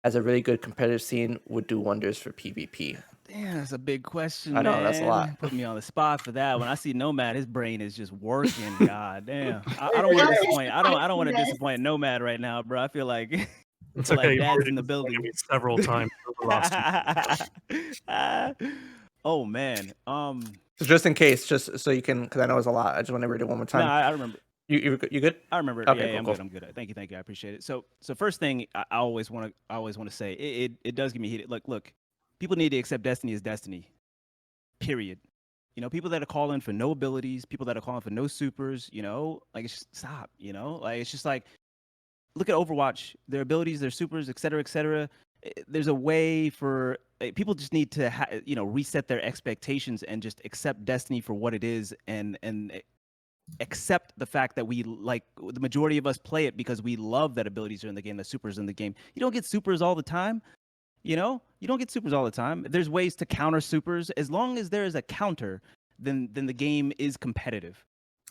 Speaker 1: as a really good competitive scene would do wonders for PvP.
Speaker 5: Damn, that's a big question.
Speaker 1: I know,
Speaker 5: man.
Speaker 1: that's a lot.
Speaker 5: Put me on the spot for that. When I see Nomad, his brain is just working. God damn. I don't want to disappoint. I don't want to disappoint Nomad right now, bro. I feel like
Speaker 4: It's okay.
Speaker 5: like dad's in the building.
Speaker 4: Me several times over the last
Speaker 5: Oh man.
Speaker 1: So just in case, just so you can, because I know it's a lot. I just want to read it one more time.
Speaker 5: No, I remember.
Speaker 1: You good?
Speaker 5: I remember.
Speaker 1: Okay,
Speaker 5: Yeah,
Speaker 1: cool,
Speaker 5: I'm good. Thank you. I appreciate it. So first thing I always want to say, it does get me heated. Look, people need to accept Destiny as Destiny. Period. People that are calling for no abilities, people that are calling for no supers, like it's just, stop, like it's just like, look at Overwatch, their abilities, their supers, et cetera, et cetera. There's a way for people just need to reset their expectations and just accept Destiny for what it is and accept the fact that we, like, the majority of us play it because we love that abilities are in the game, that supers in the game. You don't get supers all the time. You don't get supers all the time. There's ways to counter supers. As long as there is a counter, then the game is competitive.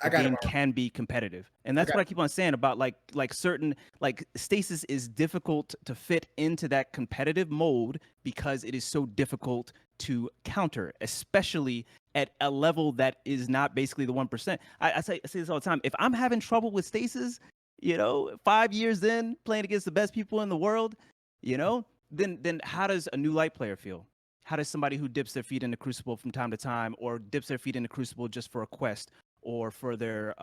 Speaker 5: The game can be competitive. And that's what I keep on saying about like certain, like stasis is difficult to fit into that competitive mode because it is so difficult to counter, especially at a level that is not basically the 1%. I say this all the time. If I'm having trouble with stasis, 5 years in playing against the best people in the world, then how does a new light player feel? How does somebody who dips their feet into Crucible from time to time, or dips their feet into Crucible just for a quest, or for their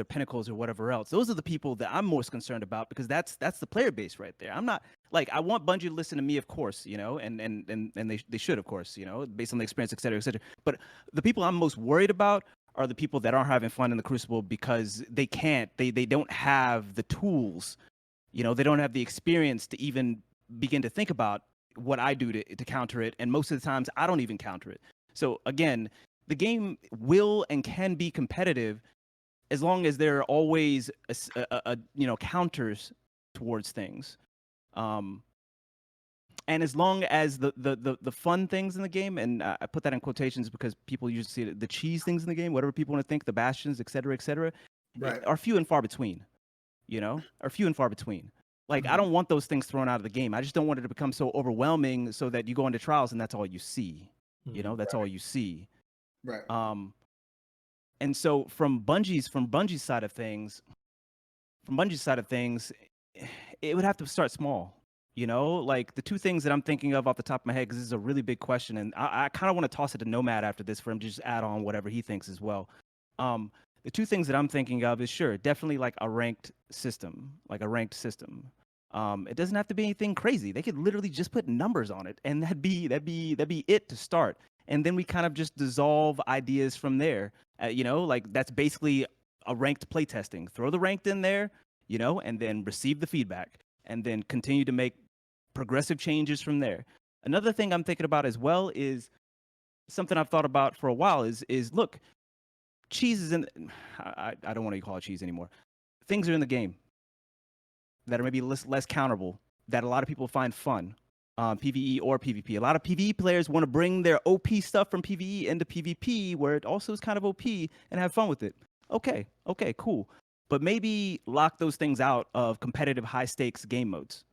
Speaker 5: pinnacles or whatever else? Those are the people that I'm most concerned about, because that's the player base right there. I'm not like, I want Bungie to listen to me, of course, and they should, of course, based on the experience, et cetera, et cetera. But the people I'm most worried about are the people that aren't having fun in the Crucible because they don't have the tools, they don't have the experience to even begin to think about what I do to counter it, and most of the times I don't even counter it. So again, the game will and can be competitive as long as there are always counters towards things, and as long as the fun things in the game, and I put that in quotations because people usually see the cheese things in the game, whatever people want to think, the bastions, et cetera,
Speaker 2: right,
Speaker 5: are few and far between. Are few and far between. Like, I don't want those things thrown out of the game. I just don't want it to become so overwhelming so that you go into trials and that's all you see. That's all you see.
Speaker 2: Right.
Speaker 5: And so from Bungie's side of things, it would have to start small. Like the two things that I'm thinking of off the top of my head, because this is a really big question, and I kind of want to toss it to Nomad after this for him to just add on whatever he thinks as well. The two things that I'm thinking of is, sure, definitely like a ranked system. It doesn't have to be anything crazy. They could literally just put numbers on it, and that'd be it to start. And then we kind of just dissolve ideas from there. You know, like that's basically a ranked playtesting. Throw the ranked in there, you know, and then receive the feedback, and then continue to make progressive changes from there. Another thing I'm thinking about as well is something I've thought about for a while is look, cheese is in. I don't want to call it cheese anymore. Things are in the game that are maybe less counterable, that a lot of people find fun, PVE or PvP. A lot of PVE players want to bring their OP stuff from PVE into PvP, where it also is kind of OP, and have fun with it. Okay, cool. But maybe lock those things out of competitive high-stakes game modes,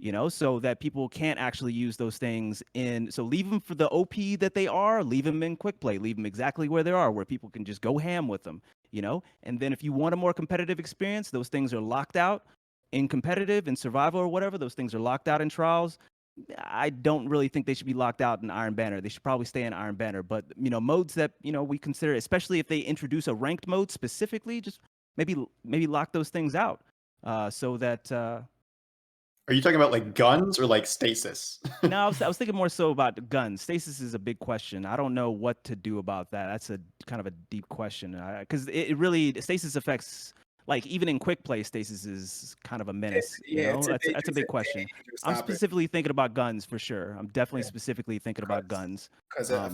Speaker 5: you know, so that people can't actually use those things in. So leave them for the OP that they are, leave them in quick play, leave them exactly where they are, where people can just go ham with them, you know. And then if you want a more competitive experience, those things are locked out in competitive and survival or whatever. Those things are locked out in trials. I don't really think they should be locked out in Iron Banner. They should probably stay in Iron Banner. But, you know, modes that, you know, we consider, especially if they introduce a ranked mode specifically, just maybe lock those things out, so that
Speaker 3: Are you talking about like guns or like stasis?
Speaker 5: no, I was thinking more so about the guns. Stasis is a big question. I don't know what to do about that. That's a kind of a deep question, because it really, stasis affects, like, even in quick play, stasis is kind of a menace. You know, that's a big question. I'm specifically thinking about guns for sure. I'm definitely specifically thinking about guns.
Speaker 2: Because I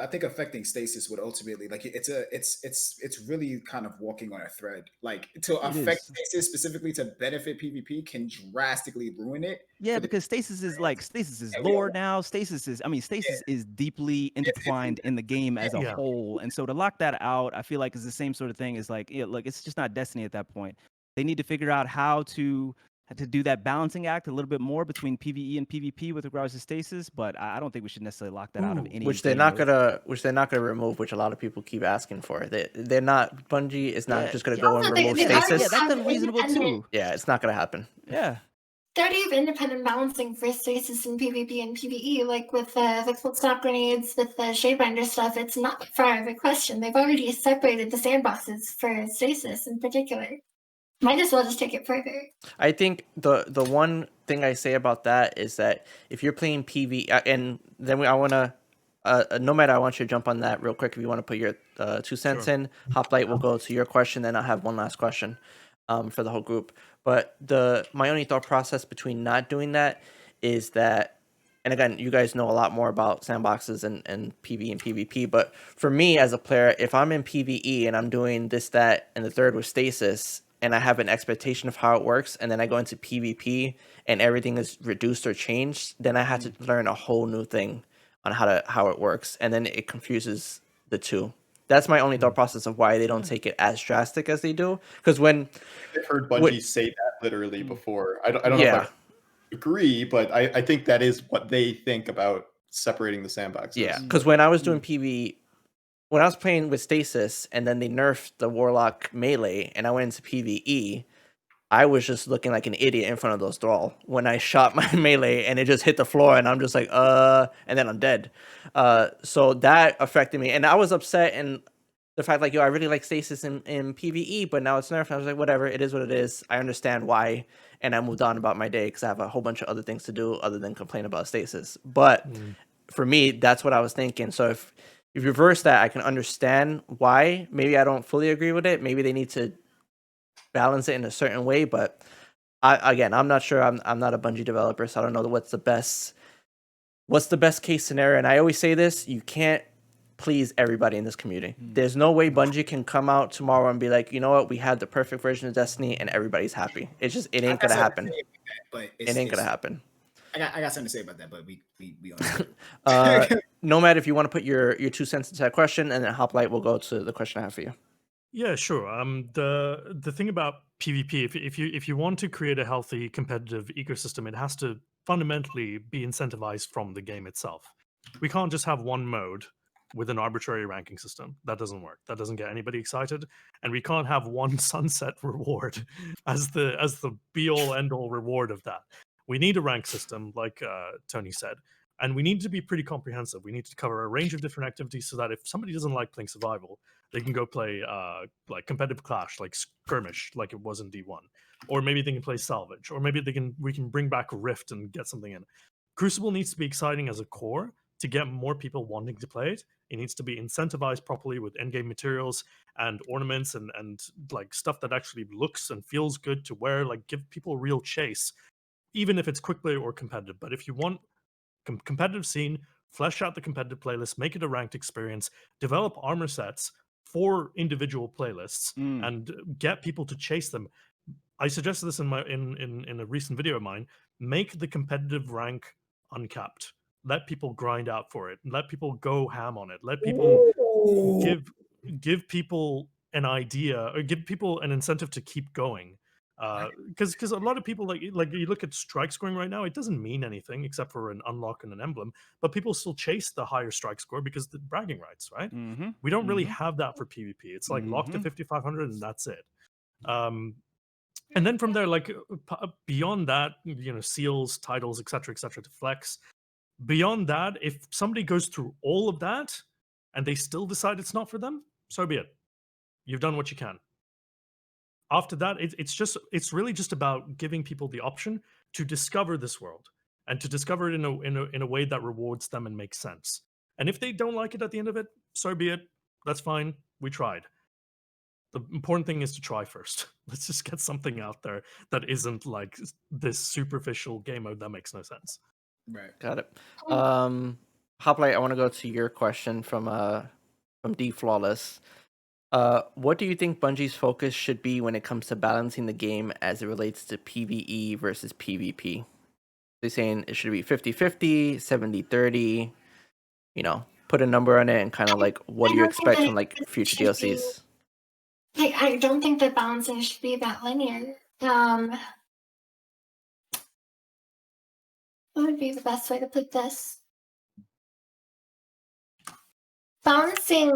Speaker 2: think affecting stasis would ultimately, like, it's really kind of walking on a thread. Like, to affect stasis specifically to benefit PvP can drastically ruin it.
Speaker 5: Yeah, because stasis is lore now. Stasis is deeply intertwined in the game as a whole, and so to lock that out, I feel like is the same sort of thing as like, look, it's just not Destiny at that point. They need to figure out how to do that balancing act a little bit more between PvE and PvP with regards to stasis, but I don't think we should necessarily lock that out of any.
Speaker 1: Which they're not gonna remove, which a lot of people keep asking for. They're not. Bungie is not just gonna go and remove stasis.
Speaker 5: Yeah, that's unreasonable too.
Speaker 1: Yeah, it's not gonna happen.
Speaker 5: Yeah.
Speaker 6: They already have independent balancing for stasis in PvP and PvE, like with the cold snap grenades, with the Shadebinder stuff. It's not far of a question. They've already separated the sandboxes for stasis in particular. Might as well just take it further.
Speaker 1: I think the one thing I say about that is that if you're playing PvE, and then I want to, Nomad, I want you to jump on that real quick if you want to put your 2 cents in. Hoplite will go to your question, then I'll have one last question for the whole group. But my only thought process between not doing that is that, and again, you guys know a lot more about sandboxes and PvE and PvP, but for me as a player, if I'm in PvE and I'm doing this, that, and the third with stasis, and I have an expectation of how it works, and then I go into PvP and everything is reduced or changed, then I have to learn a whole new thing on how it works, and then it confuses the two. That's my only thought process of why they don't take it as drastic as they do. Because when
Speaker 3: I've heard Bungie say that literally before, I don't know if I agree, but I think that is what they think about separating the sandboxes.
Speaker 1: Yeah, because when I was doing PvE, when I was playing with stasis, and then they nerfed the Warlock melee, and I went into PvE, I was just looking like an idiot in front of those thrall when I shot my melee and it just hit the floor, and I'm just like, and then I'm dead. So that affected me, and I was upset, and the fact like, I really like stasis in PvE, but now it's nerfed. I was like, whatever, it is what it is. I understand why, and I moved on about my day because I have a whole bunch of other things to do other than complain about stasis. But for me, that's what I was thinking. So if you reverse that, I can understand why. Maybe I don't fully agree with it. Maybe they need to balance it in a certain way, but I'm not sure. I'm not a Bungie developer, so I don't know what's the best case scenario. And I always say this: you can't please everybody in this community. There's no way Bungie can come out tomorrow and be like, you know what, we had the perfect version of Destiny and everybody's happy. It ain't gonna happen. It ain't gonna happen.
Speaker 2: I got something to say about that, but we
Speaker 1: Nomad, if you want to put your 2 cents into that question, and then Hoplite will go to the question I have for you.
Speaker 4: Yeah, sure. The thing about PvP, if you want to create a healthy competitive ecosystem, it has to fundamentally be incentivized from the game itself. We can't just have one mode with an arbitrary ranking system. That doesn't work. That doesn't get anybody excited. And we can't have one sunset reward as the be-all end-all reward of that. We need a rank system, like Tony said. And we need to be pretty comprehensive. We need to cover a range of different activities so that if somebody doesn't like playing survival, They can go play like competitive clash, like skirmish, like it was in D1, or maybe they can play salvage, or maybe we can bring back Rift and get something in. Crucible needs to be exciting as a core to get more people wanting to play it. It needs to be incentivized properly with endgame materials and ornaments and like stuff that actually looks and feels good to wear. Like give people a real chase, even if it's quick play or competitive. But if you want competitive scene, flesh out the competitive playlist, make it a ranked experience, develop armor sets for individual playlists, and get people to chase them. I suggested this in my in a recent video of mine. Make the competitive rank uncapped. Let people grind out for it. Let people go ham on it. Let people give people an idea or give people an incentive to keep going. Because a lot of people like you look at strike scoring right now, it doesn't mean anything except for an unlock and an emblem, but people still chase the higher strike score because the bragging rights, right? We don't really have that for PvP. It's like lock to 5,500 and that's it. And then from there, like beyond that, you know, seals, titles, etc., to flex. Beyond that, if somebody goes through all of that and they still decide it's not for them, so be it. You've done what you can. After that, it's really just about giving people the option to discover this world and to discover it in a way that rewards them and makes sense. And if they don't like it at the end of it, so be it. That's fine. We tried. The important thing is to try first. Let's just get something out there that isn't like this superficial game mode that makes no sense.
Speaker 2: Right.
Speaker 1: Got it. Hoplite, I want to go to your question from D Flawless. What do you think Bungie's focus should be when it comes to balancing the game as it relates to PvE versus PvP? They're saying it should be 50-50, 70-30, you know, put a number on it and kind of like, what do you expect from like future DLCs?
Speaker 6: I don't think the balancing should be that linear. What would be the best way to put this? Balancing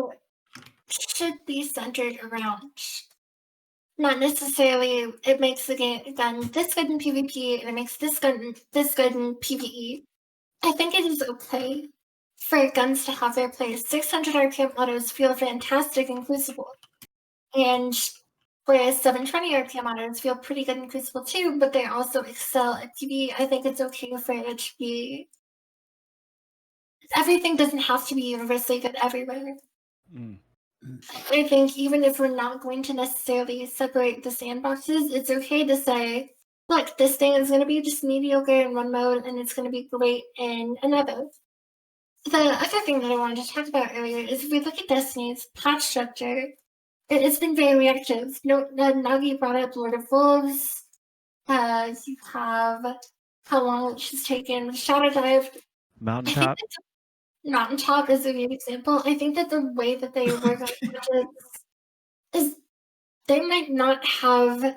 Speaker 6: should be centered around not necessarily it makes the gun this good in PvP and it makes this gun this good in PvE. I think it is okay for guns to have their place. 600 RPM autos feel fantastic in Crucible. And whereas 720 RPM autos feel pretty good in Crucible too, but they also excel at PvE. I think it's okay for it to be. Everything doesn't have to be universally good everywhere. I think even if we're not going to necessarily separate the sandboxes, it's okay to say, look, this thing is going to be just mediocre in one mode and it's going to be great in another. The other thing that I wanted to talk about earlier is if we look at Destiny's patch structure, it's been very reactive. Nogi brought up Lord of Wolves. You have how long it's taken. Shadow Dive.
Speaker 5: Mountaintop.
Speaker 6: Mountaintop is a good example. I think that the way that they work on patches is they might not have.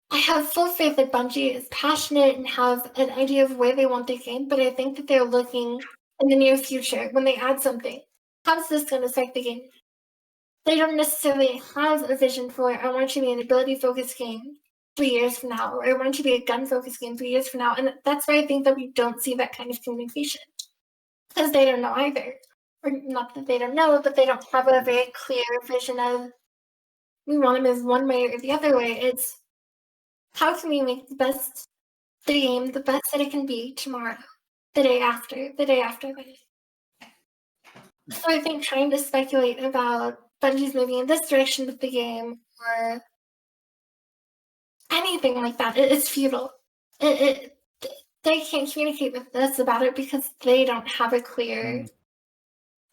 Speaker 6: I have full faith that Bungie is passionate and have an idea of where they want the game, but I think that they're looking in the near future when they add something. How's this going to affect the game? They don't necessarily have a vision for I want to be an ability-focused game 3 years from now, or I want to be a gun-focused game 3 years from now, and that's why I think that we don't see that kind of communication. Because they don't know either. Or not that they don't know, but they don't have a very clear vision of we want to move one way or the other way. It's how can we make the game the best that it can be tomorrow, the day after that. So I think trying to speculate about Bungie's moving in this direction with the game or anything like that, it's futile. They can't communicate with us about it because they don't have a clear,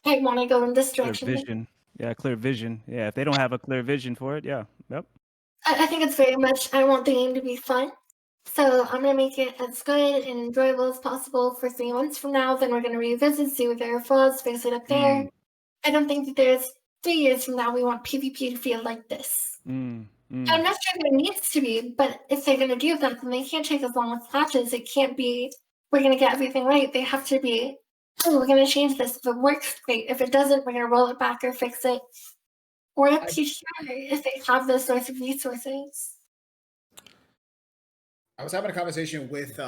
Speaker 6: I want to go in this direction.
Speaker 5: Clear vision. Yeah, clear vision. Yeah, if they don't have a clear vision for it, yeah. Yep.
Speaker 6: I think it's very much, I want the game to be fun. So I'm going to make it as good and enjoyable as possible for 3 months from now. Then we're going to revisit, see what there are flaws, fix it up there. I don't think that there's 3 years from now we want PvP to feel like this. I'm not sure that it needs to be, but if they're going to do that, then they can't take as long with patches. It can't be, we're going to get everything right. They have to be, oh, we're going to change this. If it works, great. If it doesn't, we're going to roll it back or fix it. Or up to sure if they have those sorts of resources.
Speaker 2: I was having a conversation with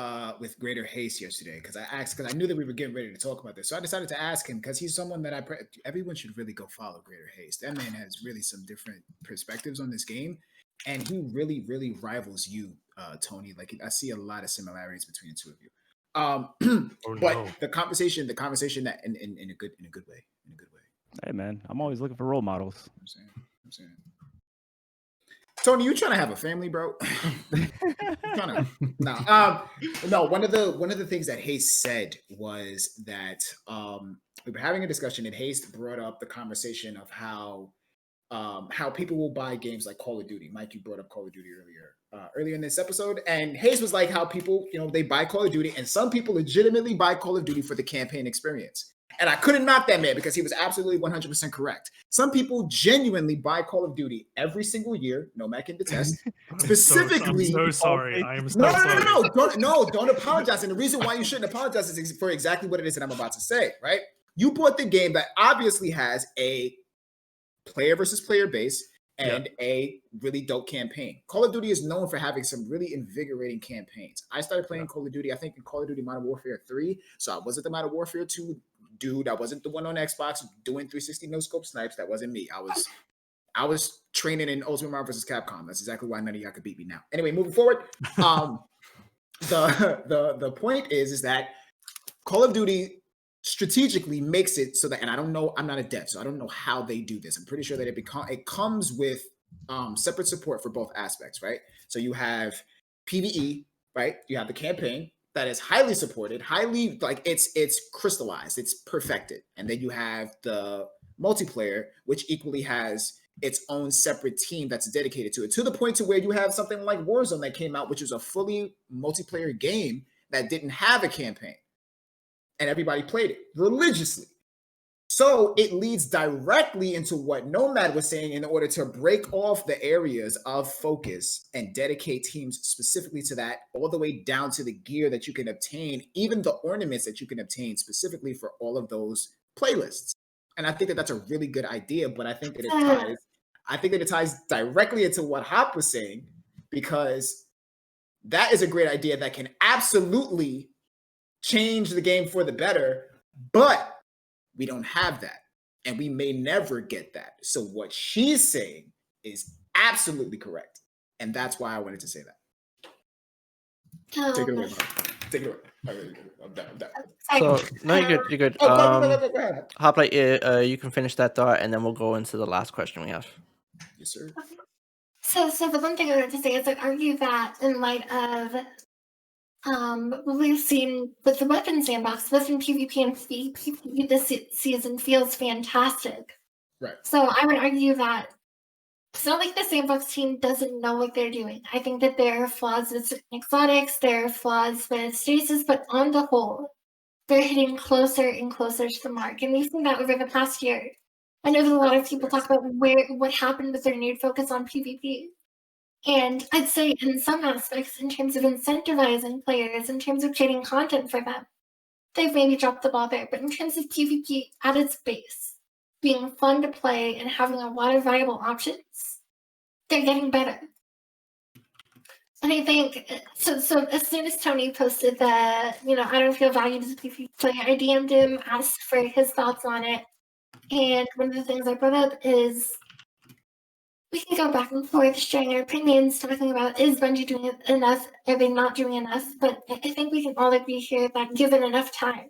Speaker 2: Greater Haste yesterday because I knew that we were getting ready to talk about this. So I decided to ask him because he's someone that everyone should really go follow Greater Haste. That man has really some different perspectives on this game, and he really, really rivals you, Tony. Like I see a lot of similarities between the two of you. But the conversation that in a good way.
Speaker 5: Hey man, I'm always looking for role models.
Speaker 2: I'm saying. Tony, you trying to have a family, bro? No. One of the things that Haste said was that we were having a discussion, and Haste brought up the conversation of how people will buy games like Call of Duty. Mike, you brought up Call of Duty earlier in this episode, and Haste was like how people, they buy Call of Duty, and some people legitimately buy Call of Duty for the campaign experience. And I couldn't knock that man because he was absolutely 100% correct. Some people genuinely buy Call of Duty every single year. NOMAD can detest. Specifically,
Speaker 4: I'm so sorry. I am so sorry.
Speaker 2: No, don't apologize. And the reason why you shouldn't apologize is for exactly what it is that I'm about to say, right? You bought the game that obviously has a player versus player base and a really dope campaign. Call of Duty is known for having some really invigorating campaigns. I started playing Call of Duty, I think, in Call of Duty Modern Warfare 3. So I wasn't the Modern Warfare 2 dude. I wasn't the one on Xbox doing 360 no-scope snipes. That wasn't me. I was training in Ultimate Marvel vs. Capcom. That's exactly why none of y'all could beat me now. Anyway, moving forward, the point is that Call of Duty strategically makes it so that, and I don't know, I'm not a dev, so I don't know how they do this. I'm pretty sure that it comes with separate support for both aspects, right? So you have PVE, right? You have the campaign that is highly supported, highly, like, it's crystallized, it's perfected. And then you have the multiplayer, which equally has its own separate team that's dedicated to it, to the point to where you have something like Warzone that came out, which was a fully multiplayer game that didn't have a campaign. And everybody played it religiously. So it leads directly into what Nomad was saying in order to break off the areas of focus and dedicate teams specifically to that, all the way down to the gear that you can obtain, even the ornaments that you can obtain specifically for all of those playlists. And I think that that's a really good idea, but I think that it ties directly into what Hop was saying, because that is a great idea that can absolutely change the game for the better, but we don't have that, and we may never get that. So what she's saying is absolutely correct, and that's why I wanted to say that. Take it away, Mark. Take it away. I'm done.
Speaker 1: So no, you're good.
Speaker 2: Go ahead.
Speaker 1: Hoplite, you can finish that thought, and then we'll go into the last question we have.
Speaker 2: Yes, sir.
Speaker 6: So the one thing I wanted to say is, I'd argue that in light of what we've seen with the weapon sandbox, both in PvP and PvP this season feels fantastic.
Speaker 2: Right.
Speaker 6: So I would argue that it's not like the sandbox team doesn't know what they're doing. I think that there are flaws with exotics, there are flaws with stasis, but on the whole, they're hitting closer and closer to the mark. And we've seen that over the past year. I know that a lot of people talk about what happened with their renewed focus on PvP. And I'd say in some aspects, in terms of incentivizing players, in terms of creating content for them, they've maybe dropped the ball there. But in terms of PvP at its base, being fun to play and having a lot of viable options, they're getting better. And I think, so as soon as Tony posted that, I don't feel valued as a PvP player, I DM'd him, asked for his thoughts on it. And one of the things I brought up is, we can go back and forth sharing our opinions, talking about, is Bungie doing enough? Are they not doing enough? But I think we can all agree here that given enough time,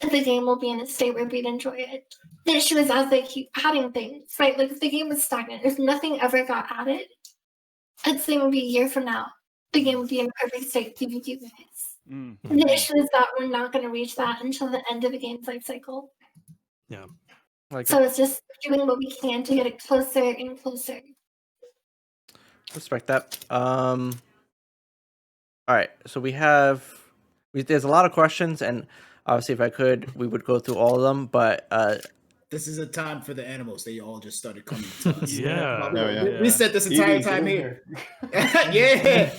Speaker 6: the game will be in a state where we'd enjoy it. The issue is as they keep adding things, right? Like if the game was stagnant, if nothing ever got added, I'd say maybe a year from now, the game would be in a perfect state PvP-wise. Mm-hmm. The issue is that we're not going to reach that until the end of the game's life cycle.
Speaker 4: Yeah.
Speaker 6: So it's just doing what we can to get it closer and closer.
Speaker 1: Respect that. All right, so there's a lot of questions, and obviously if I could, we would go through all of them, but
Speaker 2: this is a time for the animals. They all just started coming to us.
Speaker 4: Yeah.
Speaker 2: We set this entire time here. Yeah.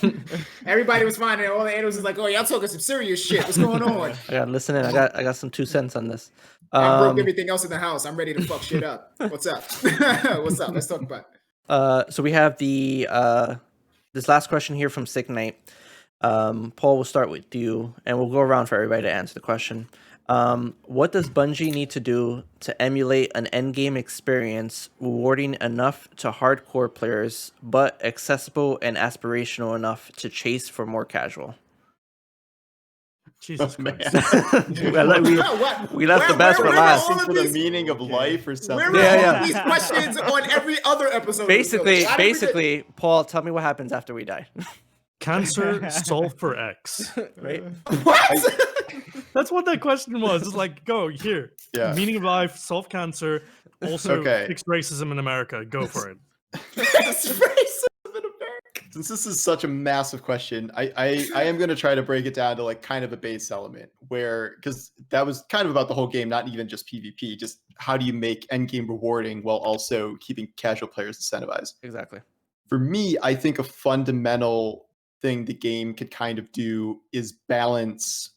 Speaker 2: Everybody was fine, and all the animals was like, "Oh, y'all talking some serious shit. What's going on?"
Speaker 1: I gotta listen in. I got some 2 cents on this.
Speaker 2: I broke everything else in the house. I'm ready to fuck shit up. What's up? What's up? Let's talk about it.
Speaker 1: So we have the this last question here from Sick Knight. Paul, we'll start with you, and we'll go around for everybody to answer the question. What does Bungie need to do to emulate an endgame experience rewarding enough to hardcore players, but accessible and aspirational enough to chase for more casual?
Speaker 4: Jesus
Speaker 3: man.
Speaker 4: Christ.
Speaker 1: We left the best for last.
Speaker 2: all of
Speaker 3: For the
Speaker 2: these-
Speaker 3: meaning of life or
Speaker 2: Where
Speaker 3: something.
Speaker 2: were
Speaker 1: Yeah,
Speaker 2: all
Speaker 1: yeah.
Speaker 2: of these questions on every other episode? of the
Speaker 1: Basically,
Speaker 2: show? Why did we get-
Speaker 1: basically, Paul, tell me what happens after we die.
Speaker 4: Cancer, solve for X.
Speaker 1: Right?
Speaker 2: What?
Speaker 4: That's what that question was. It's like, go here.
Speaker 3: Yeah.
Speaker 4: Meaning of life, solve cancer, also
Speaker 3: Okay.
Speaker 4: fix racism in America. Go for it.
Speaker 2: It's racism in America.
Speaker 3: Since this is such a massive question, I am going to try to break it down to like kind of a base element where, because that was kind of about the whole game, not even just PvP, just how do you make endgame rewarding while also keeping casual players incentivized.
Speaker 1: Exactly.
Speaker 3: For me, I think a fundamental thing the game could kind of do is balance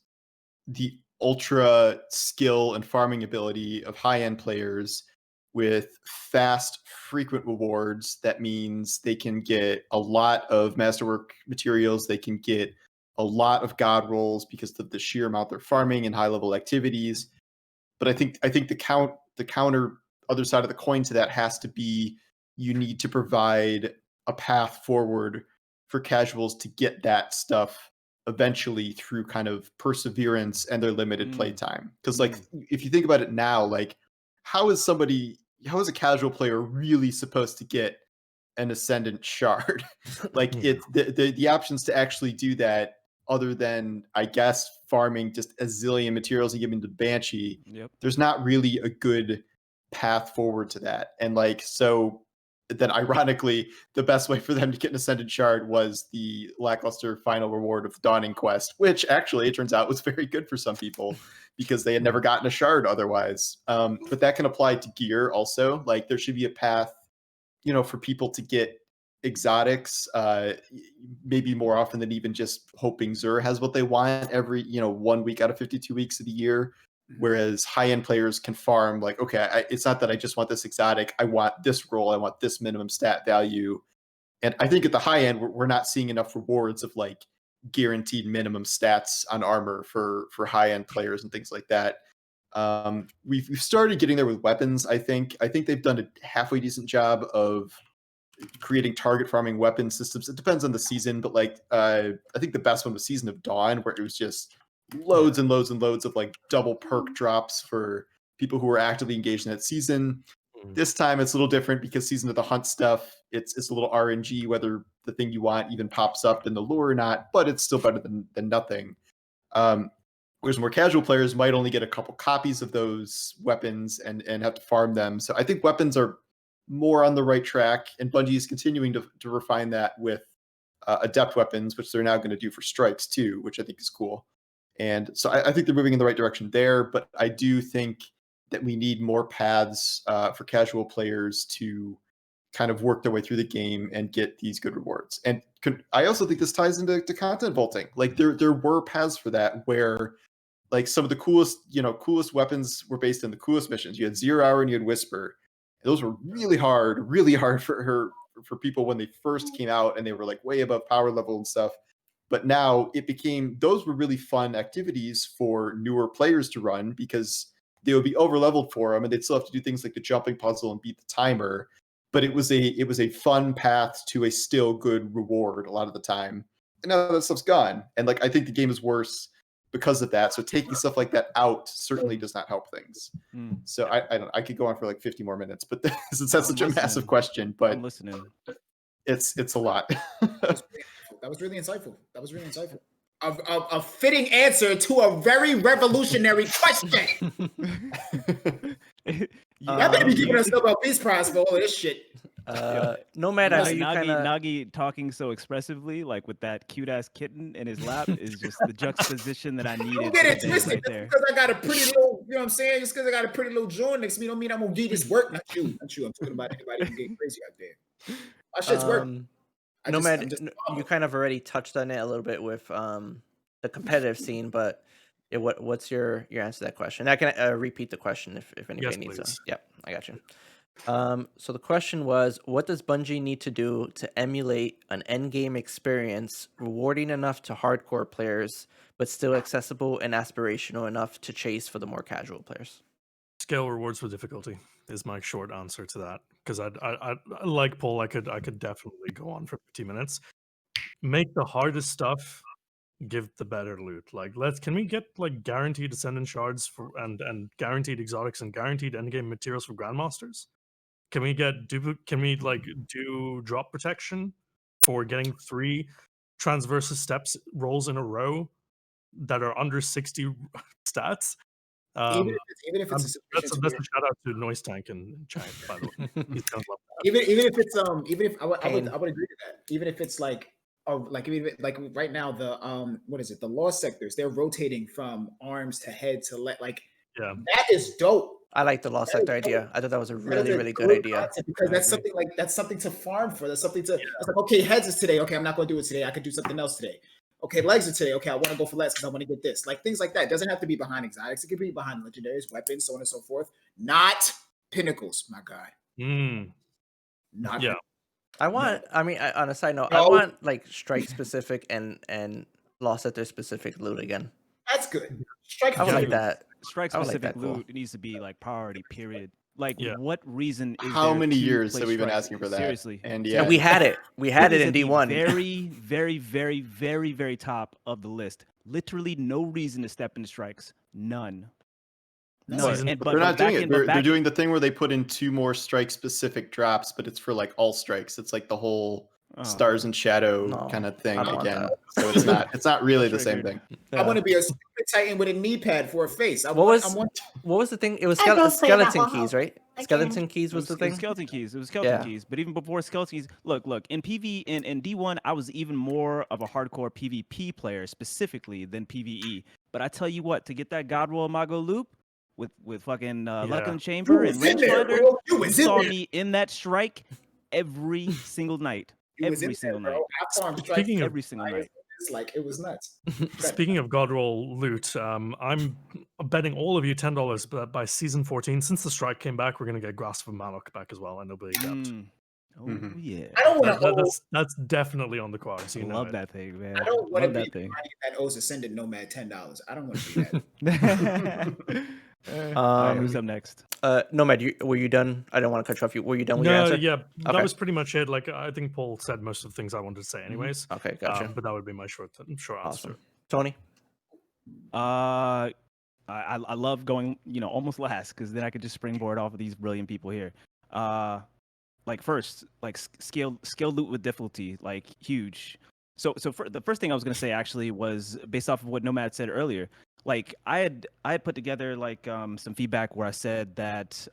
Speaker 3: the ultra skill and farming ability of high-end players with fast, frequent rewards. That means they can get a lot of masterwork materials, they can get a lot of god rolls because of the sheer amount they're farming and high-level activities. But I think the counter other side of the coin to that has to be you need to provide a path forward for casuals to get that stuff eventually through kind of perseverance and their limited playtime. Because like if you think about it now, like how is a casual player really supposed to get an Ascendant shard? Like the options to actually do that, other than I guess farming just a zillion materials and giving to Banshee, there's not really a good path forward to that. And like so then ironically, the best way for them to get an Ascendant shard was the lackluster final reward of Dawning Quest, which actually it turns out was very good for some people because they had never gotten a shard otherwise. But that can apply to gear also. Like there should be a path, you know, for people to get exotics, maybe more often than even just hoping Xur has what they want every, 1 week out of 52 weeks of the year. Whereas high-end players can farm like, okay, it's not that I just want this exotic. I want this roll. I want this minimum stat value. And I think at the high end, we're not seeing enough rewards of like guaranteed minimum stats on armor for high-end players and things like that. We've started getting there with weapons. I think they've done a halfway decent job of creating target farming weapon systems. It depends on the season, but like I think the best one was Season of Dawn, where it was just loads and loads and loads of like double perk drops for people who were actively engaged in that season. This time it's a little different because Season of the Hunt stuff, it's a little RNG whether the thing you want even pops up in the lure or not, but it's still better than nothing. Whereas more casual players might only get a couple copies of those weapons and have to farm them. So I think weapons are more on the right track, and Bungie is continuing to refine that with adept weapons, which they're now going to do for strikes too, which I think is cool. And so I think they're moving in the right direction there, but I do think that we need more paths for casual players to kind of work their way through the game and get these good rewards. And I also think this ties into content vaulting. Like there were paths for that where like some of the coolest weapons were based on the coolest missions. You had 0 Hour and you had Whisper. And those were really hard for people when they first came out and they were like way above power level and stuff. But now it became, those were really fun activities for newer players to run because they would be over leveled for them and they'd still have to do things like the jumping puzzle and beat the timer. But it was a fun path to a still good reward a lot of the time. And now that stuff's gone. And like I think the game is worse because of that. So taking stuff like that out certainly does not help things. So I could go on for like 50 more minutes, but since that's such a massive question, but
Speaker 5: I'm listening.
Speaker 3: It's a lot.
Speaker 2: That was really insightful. A fitting answer to a very revolutionary question. I better be giving us Nobel Peace Prize for all of this shit.
Speaker 1: Nomad, I know you kind of...
Speaker 5: Nogi talking so expressively, like with that cute ass kitten in his lap, is just the juxtaposition that I needed.
Speaker 2: Don't get it twisted.
Speaker 5: Right there.
Speaker 2: Because I got a pretty little, you know what I'm saying? Just because I got a pretty little joint next to me don't mean I'm gonna do this work. Not you. I'm talking about anybody who getting crazy out there. My shit's work.
Speaker 1: Nomad, you kind of already touched on it a little bit with the competitive scene, but what's your answer to that question? I can repeat the question if anybody needs
Speaker 4: please.
Speaker 1: to. Yep, I got you. So the question was, what does Bungie need to do to emulate an endgame experience rewarding enough to hardcore players, but still accessible and aspirational enough to chase for the more casual players?
Speaker 4: Scale rewards with difficulty is my short answer to that. Because I like Paul, I could definitely go on for 50 minutes. Make the hardest stuff, give the better loot. Like, can we get like guaranteed Ascendant shards for and guaranteed exotics and guaranteed endgame materials for Grandmasters? Can we do drop protection for getting 3 transversus steps rolls in a row that are under 60 stats?
Speaker 2: Even if it's a
Speaker 4: That's
Speaker 2: situation
Speaker 4: a
Speaker 2: to where,
Speaker 4: shout out to Noise Tank in chat, by the way. He's gonna love that.
Speaker 2: even if it's even if I would
Speaker 1: Pain.
Speaker 2: agree to that. Even if it's like even like right now the what is it, the law sectors, they're rotating from arms to head to like
Speaker 4: Yeah.
Speaker 2: that is dope.
Speaker 1: I like the lost
Speaker 2: That is
Speaker 1: sector idea.
Speaker 2: dope.
Speaker 1: I thought that was a
Speaker 2: That is
Speaker 1: really,
Speaker 2: a
Speaker 1: really good idea.
Speaker 2: concept, because
Speaker 1: I
Speaker 2: that's
Speaker 1: agree.
Speaker 2: something to farm for. That's something to it's like, okay, heads is today. Okay, I'm not going to do it today. I could do something else today. Okay, legs are today. Okay, I want to go for legs because I want to get this. Like things like that. It doesn't have to be behind exotics. It could be behind legendaries, weapons, so on and so forth. Not pinnacles, my guy. Not
Speaker 4: Yeah.
Speaker 1: I want. I mean, on a side note, I
Speaker 2: No.
Speaker 1: want like strike specific and lost sector specific loot again.
Speaker 2: That's good. Strike
Speaker 1: I would like
Speaker 4: Dude,
Speaker 1: that.
Speaker 5: Strike
Speaker 1: I would like
Speaker 5: specific
Speaker 1: that goal.
Speaker 5: loot needs to be like priority. Period. Like,
Speaker 4: Yeah.
Speaker 5: what reason is
Speaker 3: How
Speaker 5: there
Speaker 3: many
Speaker 5: to
Speaker 3: years
Speaker 5: play
Speaker 3: have we been
Speaker 5: strike?
Speaker 3: asking for that?
Speaker 5: Seriously.
Speaker 3: And
Speaker 1: Yeah,
Speaker 3: yeah,
Speaker 1: we had it. We had it
Speaker 5: is
Speaker 1: in
Speaker 5: at the
Speaker 1: D1.
Speaker 5: Very, very, very, very, very top of the list. Literally no reason to step into strikes. None.
Speaker 2: That's
Speaker 5: None.
Speaker 4: season-
Speaker 5: And,
Speaker 3: they're not doing it. They're
Speaker 5: back
Speaker 3: doing the thing where they put in 2 more strike-specific drops, but it's for like all strikes. It's like the whole stars and shadow
Speaker 1: No,
Speaker 3: kind of thing
Speaker 1: I don't want
Speaker 3: again.
Speaker 1: that.
Speaker 3: So it's not really the same
Speaker 5: Triggered.
Speaker 3: thing.
Speaker 2: I want to be a stupid titan with a knee pad for a face.
Speaker 1: What was the thing? It was
Speaker 6: I will say that
Speaker 1: skeleton
Speaker 6: will
Speaker 1: keys,
Speaker 6: help.
Speaker 1: right?
Speaker 6: Again.
Speaker 1: Skeleton keys
Speaker 5: It
Speaker 1: was the
Speaker 5: It was
Speaker 1: thing.
Speaker 5: skeleton keys. It was skeleton
Speaker 1: Yeah.
Speaker 5: keys. But even before skeleton keys, look, in PV in D1, I was even more of a hardcore PvP player specifically than PvE. But I tell you what, to get that God Roll Imago loop with fucking Luck in the Chamber and Rangefinder, you saw me in that strike every single night. Every single night.
Speaker 2: I farmed strikes
Speaker 4: Speaking of-
Speaker 5: Every single night.
Speaker 2: It's like it was nuts.
Speaker 4: Speaking of God Roll loot, I'm betting all of you $10 that by season 14, since the strike came back, we're going to get Grasp of Malok back as well. I know Billy Gapped.
Speaker 5: Oh
Speaker 3: Mhm.
Speaker 5: yeah.
Speaker 2: I don't want to.
Speaker 4: That's definitely on the cards. You know
Speaker 5: Love
Speaker 4: it.
Speaker 5: that thing, man.
Speaker 2: I don't want to
Speaker 5: Love
Speaker 2: be
Speaker 5: that thing.
Speaker 2: that owes Ascendant Nomad $10. I don't want to be that.
Speaker 5: All right, who's up next?
Speaker 1: Nomad, were you done? I don't want to cut you off. Were you done with your
Speaker 4: No,
Speaker 1: answer?
Speaker 4: yeah, that
Speaker 1: Okay.
Speaker 4: was pretty much it. Like, I think Paul said most of the things I wanted to say, anyways.
Speaker 1: Okay, gotcha.
Speaker 4: But that would be my short answer.
Speaker 1: Awesome. Tony?
Speaker 5: I love going, almost last because then I could just springboard off of these brilliant people here. Like first, like scale loot with difficulty, like huge. So for the first thing I was gonna say actually was based off of what Nomad said earlier. Like I had put together like some feedback where I said that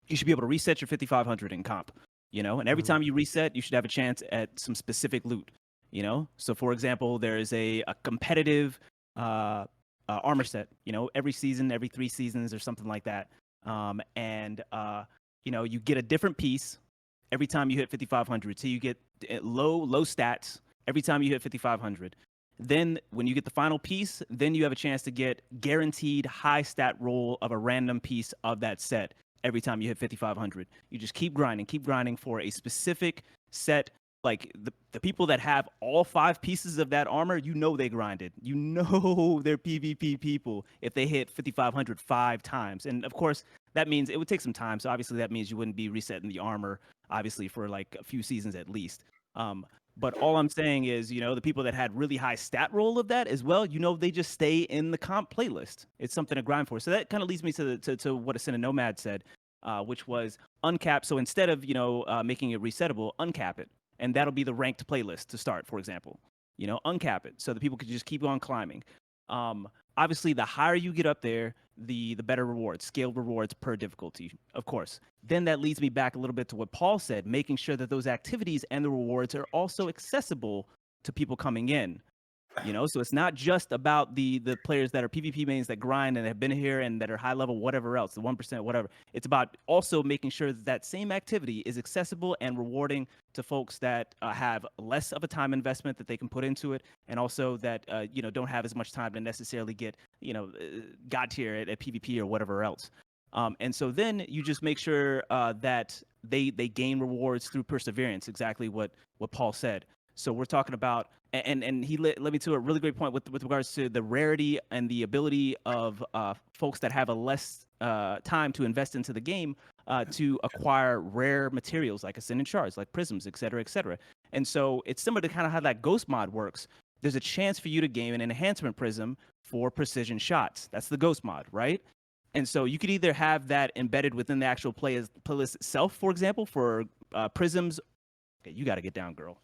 Speaker 5: you should be able to reset your 5500 in comp, and every time you reset, you should have a chance at some specific loot, So for example, there is a competitive armor set, every season, every 3 seasons or something like that. You get a different piece every time you hit 5500. So you get low stats every time you hit 5500. Then when you get the final piece, then you have a chance to get guaranteed high stat roll of a random piece of that set every time you hit 5500. You just keep grinding for a specific set. Like the people that have all 5 pieces of that armor, they grinded. They're PvP people if they hit 5500 5 times. And of course, that means it would take some time. So obviously that means you wouldn't be resetting the armor, obviously, for like a few seasons at least. But all I'm saying is, the people that had really high stat roll of that as well, they just stay in the comp playlist. It's something to grind for. So that kind of leads me to what Ascendant Nomad said, which was uncap. So instead of, making it resettable, uncap it. And that'll be the ranked playlist to start, for example. Uncap it so that people can just keep on climbing. Obviously, the higher you get up there, the better rewards, scaled rewards per difficulty, of course. Then that leads me back a little bit to what Paul said, making sure that those activities and the rewards are also accessible to people coming in. So it's not just about the players that are PvP mains that grind and have been here and that are high level, whatever else, the 1%, whatever. It's about also making sure that same activity is accessible and rewarding to folks that have less of a time investment that they can put into it, and also that don't have as much time to necessarily get God tier at PvP or whatever else. And so then you just make sure that they gain rewards through perseverance, exactly what Paul said. So we're talking about, and he led me to a really great point with regards to the rarity and the ability of folks that have a less time to invest into the game to acquire rare materials like Ascendant Shards, like prisms, et cetera, et cetera. And so it's similar to kind of how that Ghost mod works. There's a chance for you to gain an enhancement prism for precision shots. That's the Ghost mod, right? And so you could either have that embedded within the actual playlist itself, for example, for prisms. Okay, you got to get down, girl.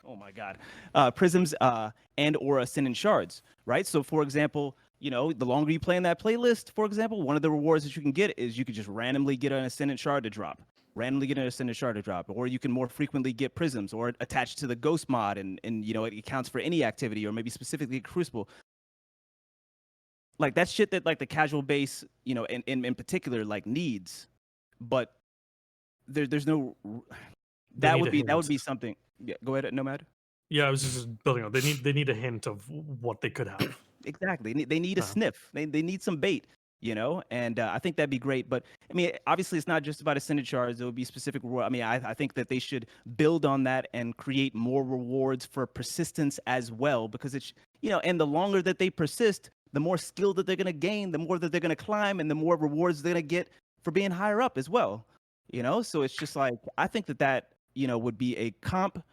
Speaker 5: Oh my God. Prisms and or Ascendant Shards, right? So for example, you know, the longer you play in that playlist, for example, one of the rewards that you can get is you could just randomly get an Ascendant Shard to drop. Or you can more frequently get prisms or attached to the Ghost mod, and you know, it accounts for any activity, or maybe specifically Crucible. Like that's shit that like the casual base, you know, in particular like needs, but there's no that would be something. Yeah, go ahead, Nomad.
Speaker 4: Yeah, I was just building on. They need a hint of what they could have.
Speaker 5: Exactly. They need a sniff. They need some bait, you know, and I think that'd be great. But I mean, obviously, it's not just about Ascendant Shards. There would be specific reward. I mean, I think that they should build on that and create more rewards for persistence as well, because it's, you know, and the longer that they persist, the more skill that they're going to gain, the more that they're going to climb, and the more rewards they're going to get for being higher up as well, you know. So it's just like, I think that you know would be a comp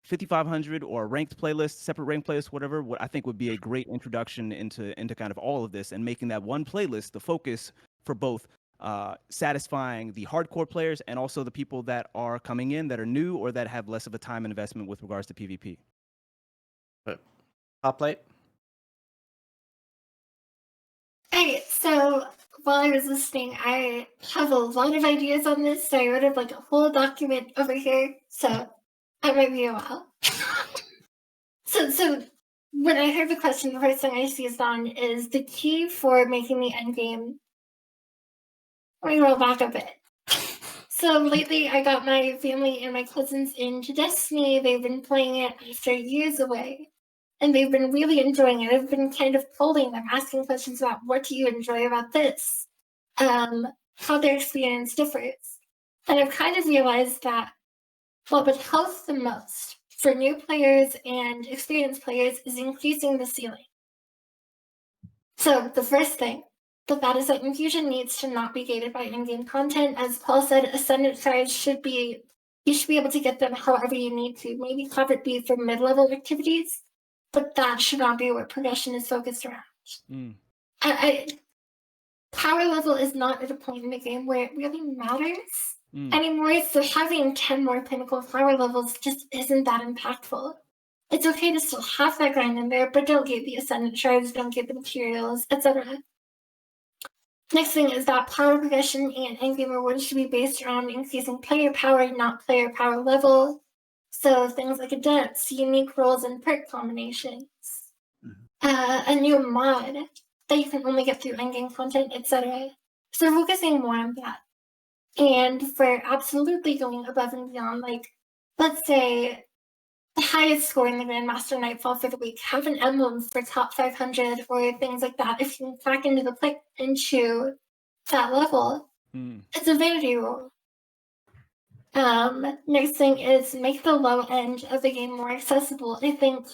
Speaker 5: 5500 or a ranked playlist, separate ranked playlist, whatever, what I think would be a great introduction into kind of all of this, and making that one playlist the focus for both satisfying the hardcore players and also the people that are coming in that are new or that have less of a time investment with regards to PvP.
Speaker 1: Hoplite?
Speaker 6: Hey, so while I was listening, I have a lot of ideas on this, so I wrote up like a whole document over here, so that might be a while. So when I heard the question, the first thing I seized on is the key for making the endgame. Let me roll back a bit. So lately, I got my family and my cousins into Destiny. They've been playing it after years away, and they've been really enjoying it. I've been kind of polling them, asking questions about what do you enjoy about this, how their experience differs. And I've kind of realized that what would help the most for new players and experienced players is increasing the ceiling. So the first thing, that is that infusion needs to not be gated by in-game content. As Paul said, Ascendant Shards should be, you should be able to get them however you need to. Maybe have it be for mid-level activities, but that should not be what progression is focused around. Power level is not at a point in the game where it really matters anymore, so having 10 more pinnacle power levels just isn't that impactful. It's okay to still have that grind in there, but don't get the Ascendant Shards, don't get the materials, etc. Next thing is that power progression and endgame rewards should be based around increasing player power, not player power level. So things like adepts, unique roles, and perk combinations. A new mod that you can only get through endgame content, etc. So focusing more on that. And for absolutely going above and beyond, like, let's say the highest score in the Grandmaster Nightfall for the week, have an emblem for top 500 or things like that. If you can crack into that level, it's a vanity rule. Next thing is make the low end of the game more accessible. I think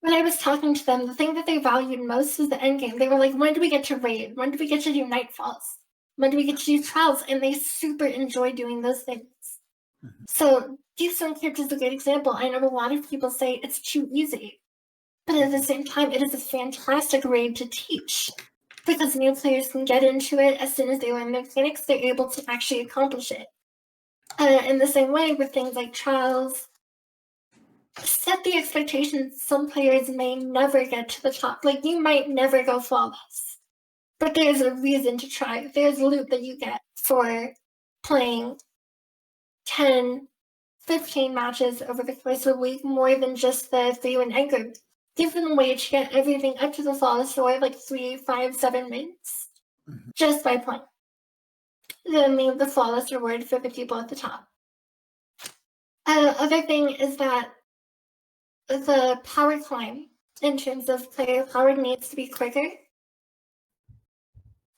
Speaker 6: when I was talking to them, the thing that they valued most was the end game. They were like, when do we get to raid? When do we get to do Nightfalls? When do we get to do trials? And they super enjoy doing those things. So Keystone Crypt is a good example. I know a lot of people say it's too easy, but at the same time, it is a fantastic raid to teach because new players can get into it as soon as they learn the mechanics, they're able to actually accomplish it. In the same way with things like trials, set the expectations. Some players may never get to the top. Like, you might never go flawless, but there's a reason to try. There's loot that you get for playing 10, 15 matches over the course of a week, more than just the 3-win anchor. Give them a way to get everything up to the flawless score, like 3, 5, 7 wins, just by playing. Then leave the flawless reward for the people at the top. Other thing is that the power climb in terms of player power needs to be quicker.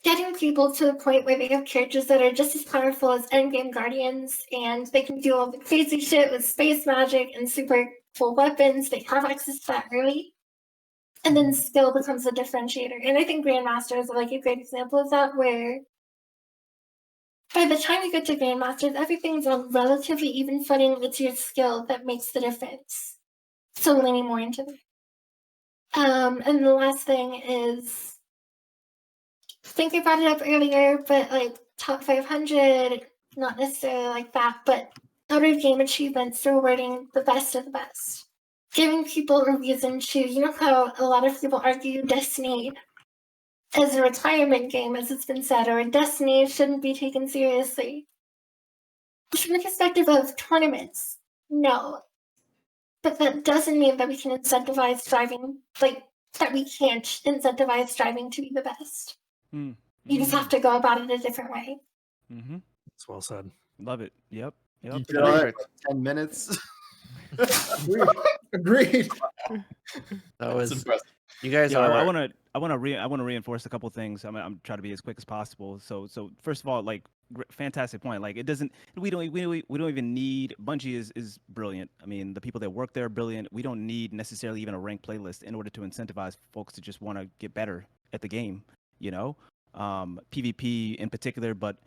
Speaker 6: Getting people to the point where they have characters that are just as powerful as Endgame Guardians, and they can do all the crazy shit with space magic and super cool weapons. They have access to that early, and then skill becomes a differentiator. And I think Grandmasters are like a great example of that, where by the time you get to Grandmasters, everything's on relatively even footing. It's your skill that makes the difference. So leaning more into that. And the last thing is, I think I brought it up earlier, but like top 500, not necessarily like that, but out of game achievements, rewarding the best of the best. Giving people a reason to, you know how a lot of people argue Destiny as a retirement game, as it's been said, or Destiny shouldn't be taken seriously. From the perspective of tournaments, no. But that doesn't mean that we can incentivize striving, like, that we can't incentivize striving to be the best.
Speaker 5: Mm.
Speaker 6: You just have to go about it a different way.
Speaker 5: Mm-hmm.
Speaker 4: That's well said.
Speaker 5: Love it. Yep.
Speaker 3: You
Speaker 5: Yep.
Speaker 3: did all that in
Speaker 1: Perfect.
Speaker 3: like 10 minutes.
Speaker 2: Agreed.
Speaker 1: That was
Speaker 3: impressive.
Speaker 1: you guys
Speaker 5: Yeah,
Speaker 1: are.
Speaker 5: I want to reinforce a couple things. I'm trying to be as quick as possible. So first of all, like fantastic point. Like it doesn't we don't even need Bungie is brilliant. I mean, the people that work there are brilliant. We don't need necessarily even a ranked playlist in order to incentivize folks to just want to get better at the game, you know? PvP in particular, but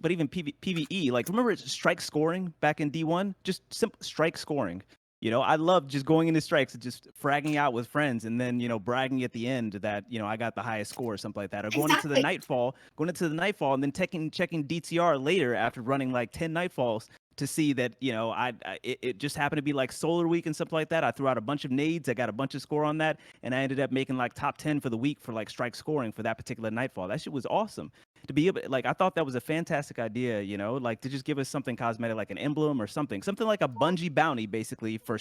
Speaker 5: even PvE, like remember strike scoring back in D1? Just simple strike scoring. You know, I love just going into strikes and just fragging out with friends and then, you know, bragging at the end that, you know, I got the highest score or something like that. Or going into the nightfall and then checking DTR later after running like 10 nightfalls to see that, you know, it just happened to be like solar week and stuff like that. I threw out a bunch of nades. I got a bunch of score on that. And I ended up making like top 10 for the week for like strike scoring for that particular nightfall. That shit was awesome. To be able, like, I thought that was a fantastic idea, you know, like to just give us something cosmetic, like an emblem or something like a Bungie bounty, basically for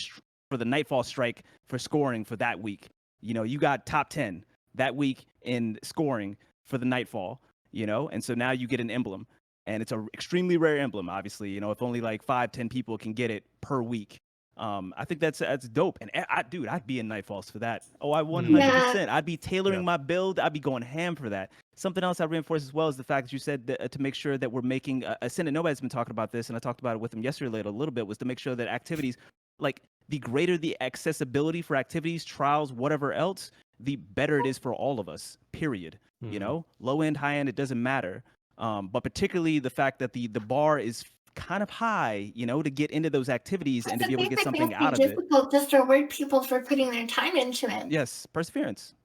Speaker 5: the Nightfall strike for scoring for that week. You know, you got top 10 that week in scoring for the Nightfall, you know, and so now you get an emblem, and it's an extremely rare emblem, obviously, you know, if only like 5-10 people can get it per week. I think that's dope, and I'd be in Nightfalls for that. Oh, I 100%. I'd be tailoring my build. I'd be going ham for that. Something else I reinforce as well is the fact that you said that, to make sure that we're making Ascendant. Nobody's been talking about this, and I talked about it with him yesterday a little bit. Was to make sure that activities, like the greater the accessibility for activities, trials, whatever else, the better it is for all of us. Period.
Speaker 4: Mm-hmm.
Speaker 5: You know, low end, high end, it doesn't matter. But particularly the fact that the bar is kind of high, you know, to get into those activities and to be able to get something out of it.
Speaker 6: It's difficult just to reward people for putting their time into it.
Speaker 5: Yes, perseverance,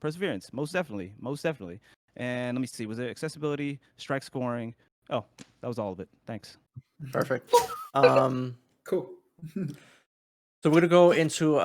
Speaker 5: most definitely. And let me see, was it accessibility, strike scoring? Oh, that was all of it. Thanks.
Speaker 1: Perfect.
Speaker 2: Cool.
Speaker 1: So we're gonna go into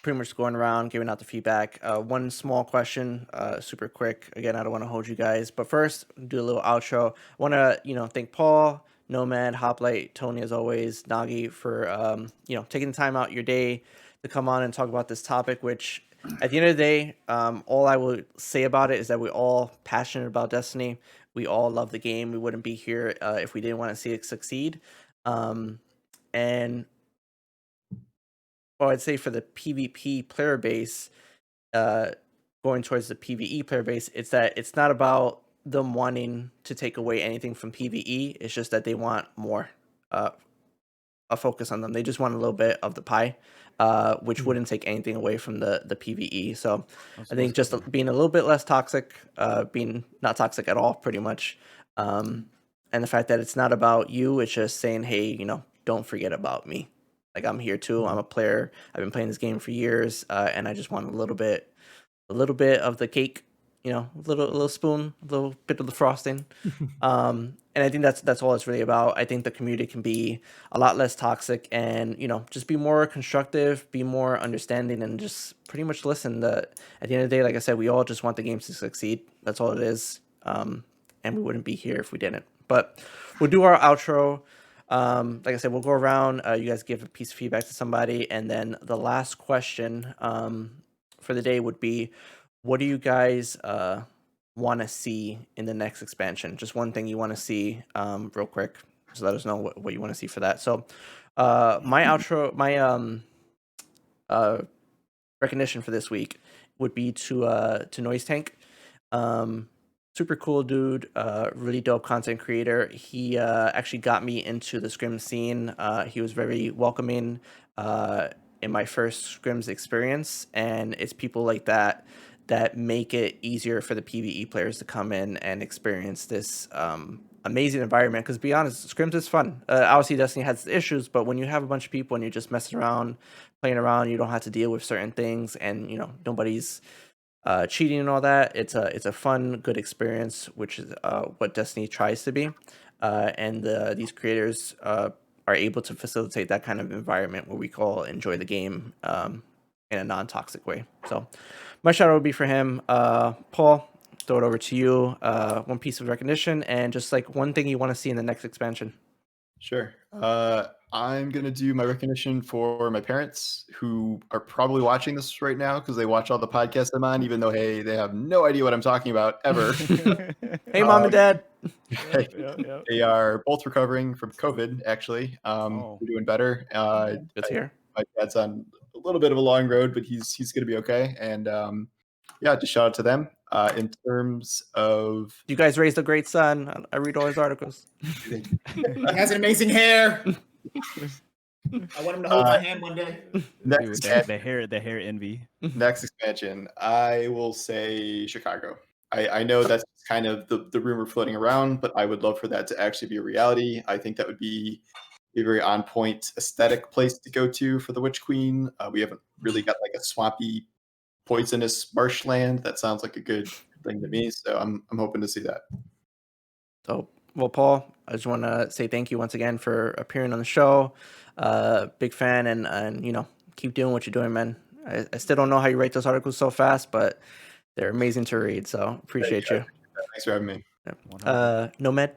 Speaker 1: pretty much going around, giving out the feedback. One small question, super quick. Again, I don't want to hold you guys, but first, do a little outro. I want to, thank Paul, Nomad, Hoplite, Tony, as always, Nogi, for taking the time out your day to come on and talk about this topic. Which, at the end of the day, all I will say about it is that we're all passionate about Destiny. We all love the game. We wouldn't be here if we didn't want to see it succeed. And I'd say for the PvP player base, going towards the PvE player base, it's that it's not about them wanting to take away anything from PvE. It's just that they want more, a focus on them. They just want a little bit of the pie, which wouldn't take anything away from the PvE. So I think just being a little bit less toxic, being not toxic at all, pretty much. And the fact that it's not about you, it's just saying, hey, don't forget about me. Like, I'm here too. I'm a player. I've been playing this game for years, and I just want a little bit of the cake, a little spoon, a little bit of the frosting. And I think that's all it's really about. I think the community can be a lot less toxic, and just be more constructive, be more understanding, and just pretty much listen. At the end of the day, like I said, we all just want the games to succeed. That's all it is. And we wouldn't be here if we didn't. But we'll do our outro. Like I said, we'll go around. You guys give a piece of feedback to somebody, and then the last question for the day would be, what do you guys want to see in the next expansion? Just one thing you want to see, real quick. Just let us know what you want to see for that. So, my outro, my recognition for this week would be to Noise Tank. Super cool dude, really dope content creator. He actually got me into the scrim scene. He was very welcoming in my first scrims experience, and it's people like that that make it easier for the PvE players to come in and experience this amazing environment. Because to be honest, scrims is fun. Obviously, Destiny has issues, but when you have a bunch of people and you're just messing around, playing around, you don't have to deal with certain things, and nobody's cheating and all that. It's a fun, good experience, which is what Destiny tries to be. And these creators are able to facilitate that kind of environment where we call enjoy the game in a non-toxic way. So my shout out would be for him. Paul, throw it over to you. One piece of recognition and just like one thing you want to see in the next expansion.
Speaker 3: Sure. I'm going to do my recognition for my parents who are probably watching this right now because they watch all the podcasts I'm on, even though, hey, they have no idea what I'm talking about ever.
Speaker 1: Hey, Mom and Dad.
Speaker 5: Yep.
Speaker 3: They are both recovering from COVID, actually. They're doing better.
Speaker 1: Good to hear.
Speaker 3: My dad's on a little bit of a long road, but he's going to be okay. And yeah, just shout out to them. In terms of...
Speaker 1: You guys raised a great son. I read all his articles.
Speaker 2: He has an amazing hair. I want him to hold my hand one day.
Speaker 3: Next,
Speaker 5: The hair envy.
Speaker 3: next expansion, I will say Chicago. I know that's kind of the rumor floating around, but I would love for that to actually be a reality. I think that would be a very on-point aesthetic place to go to for the Witch Queen. We haven't really got like a swampy, poisonous marshland. That sounds like a good thing to me, so I'm hoping to see that.
Speaker 1: So, well, Paul, I just want to say thank you once again for appearing on the show. Big fan, and keep doing what you're doing, man. I still don't know how you write those articles so fast, but they're amazing to read. So appreciate you.
Speaker 3: Thanks for having me.
Speaker 1: Nomad.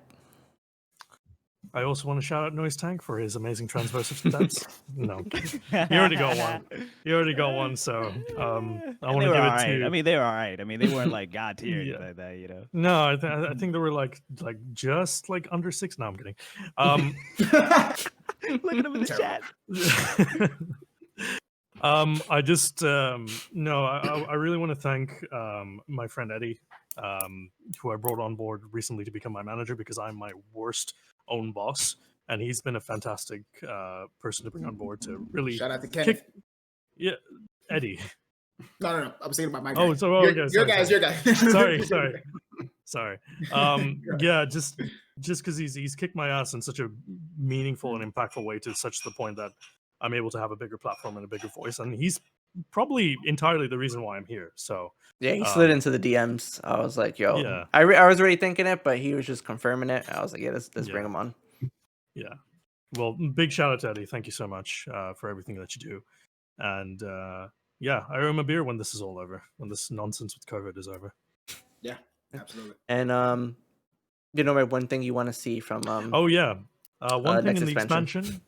Speaker 4: I also want to shout out Noise Tank for his amazing transversive stats. No, he already got one. He already got one, so I want to give it to.
Speaker 5: I mean, they were all right. I mean, they weren't like god tier
Speaker 4: Yeah.
Speaker 5: like that,
Speaker 4: No, I think they were like just like under 6. No, I'm kidding.
Speaker 5: Look at him in the chat.
Speaker 4: I just no, I really want to thank my friend Eddie, who I brought on board recently to become my manager because I'm my worst own boss, and he's been a fantastic person to bring on board to really
Speaker 2: Shout out to Kenneth.
Speaker 4: Yeah, Eddie.
Speaker 2: No. I was thinking about my guy.
Speaker 4: Oh, so okay,
Speaker 2: your guy.
Speaker 4: sorry. Yeah, just because he's kicked my ass in such a meaningful and impactful way to such the point that I'm able to have a bigger platform and a bigger voice, and he's probably entirely the reason why I'm here. So
Speaker 1: Yeah, he slid into the DMs. I was like, yo,
Speaker 4: Yeah.
Speaker 1: I was already thinking it, but he was just confirming it. I was like, yeah, let's bring him on.
Speaker 4: yeah, well, big shout out to Eddie. Thank you so much for everything that you do, and yeah, I owe him a beer when this is all over, when this nonsense with COVID is over.
Speaker 2: Yeah, absolutely.
Speaker 1: And my one thing you want to see from
Speaker 4: Oh yeah, one thing
Speaker 1: next
Speaker 4: in the
Speaker 1: expansion.
Speaker 4: expansion,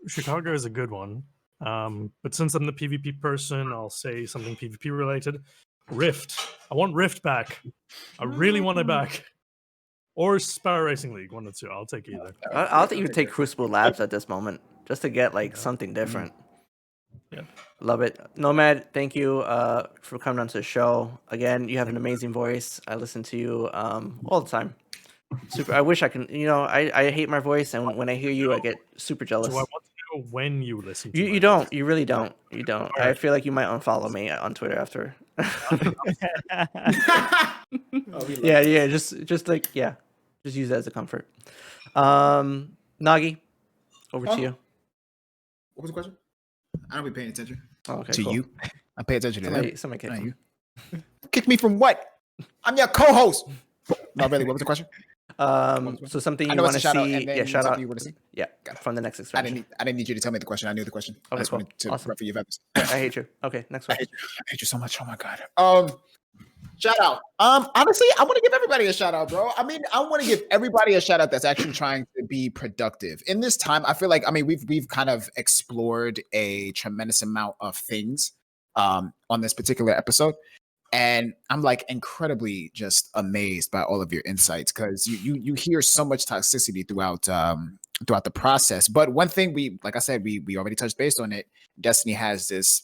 Speaker 4: Chicago is a good one. But since I'm the PvP person, I'll say something PvP related. Rift. I want Rift back. I really want it back. Or Sparrow Racing League, one or two. I'll take either.
Speaker 1: I'll even take Crucible Labs at this moment just to get like something different.
Speaker 4: Yeah.
Speaker 1: Love it. Nomad, thank you for coming onto the show. Again, you have an amazing voice. I listen to you all the time. Super. I wish I can, I hate my voice, and when I hear you, I get super jealous.
Speaker 4: So I want to know when you listen to
Speaker 1: You
Speaker 4: my
Speaker 1: don't.
Speaker 4: voice.
Speaker 1: You really don't. You don't.
Speaker 4: All
Speaker 1: I
Speaker 4: right.
Speaker 1: feel like you might unfollow me on Twitter after.
Speaker 2: We love
Speaker 1: Yeah. Just like just use that as a comfort. Nagi, over to you.
Speaker 2: What was the question? I don't be paying attention.
Speaker 1: Oh, okay,
Speaker 2: To
Speaker 1: cool.
Speaker 2: you? I pay attention to them.
Speaker 1: Somebody kick
Speaker 2: Not
Speaker 1: him.
Speaker 2: you. Kick me from what? I'm your co-host. No, really. What was the question?
Speaker 1: So something
Speaker 2: I
Speaker 1: you
Speaker 2: know
Speaker 1: want
Speaker 2: it's
Speaker 1: to
Speaker 2: a shout out,
Speaker 1: see?
Speaker 2: and then
Speaker 1: Yeah, shout out.
Speaker 2: something you want to see.
Speaker 1: Yeah,
Speaker 2: Got it.
Speaker 1: from the next
Speaker 2: I
Speaker 1: expansion.
Speaker 2: didn't need you to tell me the question. I knew the question. I
Speaker 1: Okay,
Speaker 2: just
Speaker 1: cool.
Speaker 2: wanted to
Speaker 1: Awesome.
Speaker 2: ruffle your feathers.
Speaker 1: I hate you. Okay, next one.
Speaker 2: I hate you so much. Oh my god. Shout out. Honestly, I want to give everybody a shout out, bro. I mean, I want to give everybody a shout out that's actually trying to be productive in this time. I feel like, we've kind of explored a tremendous amount of things on this particular episode, and I'm like incredibly just amazed by all of your insights because you hear so much toxicity throughout throughout the process. But one thing like I said, we already touched base on it. Destiny has this,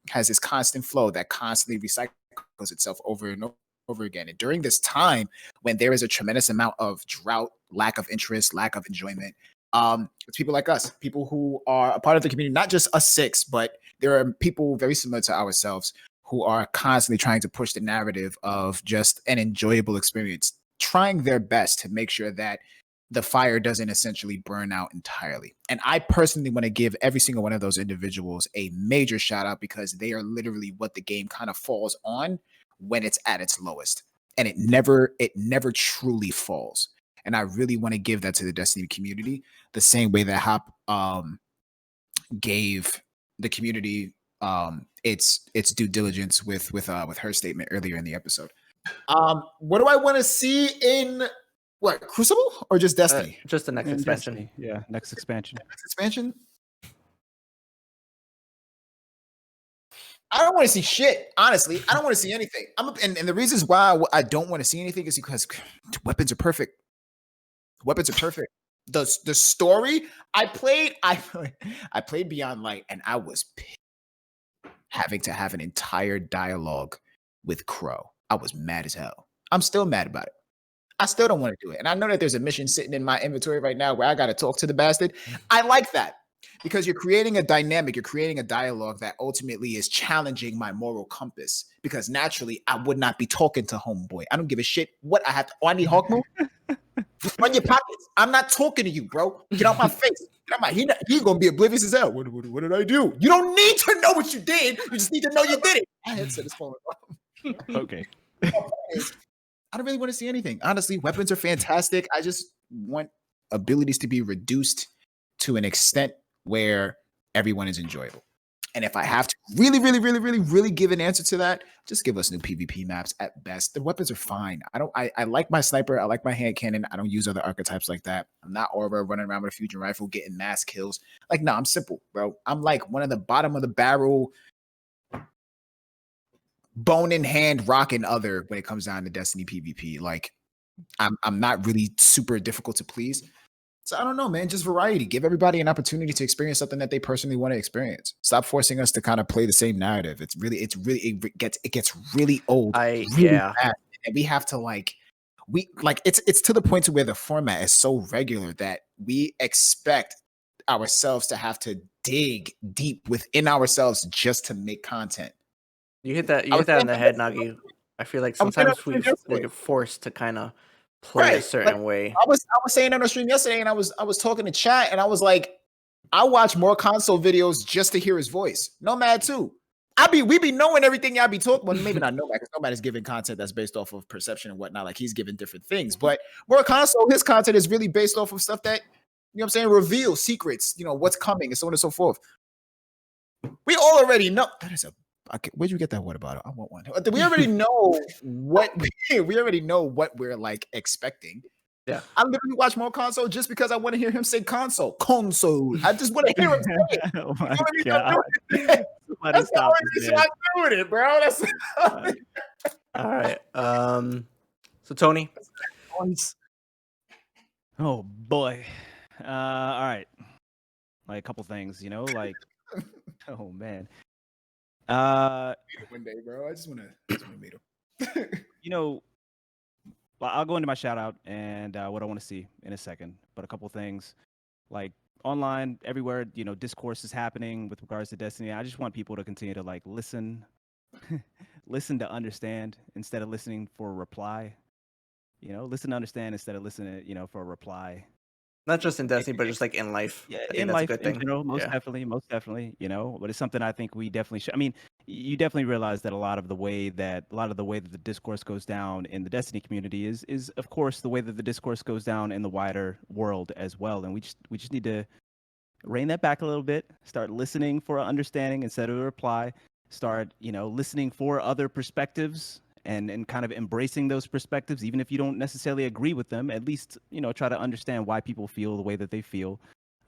Speaker 2: has this constant flow that constantly recycles itself over and over again. And during this time when there is a tremendous amount of drought, lack of interest, lack of enjoyment, it's people like us, people who are a part of the community, not just us six, but there are people very similar to ourselves who are constantly trying to push the narrative of just an enjoyable experience, trying their best to make sure that the fire doesn't essentially burn out entirely. And I personally want to give every single one of those individuals a major shout out, because they are literally what the game kind of falls on when it's at its lowest. And it never truly falls. And I really want to give that to the Destiny community, the same way that Hop gave the community its due diligence with her statement earlier in the episode. What do I want to see in what, Crucible or just Destiny?
Speaker 1: Just the next expansion.
Speaker 5: Destiny. Yeah, next expansion.
Speaker 2: Next expansion. I don't want to see shit. Honestly, I don't want to see anything. And the reasons why I don't want to see anything is because weapons are perfect. Weapons are perfect. The story I played Beyond Light, and I was pissed having to have an entire dialogue with Crow. I was mad as hell. I'm still mad about it. I still don't want to do it. And I know that there's a mission sitting in my inventory right now where I got to talk to the bastard. I like that, because you're creating a dynamic, you're creating a dialogue that ultimately is challenging my moral compass, because naturally I would not be talking to homeboy. I don't give a shit what I have to. Oh, I need Hawk Moon? Run your pockets. I'm not talking to you, bro. Get out my face. Get out my. He's gonna be oblivious as hell. What did I do? You don't need to know what you did. You just need to know you did it. My headset is falling off.
Speaker 5: Okay.
Speaker 2: I don't really want to see anything. Honestly, weapons are fantastic. I just want abilities to be reduced to an extent where everyone is enjoyable. And if I have to really give an answer to that, just give us new PvP maps at best. The weapons are fine. I like my sniper. I like my hand cannon. I don't use other archetypes like that. I'm not Aura running around with a fusion rifle getting mass kills. Like, no, I'm simple, bro. I'm like one of the bottom of the barrel, bone in hand, rocking other when it comes down to Destiny PvP. Like, I'm not really super difficult to please. So I don't know, man. Just variety. Give everybody an opportunity to experience something that they personally want to experience. Stop forcing us to kind of play the same narrative. It gets really old. Fast. And we have to it's to the point to where the format is so regular that we expect ourselves to have to dig deep within ourselves just to make content.
Speaker 1: You hit that on the head, Nagi. I feel like sometimes we get forced to kind of play a certain way.
Speaker 2: I was saying on the stream yesterday, and I was talking to chat, and I was like, I watch more console videos just to hear his voice. Nomad too. We be knowing everything y'all be talking. Well, maybe not Nomad, because Nomad is giving content that's based off of perception and whatnot. Like, he's giving different things, but more console, his content is really based off of stuff that, you know what I'm saying, reveal secrets, what's coming, and so on and so forth. We all already know. That is where'd you get that water bottle? I want one. We already know what we're like expecting.
Speaker 1: Yeah.
Speaker 2: I literally watch more console just because I want to hear him say console. I just want to hear him say it.
Speaker 5: Oh my God.
Speaker 2: That's the only reason I'm doing it, bro. That's
Speaker 1: all right. So Tony.
Speaker 5: Oh boy. All right. Like a couple things, like oh man.
Speaker 2: One day, bro. I just want to meet him.
Speaker 5: Well, I'll go into my shout out and what I want to see in a second. But a couple things, like online, everywhere, discourse is happening with regards to Destiny. I just want people to continue to listen, listen to understand instead of listening for a reply. Listen to understand instead of listening, for a reply.
Speaker 1: Not just in Destiny, but just like in life.
Speaker 5: Yeah,
Speaker 1: I think
Speaker 5: in
Speaker 1: that's
Speaker 5: life
Speaker 1: a good thing.
Speaker 5: in general, most definitely, but it's something I think we definitely should. I mean, you definitely realize that a lot of the way that the discourse goes down in the Destiny community is of course the way that the discourse goes down in the wider world as well. And we just need to rein that back a little bit, start listening for understanding instead of a reply, start, listening for other perspectives and kind of embracing those perspectives, even if you don't necessarily agree with them, at least, try to understand why people feel the way that they feel.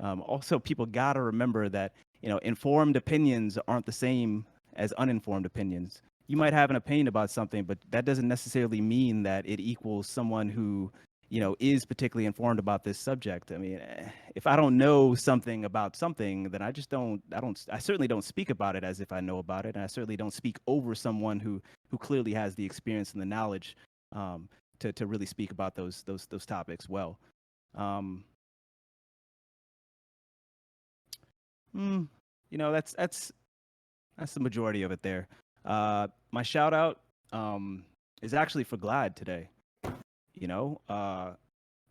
Speaker 5: Also, people got to remember that, informed opinions aren't the same as uninformed opinions. You might have an opinion about something, but that doesn't necessarily mean that it equals someone who, is particularly informed about this subject. I mean, if I don't know something about something, then I certainly don't speak about it as if I know about it. And I certainly don't speak over someone who clearly has the experience and the knowledge to really speak about those topics well. That's the majority of it there. My shout out is actually for Glad today.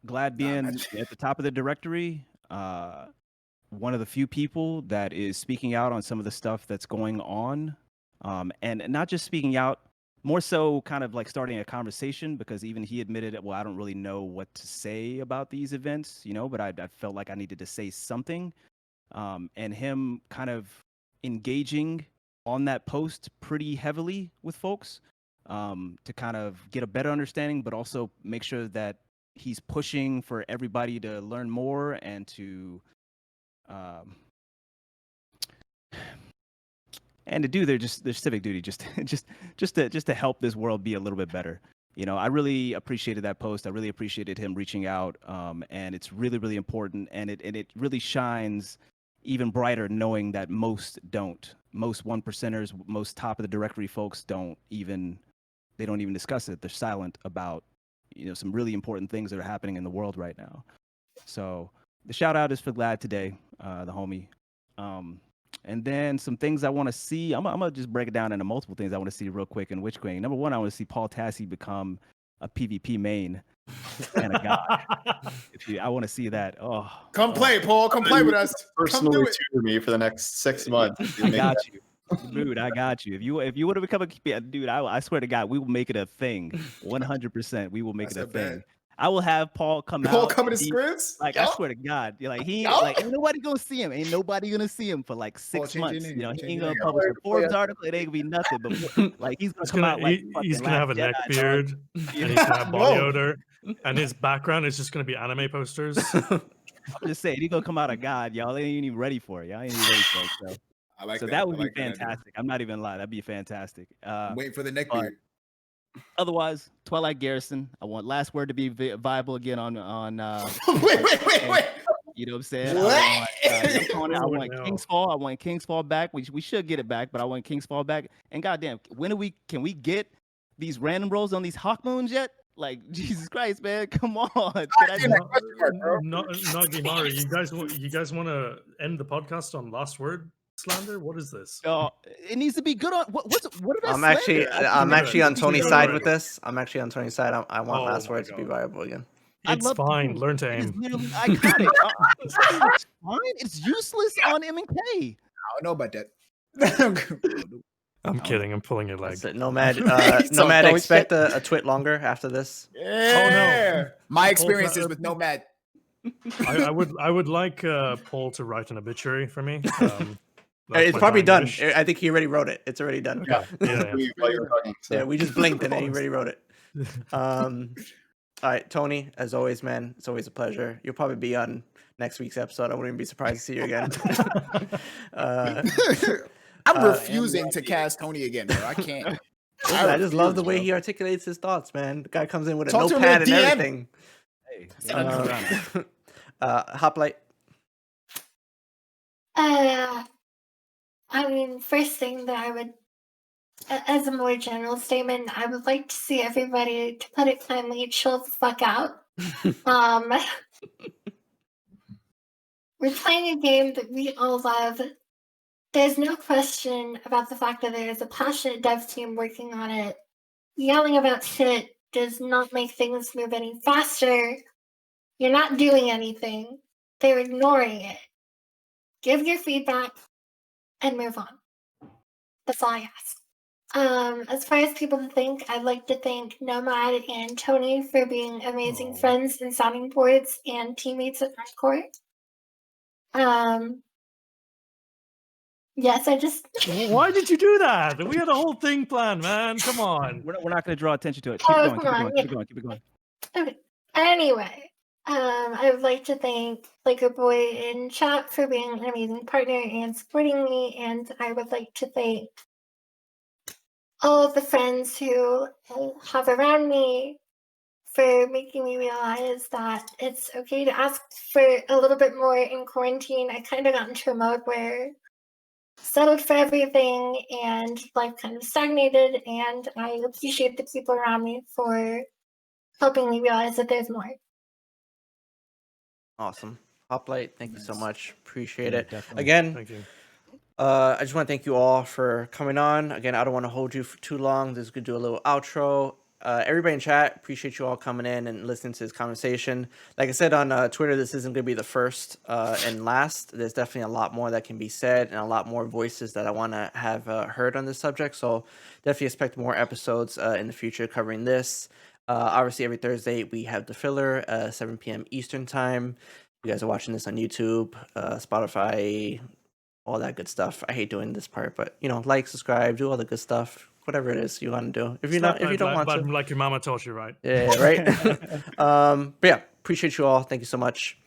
Speaker 5: Glad being at the top of the directory, one of the few people that is speaking out on some of the stuff that's going on, and not just speaking out, more so kind of like starting a conversation, because even he admitted, well, I don't really know what to say about these events, but I felt like I needed to say something, and him kind of engaging on that post pretty heavily with folks to kind of get a better understanding, but also make sure that he's pushing for everybody to learn more and to do their civic duty, just to help this world be a little bit better. I really appreciated that post. I really appreciated him reaching out, and it's really, really important, and it really shines even brighter knowing that most don't. Most 1%ers, most top of the directory folks don't even discuss it. They're silent about some really important things that are happening in the world right now. So the shout out is for Glad today, the homie. And then some things I want to see. I'm gonna just break it down into multiple things I want to see real quick in Witch Queen. Number one, I want to see Paul Tassi become a PvP main and a god. I want to see that.
Speaker 2: Come play, Paul. Come play with us.
Speaker 3: Personally tutor me for the next 6 months.
Speaker 5: I got you. Dude, I got you. If you want to become a dude, I swear to God, we will make it a thing. 100%, we will make it a thing. I will have Paul come out.
Speaker 2: Paul coming to scripts?
Speaker 5: Like, I swear to God, ain't nobody gonna see him. Ain't nobody gonna see him for like 6 months. He ain't gonna publish a Forbes article. It ain't gonna be nothing. But like, he's gonna come out like
Speaker 4: he's gonna have a neck beard, and he's gonna have body odor, and his background is just gonna be anime posters.
Speaker 5: I'm just saying, he's gonna come out a god. Y'all ain't even ready for it. Y'all ain't even ready for it. So that would be fantastic. I'm not even lying. That'd be fantastic.
Speaker 2: I'm waiting for the neck beard.
Speaker 5: Otherwise, Twilight Garrison. I want Last Word to be viable again on.
Speaker 2: Wait.
Speaker 5: You know what I'm saying?
Speaker 2: What?
Speaker 5: I want King's Fall. I want King's Fall back. We should get it back, but I want King's Fall back. And goddamn, can we get these random rolls on these Hawk Moons yet? Like, Jesus Christ, man, come on.
Speaker 4: NOGI, MARU, you guys want to end the podcast on Last Word slander? What is this?
Speaker 5: It needs to be good on what did
Speaker 1: I'm actually on Tony's side with this. I'm actually on Tony's side. I want Last Word to be viable again.
Speaker 4: It's fine. Learn to aim.
Speaker 5: I got it. It's fine. It's useless on M and K.
Speaker 2: I don't know about that.
Speaker 4: I'm kidding. I'm pulling your leg.
Speaker 1: Nomad, Nomad, expect a twit longer after this.
Speaker 2: Yeah.
Speaker 4: Oh no.
Speaker 2: My experiences with Nomad.
Speaker 4: I would like Paul to write an obituary for me.
Speaker 1: It's probably done. I think he already wrote it. It's already done.
Speaker 4: Yeah.
Speaker 1: We just blinked and he already wrote it. All right, Tony, as always, man, it's always a pleasure. You'll probably be on next week's episode. I wouldn't even be surprised to see you again.
Speaker 2: I'm refusing to cast Tony again, bro. I can't.
Speaker 1: I just love the way he articulates his thoughts, man. The guy comes in with a
Speaker 2: Talk to him
Speaker 1: notepad
Speaker 2: in
Speaker 1: and
Speaker 2: DM.
Speaker 1: everything. Hoplite.
Speaker 6: I mean, first thing that I would, as a more general statement, I would like to see everybody, to put it plainly, chill the fuck out. We're playing a game that we all love. There's no question about the fact that there's a passionate dev team working on it. Yelling about shit does not make things move any faster. You're not doing anything. They're ignoring it. Give your feedback and move on. That's all I ask. As far as people to thank, I'd like to thank Nomad and Tony for being amazing friends and sounding boards and teammates at Hardcore. Yes, I just.
Speaker 4: Why did you do that? We had a whole thing planned, man. Come on.
Speaker 5: We're not going to draw attention to it. Keep it going.
Speaker 6: Okay. Anyway, I would like to thank Laker Boy in chat for being an amazing partner and supporting me, and I would like to thank all of the friends who have around me for making me realize that it's okay to ask for a little bit more in quarantine. I kind of got into a mode where settled for everything and life kind of stagnated, and I appreciate the people around me for helping me realize that there's more.
Speaker 1: Awesome. Hoplite, thank you so
Speaker 2: Nice.
Speaker 1: much. Appreciate
Speaker 5: Yeah,
Speaker 1: it.
Speaker 5: definitely.
Speaker 1: Again,
Speaker 4: Thank you.
Speaker 1: I just want to thank you all for coming on. Again, I don't want to hold you for too long. This is going to do a little outro. Everybody in chat, appreciate you all coming in and listening to this conversation. Like I said on Twitter, this isn't going to be the first and last. There's definitely a lot more that can be said and a lot more voices that I want to have heard on this subject. So definitely expect more episodes in the future covering this. Obviously, every Thursday we have the filler, 7 p.m. Eastern time. You guys are watching this on YouTube, Spotify, all that good stuff. I hate doing this part, but like, subscribe, do all the good stuff, whatever it is you want to do. If you don't want to,
Speaker 4: like your mama taught you, right?
Speaker 1: yeah, right. But yeah, appreciate you all. Thank you so much.